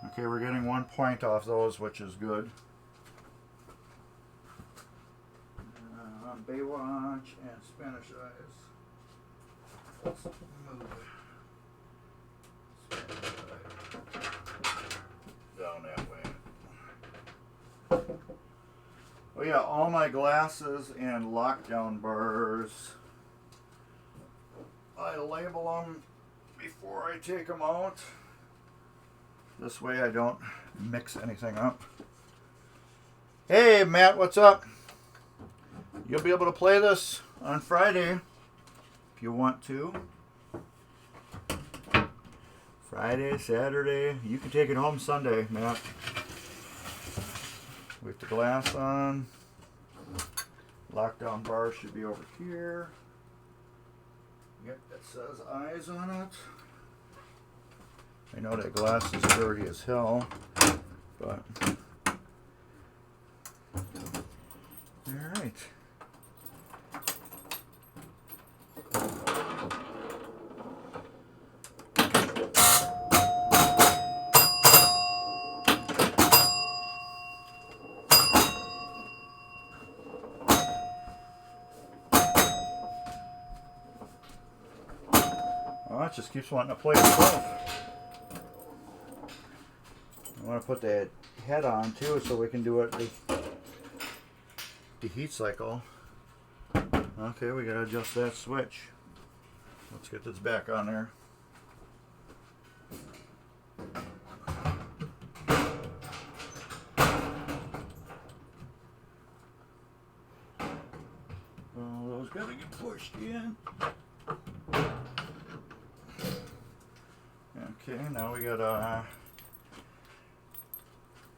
Okay, we're getting 1 point off those, which is good. Baywatch and Spanish Eyes. Let's move down that way. Oh yeah, all my glasses and lockdown bars, I label them before I take them out. This way I don't mix anything up. Hey Matt, what's up? You'll be able to play this on Friday if you want to. Friday, Saturday. You can take it home Sunday, Matt. With the glass on. Lockdown bar should be over here. Yep, it says eyes on it. I know that glass is dirty as hell, but alright. Well, it just keeps wanting to play itself. I want to put the head on too so we can do it the heat cycle. Okay, we gotta adjust that switch. Let's get this back on there. Well, those gotta get pushed in. Okay, now we got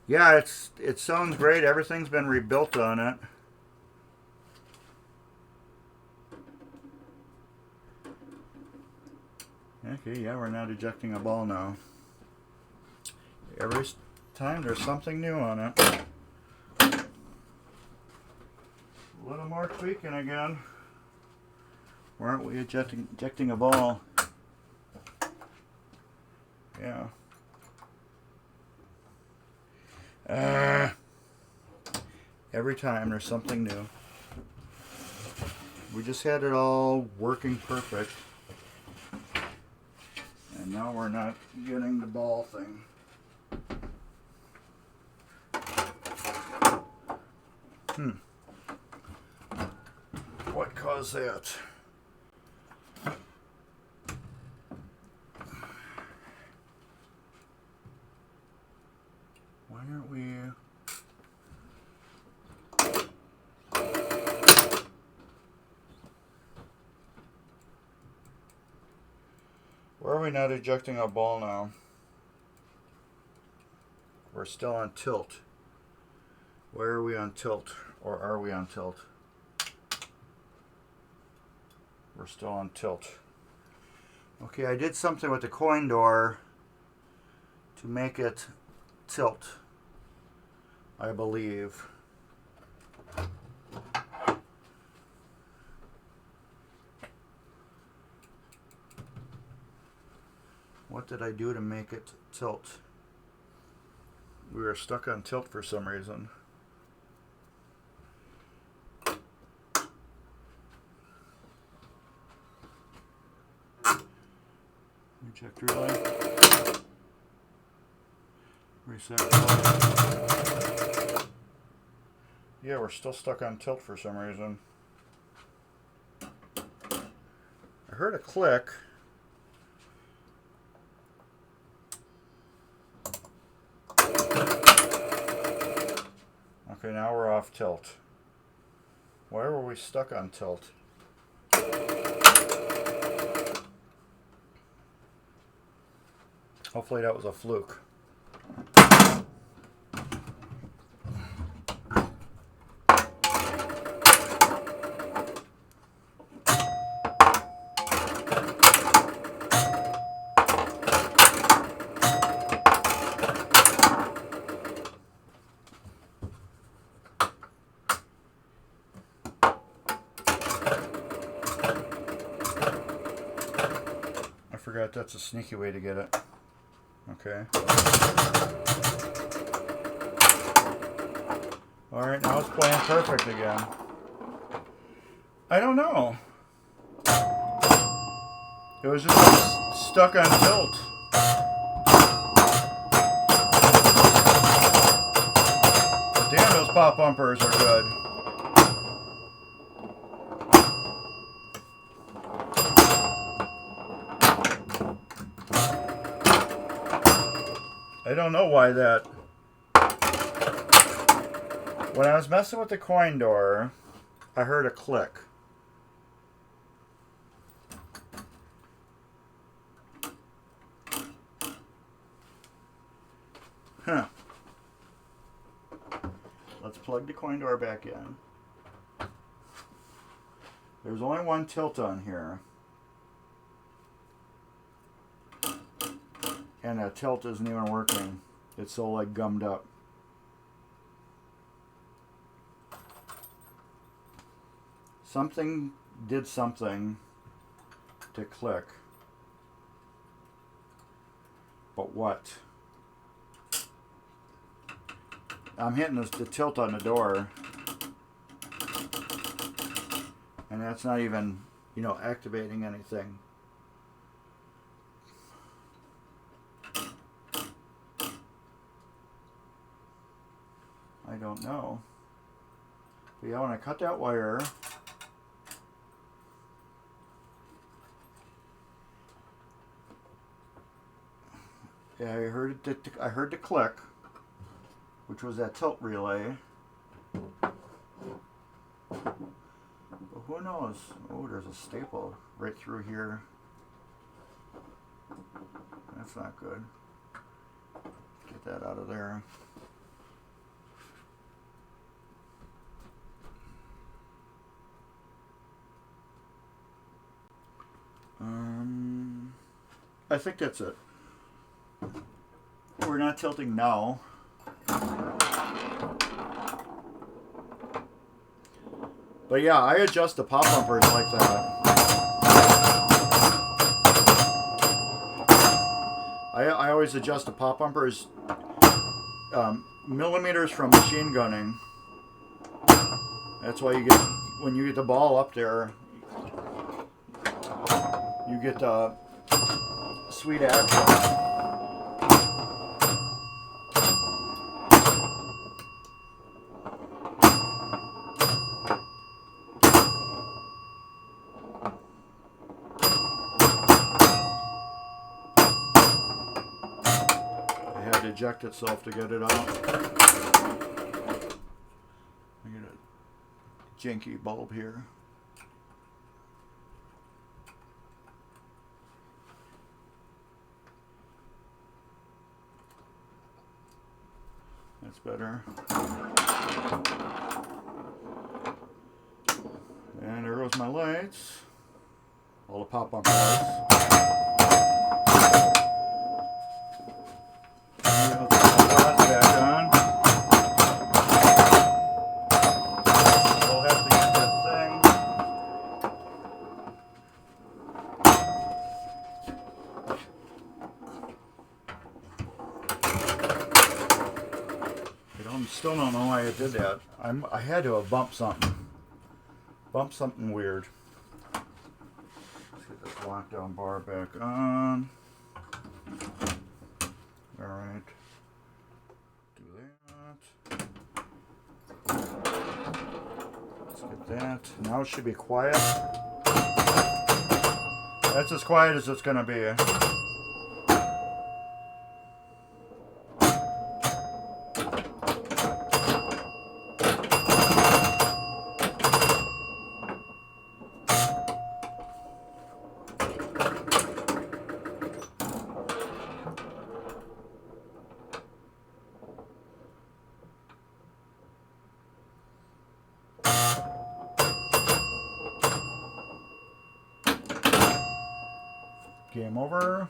yeah, it sounds great. Everything's been rebuilt on it. Okay, yeah, we're not ejecting a ball now. Every time there's something new on it. A little more tweaking again. Why aren't we ejecting a ball? Yeah. Every time there's something new. We just had it all working perfect. And now we're not getting the ball thing. What caused that? Why aren't we... Why are we not ejecting a ball now? We're still on tilt. Where are we on tilt? Or are we on tilt? We're still on tilt. Okay, I did something with the coin door to make it tilt, I believe. What did I do to make it tilt? We were stuck on tilt for some reason. Check relay. Reset relay. Yeah, we're still stuck on tilt for some reason. I heard a click. Okay, now we're off tilt. Why were we stuck on tilt? Hopefully that was a fluke. I forgot that's a sneaky way to get it. Okay. Alright, now it's playing perfect again. I don't know. It was just stuck on tilt. But damn, those pop bumpers are good. I don't know why that... When I was messing with the coin door, I heard a click. Huh. Let's plug the coin door back in. There's only one tilt on here. And that tilt isn't even working. It's so like gummed up. Something did something to click. But what? I'm hitting the tilt on the door. And that's not even, you know, activating anything. don't know. But yeah, when I cut that wire, yeah, I heard the click, which was that tilt relay. But who knows? Oh, there's a staple right through here. That's not good. Get that out of there. I think that's it. We're not tilting now. But yeah, I adjust the pop bumpers like that. I always adjust the pop bumpers millimeters from machine gunning. That's why you get, when you get the ball up there, you get sweet action. Eject itself to get it out. I get a janky bulb here. That's better. And there goes my lights. All the pop-up lights. Still don't know why I did that. I had to have bumped something. Bumped something weird. Let's get this lockdown bar back on. Alright. Do that. Let's get that. Now it should be quiet. That's as quiet as it's going to be. Game over.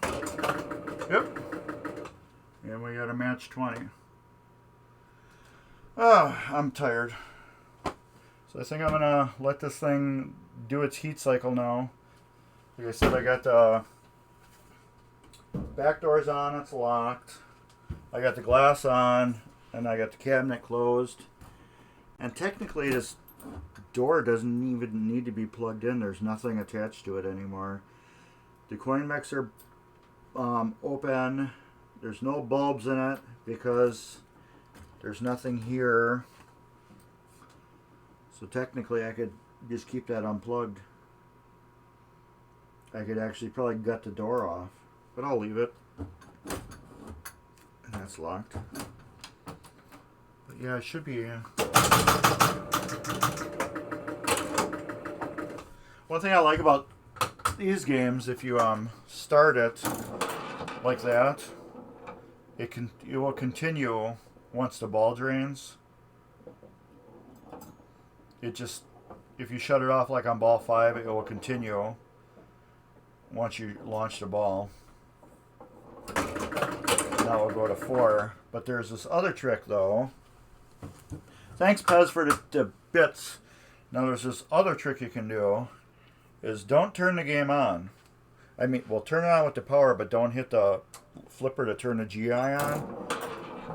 Yep. And we got a match 20. Oh, I'm tired. So I think I'm going to let this thing do its heat cycle now. Like I said, I got the back doors on, it's locked. I got the glass on, and I got the cabinet closed. And technically this door doesn't even need to be plugged in. There's nothing attached to it anymore. The coin mixer open. There's no bulbs in it because there's nothing here. So technically I could just keep that unplugged. I could actually probably gut the door off, but I'll leave it. And that's locked. But yeah, it should be. One thing I like about these games, if you start it like that, it will continue once the ball drains. It just, if you shut it off like on ball 5, it will continue once you launch the ball. Now we'll go to 4. But there's this other trick though. Thanks Pez for the bits. Now there's this other trick you can do. Is don't turn the game on. I mean, well, turn it on with the power, but don't hit the flipper to turn the GI on.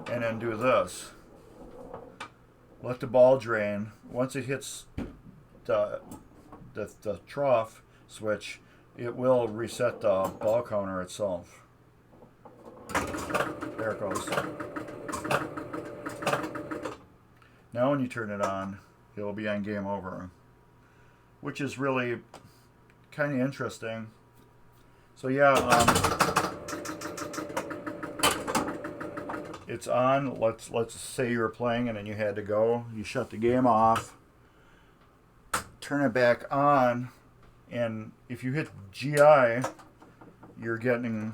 And then do this. Let the ball drain. Once it hits the trough switch, it will reset the ball counter itself. There it goes. Now when you turn it on, it'll be on game over, which is really kind of interesting. So yeah, it's on. Let's say you were playing and then you had to go. You shut the game off, turn it back on, and if you hit GI, you're getting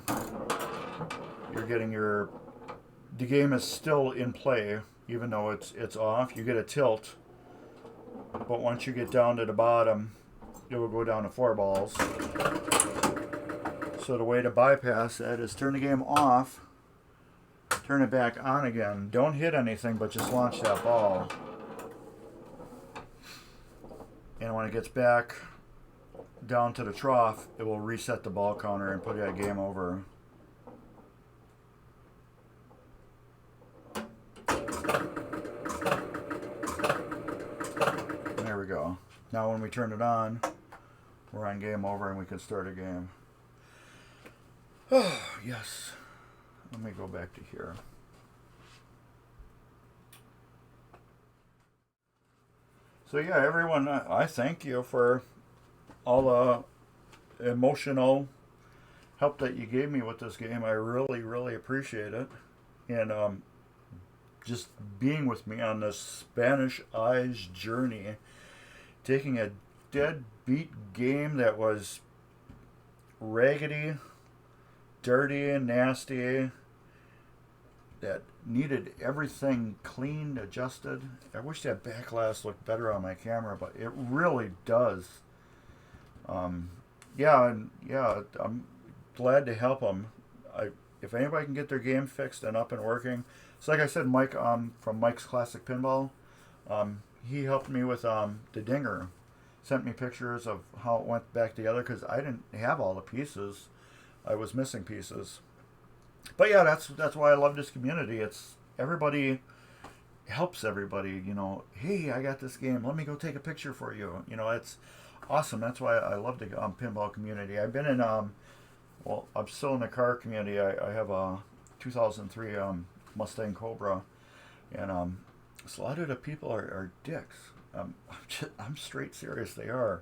your, the game is still in play even though it's off. You get a tilt, but once you get down to the bottom, it will go down to 4 balls. So the way to bypass that is turn the game off, turn it back on again. Don't hit anything, but just launch that ball. And when it gets back down to the trough, it will reset the ball counter and put it at game over. There we go. Now when we turn it on, we're on game over and we can start a game. Oh, yes. Let me go back to here. So yeah, everyone, I thank you for all the emotional help that you gave me with this game. I really, really appreciate it. And just being with me on this Spanish Eyes journey, taking a deadbeat game that was raggedy, dirty and nasty, that needed everything cleaned, adjusted. I wish that back glass looked better on my camera, but it really does. Yeah, I'm glad to help them. If anybody can get their game fixed and up and working, so like I said, Mike from Mike's Classic Pinball, he helped me with the dinger, sent me pictures of how it went back together because I didn't have all the pieces. I was missing pieces. But yeah, that's why I love this community. It's everybody helps everybody. You know, hey, I got this game. Let me go take a picture for you. You know, it's awesome. That's why I love the pinball community. I've been in well, I'm still in the car community. I have a 2003 Mustang Cobra, and so a lot of the people are dicks. I'm straight serious. They are.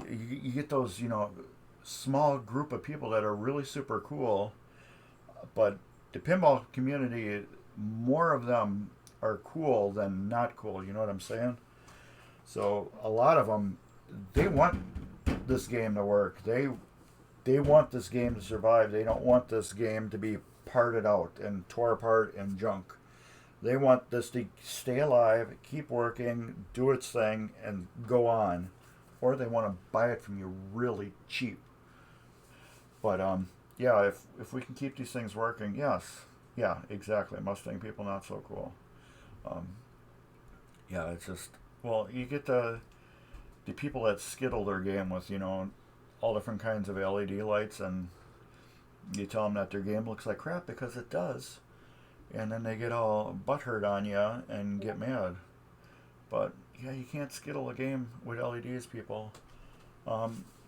You get those, you know, small group of people that are really super cool, but the pinball community, more of them are cool than not cool. You know what I'm saying? So a lot of them, they want this game to work. They want this game to survive. They don't want this game to be parted out and tore apart and junk. They want this to stay alive, keep working, do its thing, and go on. Or they want to buy it from you really cheap. But yeah, if we can keep these things working, yes, yeah, exactly. Mustang people not so cool. Yeah, it's just, well, you get the people that skittle their game with, you know, all different kinds of LED lights, and you tell them that their game looks like crap because it does, and then they get all butthurt on you and get mad. But yeah, you can't skittle a game with LEDs, people.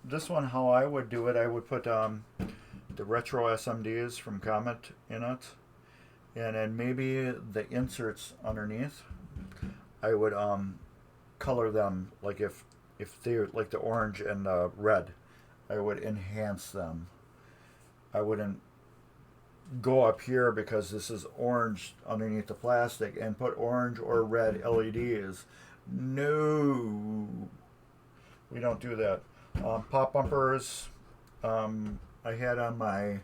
This one, how I would do it, I would put the retro SMDs from Comet in it, and then maybe the inserts underneath. I would color them, like if they're like the orange and the red, I would enhance them. I wouldn't go up here because this is orange underneath the plastic and put orange or red LEDs. No, we don't do that. Pop bumpers, I had on my,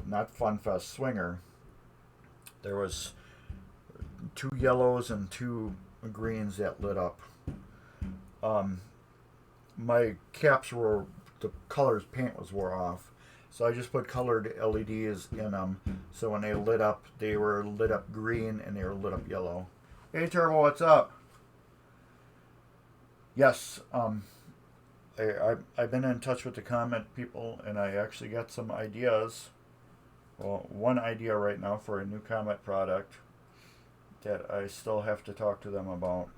not Fun Fest, Swinger. There was 2 yellows and 2 greens that lit up. My caps were, the colors, paint was wore off. So I just put colored LEDs in them. So when they lit up, they were lit up green and they were lit up yellow. Hey Turbo, what's up? Yes, I've been in touch with the Comet people, and I actually got some ideas. Well, one idea right now for a new Comet product that I still have to talk to them about.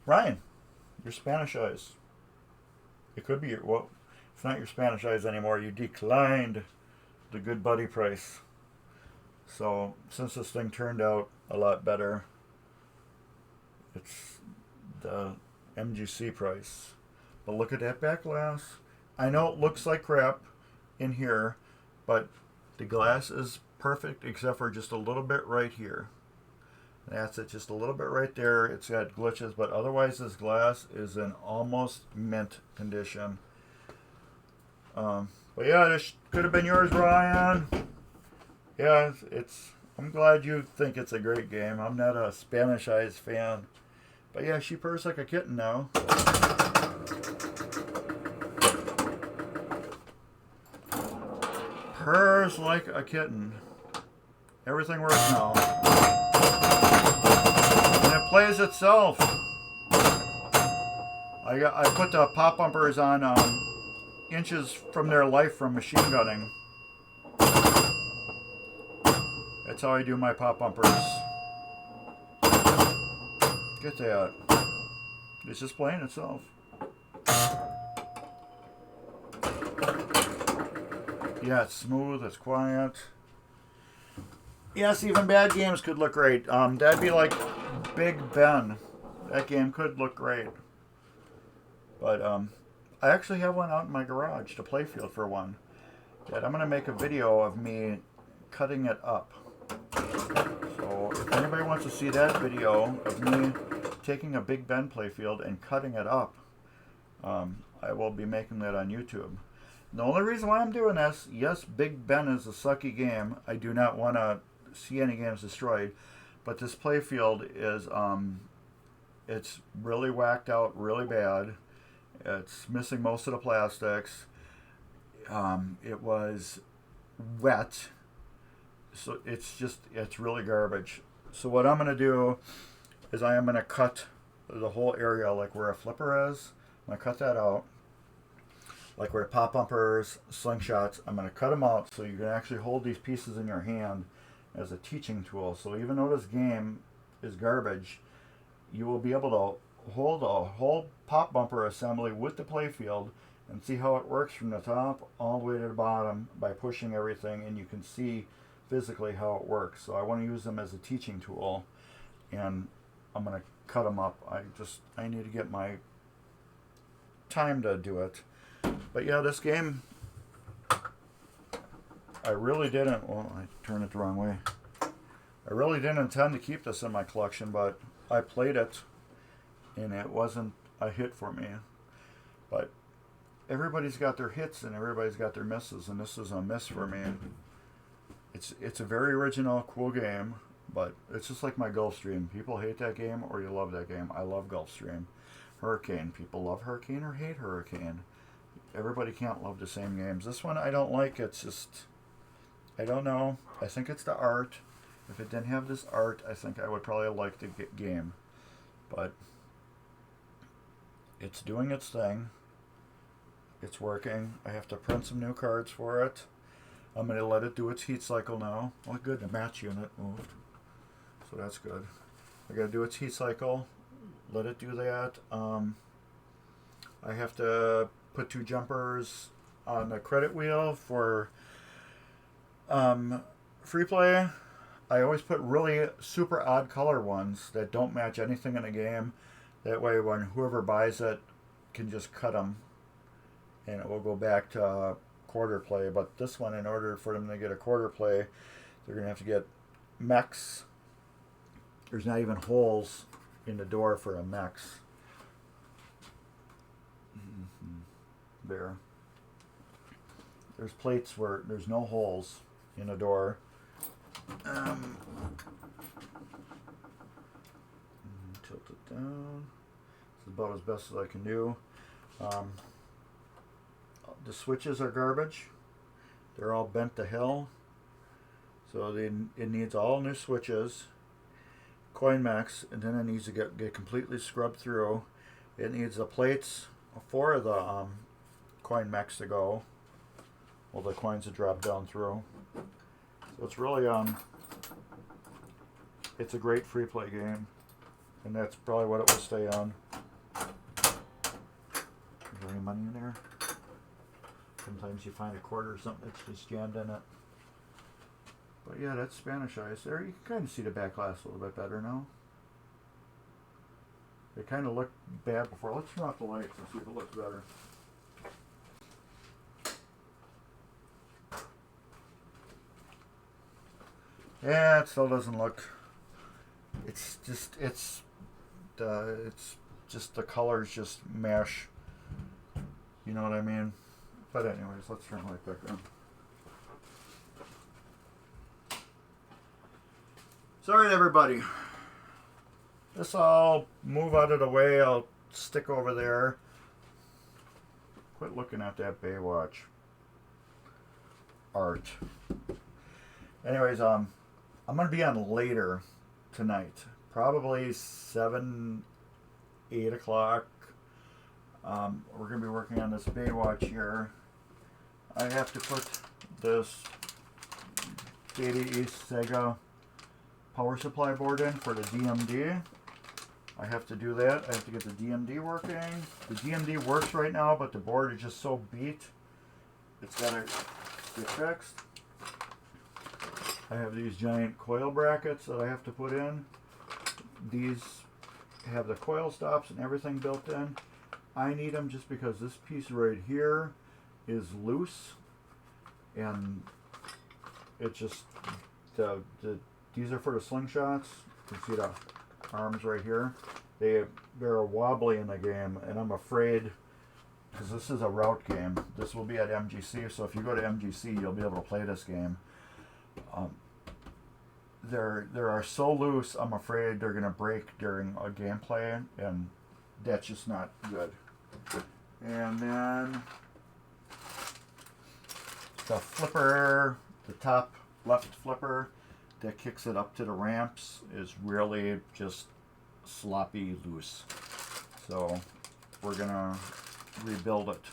Ryan, your Spanish Eyes. It could be your, well, it's not your Spanish Eyes anymore. You declined the Good Buddy price. So since this thing turned out a lot better, it's the MGC price. But look at that back glass. I know it looks like crap in here, but the glass is perfect except for just a little bit right here. That's it, just a little bit right there. It's got glitches, but otherwise this glass is in almost mint condition. But yeah, this could have been yours, Ryan. Yeah, I'm glad you think it's a great game. I'm not a Spanish Eyes fan. But yeah, she purrs like a kitten now. Purrs like a kitten. Everything works now. And it plays itself. I put the pop bumpers on inches from their life from machine gunning. That's how I do my pop bumpers. Get that. It's just playing itself. Yeah, it's smooth, it's quiet. Yes, even bad games could look great. That'd be like Big Ben. That game could look great. But I actually have one out in my garage, the playfield for one. That I'm going to make a video of me cutting it up. So if anybody wants to see that video of me taking a Big Ben playfield and cutting it up, I will be making that on YouTube. The only reason why I'm doing this, yes, Big Ben is a sucky game. I do not want to see any games destroyed. But this playfield is, it's really whacked out really bad. It's missing most of the plastics. It was wet. So it's really garbage. So what I'm going to do is I am going to cut the whole area like where a flipper is. I'm going to cut that out. Like where pop bumpers, slingshots, I'm going to cut them out so you can actually hold these pieces in your hand as a teaching tool. So even though this game is garbage, you will be able to hold a whole pop bumper assembly with the playfield and see how it works from the top all the way to the bottom by pushing everything, and you can see physically how it works. So I want to use them as a teaching tool, and I'm going to cut them up. I need to get my time to do it. But yeah, this game, I really didn't, well, I turned it the wrong way. I really didn't intend to keep this in my collection, but I played it, and it wasn't a hit for me. But everybody's got their hits, and everybody's got their misses, and this is a miss for me. It's a very original, cool game, but it's just like my Gulfstream. People hate that game, or you love that game. I love Gulfstream. Hurricane. People love Hurricane or hate Hurricane. Everybody can't love the same games. This one I don't like. It's just, I don't know. I think it's the art. If it didn't have this art, I think I would probably like the game. But it's doing its thing. It's working. I have to print some new cards for it. I'm going to let it do its heat cycle now. Oh, good. The match unit moved. So that's good. I got to do its heat cycle. Let it do that. I have to put 2 jumpers on the credit wheel for free play. I always put really super odd color ones that don't match anything in the game. That way when whoever buys it can just cut them and it will go back to quarter play. But this one, in order for them to get a quarter play, they're going to have to get mechs. There's not even holes in the door for a mechs. There. There's plates where there's no holes in the door. Tilt it down. This is about as best as I can do. The switches are garbage. They're all bent to hell. So it needs all new switches, coin mechs, and then it needs to get completely scrubbed through. It needs the plates for the coin mechs to go. Well, the coins to drop down through. So it's really it's a great free play game, and that's probably what it will stay on. Is there any money in there? Sometimes you find a quarter or something that's just jammed in it. But yeah, that's Spanish eyes there. You can kind of see the back glass a little bit better now. They kind of looked bad before. Let's turn off the lights and see if it looks better. Yeah, it still doesn't look. It's just the colors just mesh. You know what I mean? But anyways, let's turn the light back on. Sorry, everybody. This I'll move out of the way. I'll stick over there. Quit looking at that Baywatch art. Anyways, I'm gonna be on later tonight, probably 7, 8 o'clock. We're gonna be working on this Baywatch here. I have to put this Data East Sega power supply board in for the DMD. I have to do that. I have to get the DMD working. The DMD works right now, but the board is just so beat. It's got to get fixed. I have these giant coil brackets that I have to put in. These have the coil stops and everything built in. I need them just because this piece right here is loose, and it just these are for the slingshots. You can see the arms right here. They're wobbly in the game, and I'm afraid, because this is a route game. This will be at MGC, so if you go to MGC, you'll be able to play this game. They are so loose, I'm afraid they're going to break during a gameplay, and that's just not good. And then the flipper, the top left flipper that kicks it up to the ramps is really just sloppy loose. So we're going to rebuild it.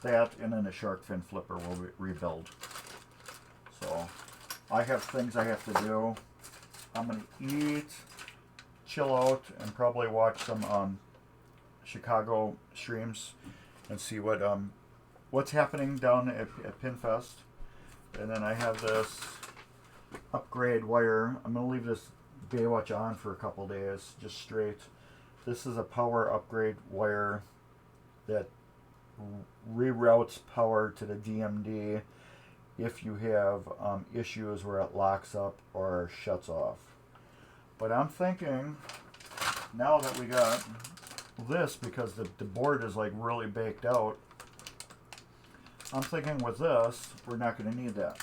That and then the shark fin flipper will rebuild. So I have things I have to do. I'm going to eat, chill out, and probably watch some Chicago streams and see what's happening down at PinFest. And then I have this upgrade wire. I'm going to leave this Baywatch on for a couple days, just straight. This is a power upgrade wire that reroutes power to the DMD if you have issues where it locks up or shuts off. But I'm thinking, now that we got this, because the board is like really baked out, I'm thinking with this, we're not going to need that.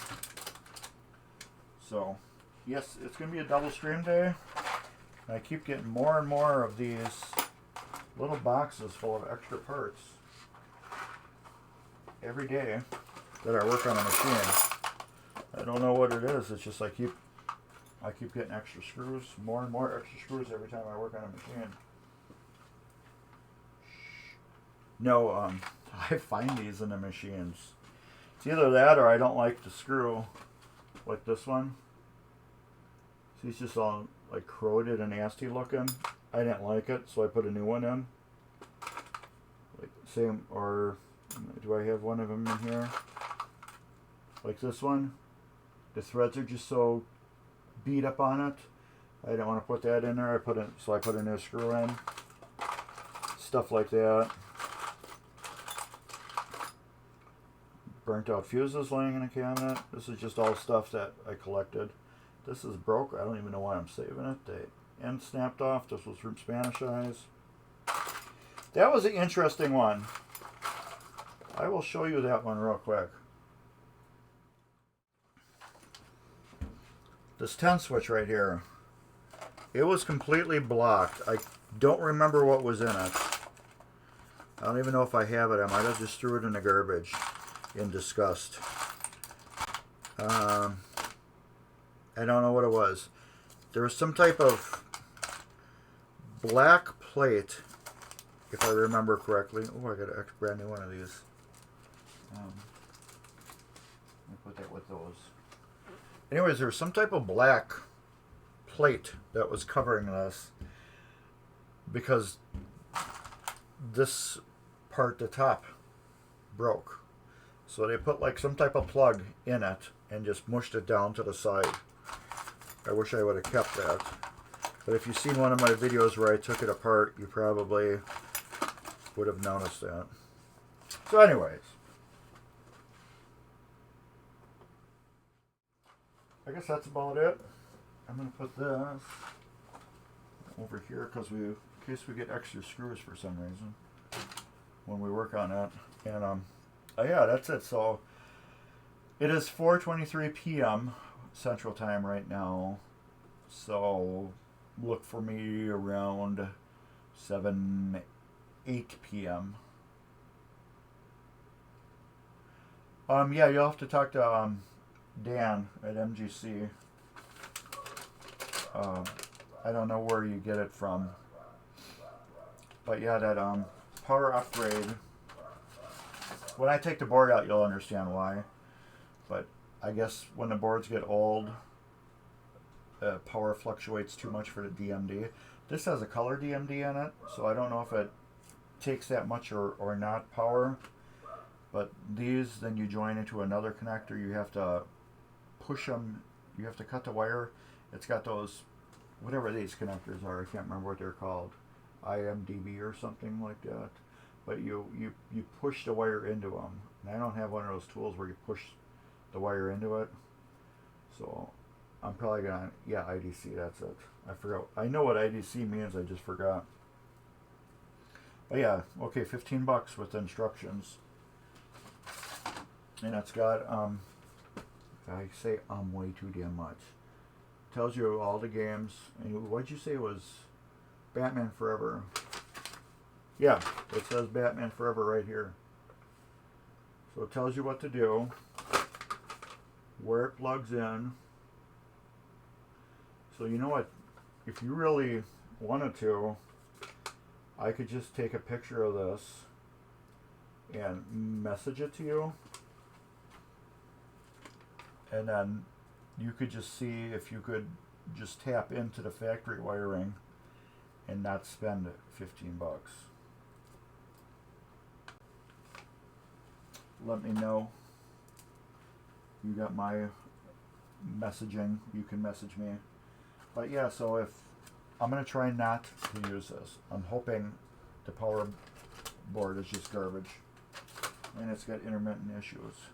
So, yes, it's going to be a double stream day. I keep getting more and more of these little boxes full of extra parts every day that I work on a machine. I don't know what it is. It's just I keep getting extra screws, more and more extra screws every time I work on a machine. No, I find these in the machines. It's either that or I don't like the screw, like this one. See, it's just all like corroded and nasty looking. I didn't like it, so I put a new one in. Like same, or do I have one of them in here? Like this one. The threads are just so beat up on it. I didn't want to put that in there. I put a new screw in. Stuff like that. Burnt out fuses laying in a cabinet. This is just all stuff that I collected. This is broke. I don't even know why I'm saving it. The end snapped off. This was from Spanish Eyes. That was an interesting one. I will show you that one real quick. This 10 switch right here. It was completely blocked. I don't remember what was in it. I don't even know if I have it. I might have just threw it in the garbage in disgust. I don't know what it was. There was some type of black plate, if I remember correctly. Oh, I got a brand new one of these. Let me put that with those. Anyways, there was some type of black plate that was covering this because this part, the top, broke. So they put like some type of plug in it and just mushed it down to the side. I wish I would have kept that. But if you've seen one of my videos where I took it apart, you probably would have noticed that. So anyways, I guess that's about it. I'm going to put this over here because in case we get extra screws for some reason when we work on it. And yeah, that's it. So it is 4:23 p.m. Central Time right now. So look for me around 8 p.m. Yeah, you'll have to talk to Dan at MGC. I don't know where you get it from, but yeah, that power upgrade. When I take the board out, you'll understand why. But I guess when the boards get old, power fluctuates too much for the DMD. This has a color DMD in it, so I don't know if it takes that much or not power. But these, then you join into another connector. You have to push them. You have to cut the wire. It's got those, whatever these connectors are. I can't remember what they're called. IMDB or something like that. But you push the wire into them. And I don't have one of those tools where you push the wire into it. So I'm probably gonna, yeah, IDC, that's it. I forgot. I know what IDC means, I just forgot. But yeah, okay, $15 with instructions. And it's got, I say way too damn much. Tells you all the games. And what'd you say was Batman Forever? Yeah, it says Batman Forever right here. So it tells you what to do, where it plugs in. So you know what, if you really wanted to, I could just take a picture of this and message it to you. And then you could just see if you could just tap into the factory wiring and not spend $15. Let me know. You got my messaging. You can message me. But yeah, so if I'm going to try not to use this. I'm hoping the power board is just garbage. And it's got intermittent issues.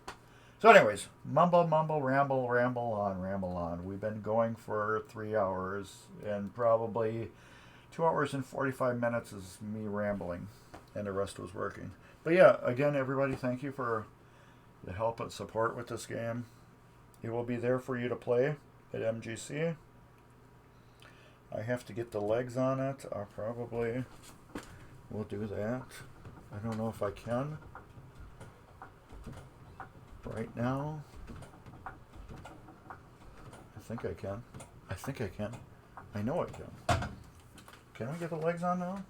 So anyways, mumble, ramble on. We've been going for 3 hours, and probably 2 hours and 45 minutes is me rambling, and the rest was working. But yeah, again, everybody, thank you for the help and support with this game. It will be there for you to play at MGC. I have to get the legs on it. I probably will do that. I don't know if I can right now. I think I can. I know I can. Can we get the legs on now?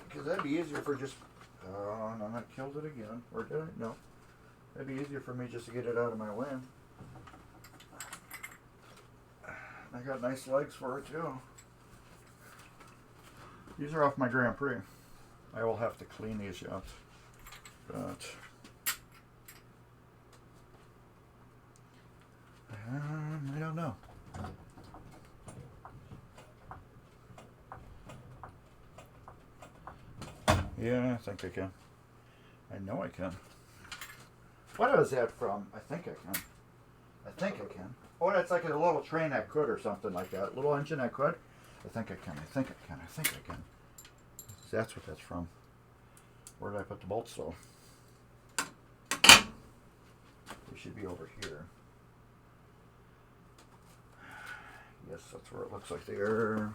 Because that'd be easier for just... Oh, no, I killed it again. Or did I? No. That'd be easier for me just to get it out of my way. I got nice legs for it too. These are off my Grand Prix. I will have to clean these yet. But... I don't know. Yeah, I think I can. I know I can. What was that from? I think I can. Oh, that's like a little train that could or something like that. Little engine that could. I think I can. That's what that's from. Where did I put the bolts though? They should be over here. Yes, that's where it looks like they are.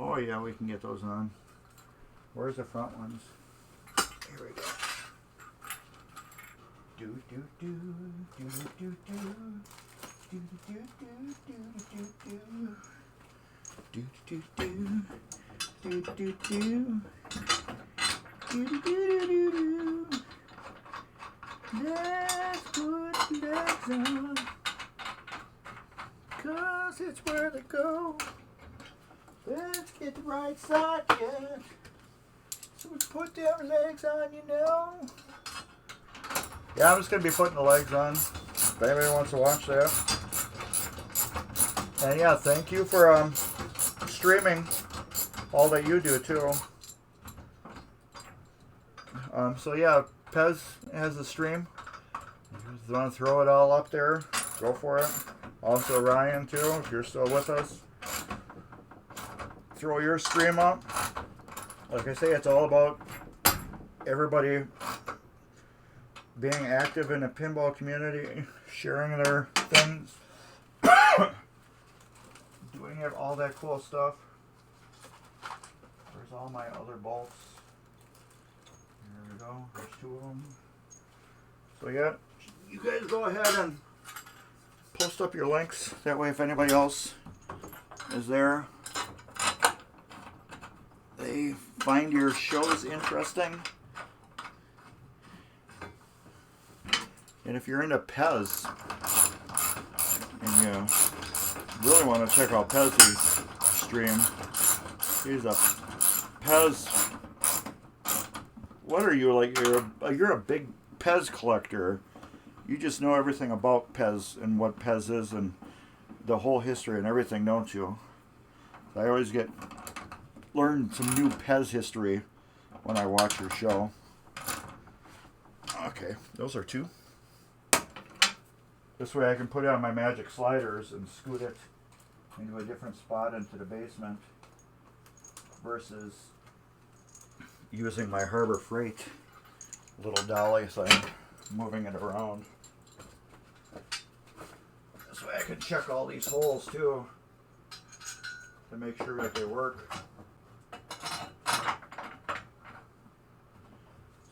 Oh yeah, we can get those on. Where's the front ones? Here we go. Do do do do do do do do do do do do do do do do. Let's put legs on, 'cause 'cause it's where they go. Let's get the right socket. So we put their legs on, you know. Yeah, I'm just going to be putting the legs on. If anybody wants to watch that. And yeah, thank you for streaming all that you do too. So yeah, Pez has a stream. If you want to throw it all up there, go for it. Also Ryan too, if you're still with us. Throw your stream up. Like I say, it's all about everybody being active in the pinball community, sharing their things, doing all that cool stuff. There's all my other bolts. There we go. There's 2 of them. So yeah, you guys go ahead and post up your links. That way if anybody else is there, they find your shows interesting. And if you're into Pez and you really want to check out Pez's stream, he's a Pez. What are you like? You're a big Pez collector. You just know everything about Pez and what Pez is and the whole history and everything, don't you? I always learn some new Pez history when I watch your show. Okay, those are 2. This way I can put it on my magic sliders and scoot it into a different spot into the basement versus using my Harbor Freight little dolly thing, moving it around. This way I can check all these holes too to make sure that they work.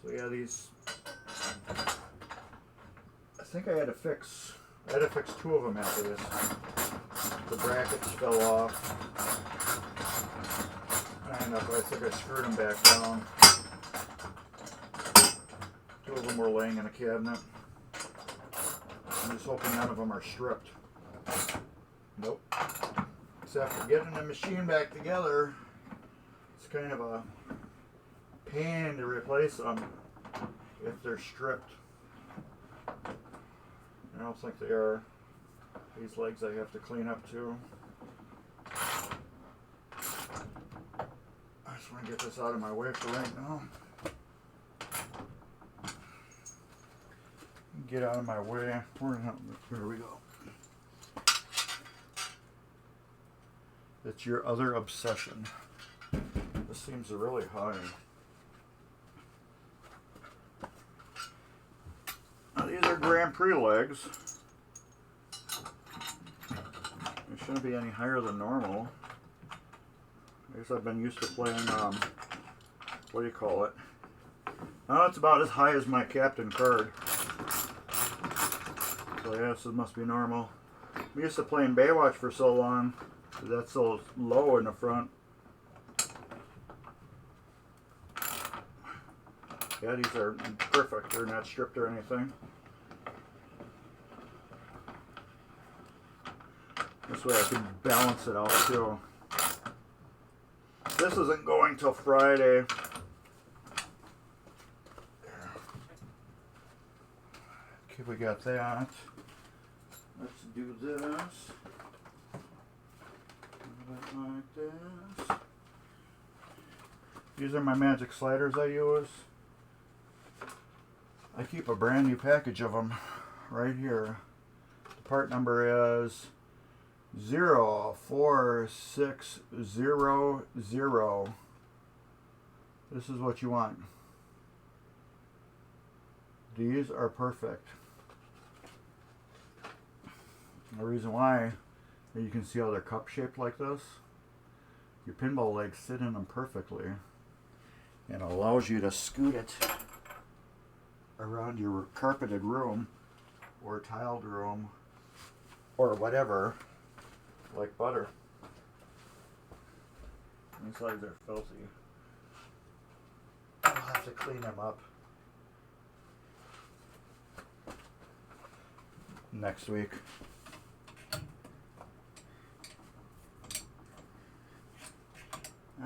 So yeah, these, I think I had to fix 2 of them after this. The brackets fell off. I think I screwed them back down. 2 of them were laying in a cabinet. I'm just hoping none of them are stripped. Nope. Except for getting the machine back together, it's kind of a pain to replace them if they're stripped. I don't think they are. These legs I have to clean up too. I just want to get this out of my way for right now. Get out of my way. Here we go. It's your other obsession. This seems really high. Now these are Grand Prix legs. They shouldn't be any higher than normal. I guess I've been used to playing, what do you call it? Oh, it's about as high as my captain card. So yeah, this must be normal. I'm used to playing Baywatch for so long. That's so low in the front. Yeah, these are perfect. They're not stripped or anything. This way I can balance it out too. This isn't going till Friday. Okay, we got that. Let's do this. Like this. These are my magic sliders I use. I keep a brand new package of them right here. The part number is 04600. This is what you want. These are perfect. The reason why, you can see how they're cup shaped like this. Your pinball legs sit in them perfectly and allows you to scoot it around your carpeted room or tiled room or whatever like butter. These legs are filthy. I'll have to clean them up next week.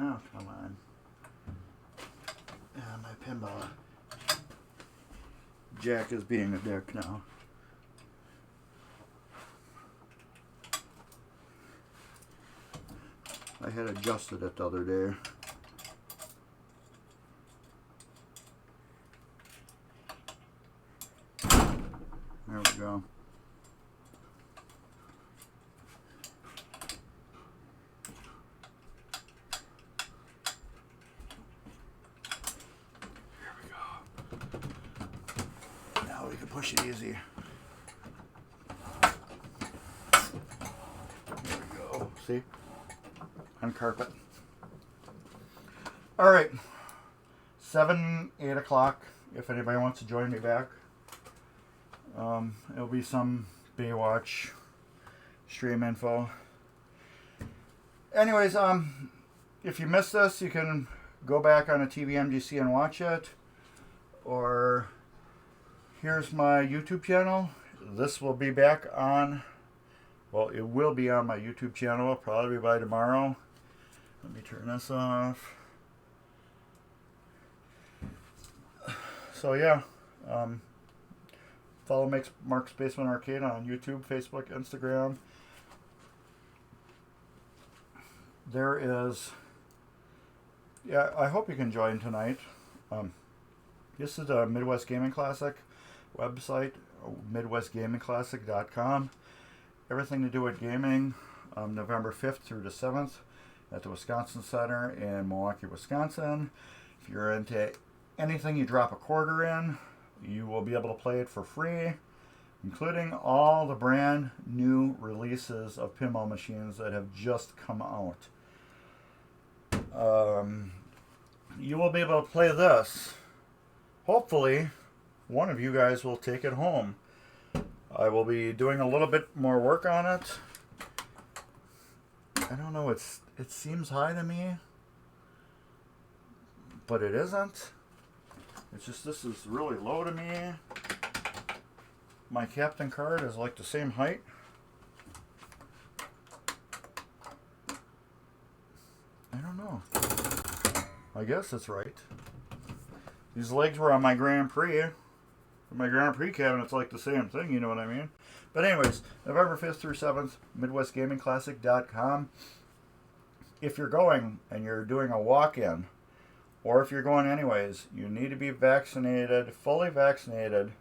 Oh, come on. My pinball jack is being a dick now. I had adjusted it the other day. There we go. Push it easy. There we go. See? On carpet. Alright. 8 o'clock. If anybody wants to join me back. It'll be some Baywatch stream info. Anyways, if you missed this, you can go back on a tvMGC and watch it. Or here's my YouTube channel. This will be back on, well, it will be on my YouTube channel probably by tomorrow. Let me turn this off. So yeah, follow Mark's Basement Arcade on YouTube, Facebook, Instagram. There is, yeah, I hope you can join tonight. This is a Midwest Gaming Classic website, midwestgamingclassic.com. Everything to do with gaming, November 5th through the 7th at the Wisconsin Center in Milwaukee, Wisconsin. If you're into anything you drop a quarter in, you will be able to play it for free, including all the brand new releases of pinball machines that have just come out. You will be able to play this. Hopefully, one of you guys will take it home. I will be doing a little bit more work on it. I don't know, it seems high to me, but it isn't. It's just, this is really low to me. My captain card is like the same height. I don't know. I guess it's right. These legs were on my Grand Prix. My Grand Prix cabinet's like the same thing, you know what I mean? But anyways, November 5th through 7th, MidwestGamingClassic.com. If you're going and you're doing a walk-in, or if you're going anyways, you need to be vaccinated, fully vaccinated.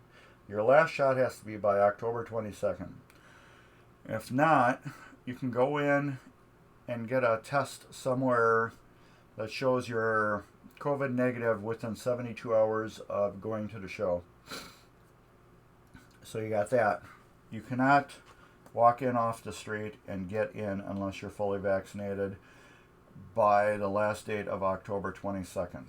Your last shot has to be by October 22nd. If not, you can go in and get a test somewhere that shows you're COVID negative within 72 hours of going to the show. So you got that. You cannot walk in off the street and get in unless you're fully vaccinated by the last date of October 22nd,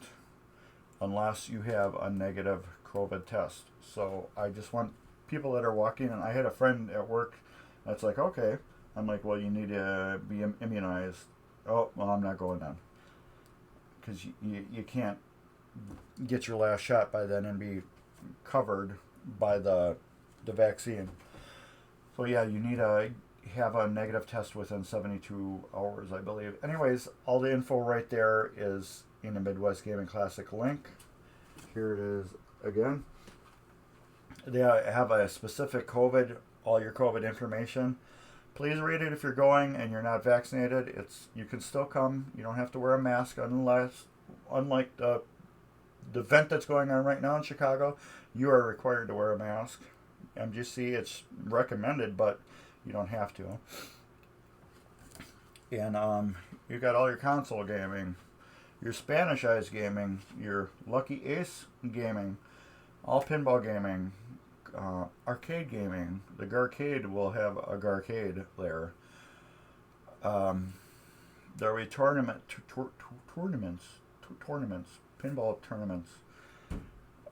unless you have a negative COVID test. So I just want people that are walking, and I had a friend at work that's like, okay. I'm like, well, you need to be immunized. Oh, well, I'm not going then. Because you can't get your last shot by then and be covered by the vaccine. So yeah, you need to have a negative test within 72 hours, I believe. Anyways, all the info right there is in the Midwest Gaming Classic link. Here it is again. They have a specific COVID, all your COVID information. Please read it if you're going and you're not vaccinated. You can still come. You don't have to wear a mask unlike the event that's going on right now in Chicago. You are required to wear a mask. MGC, it's recommended, but you don't have to. And you got all your console gaming, your Spanish Eyes gaming, your Lucky Ace gaming, all pinball gaming, arcade gaming. The Garcade will have a Garcade there. There will be tournaments, pinball tournaments.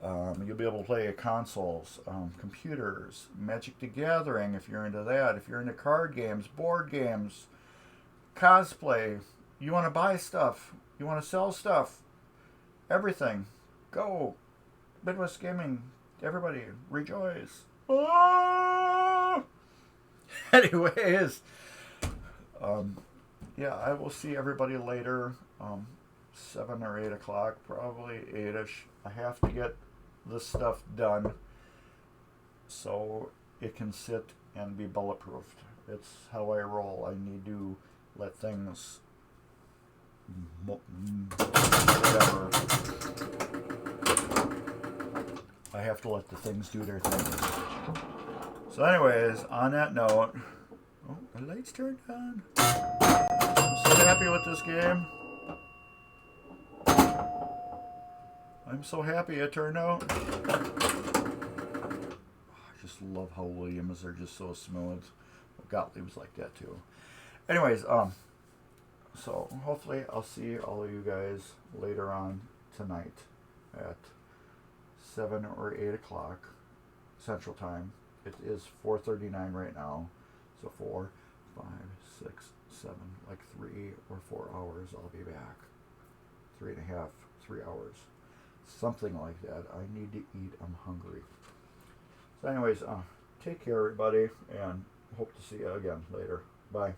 You'll be able to play consoles, computers, Magic the Gathering if you're into that. If you're into card games, board games, cosplay, you want to buy stuff, you want to sell stuff, everything. Go. Midwest Gaming. Everybody, rejoice. Ah! Anyways, yeah, I will see everybody later. 7 or 8 o'clock, probably 8ish. I have to get this stuff done so it can sit and be bulletproofed. It's how I roll. I need to let things, whatever. I have to let the things do their thing. So anyways, on that note, oh, the lights turned on. I'm so happy with this game. I'm so happy it turned out. I just love how Williams are just so smooth. Gottlieb's like that too. Anyways, so hopefully I'll see all of you guys later on tonight at 7 or 8 o'clock Central Time. It is 4:39 right now. So 4, 5, 6, 7, like 3 or 4 hours I'll be back. 3.5, 3 hours. Something like that. I need to eat. I'm hungry. So anyways, take care everybody, and hope to see you again later. Bye.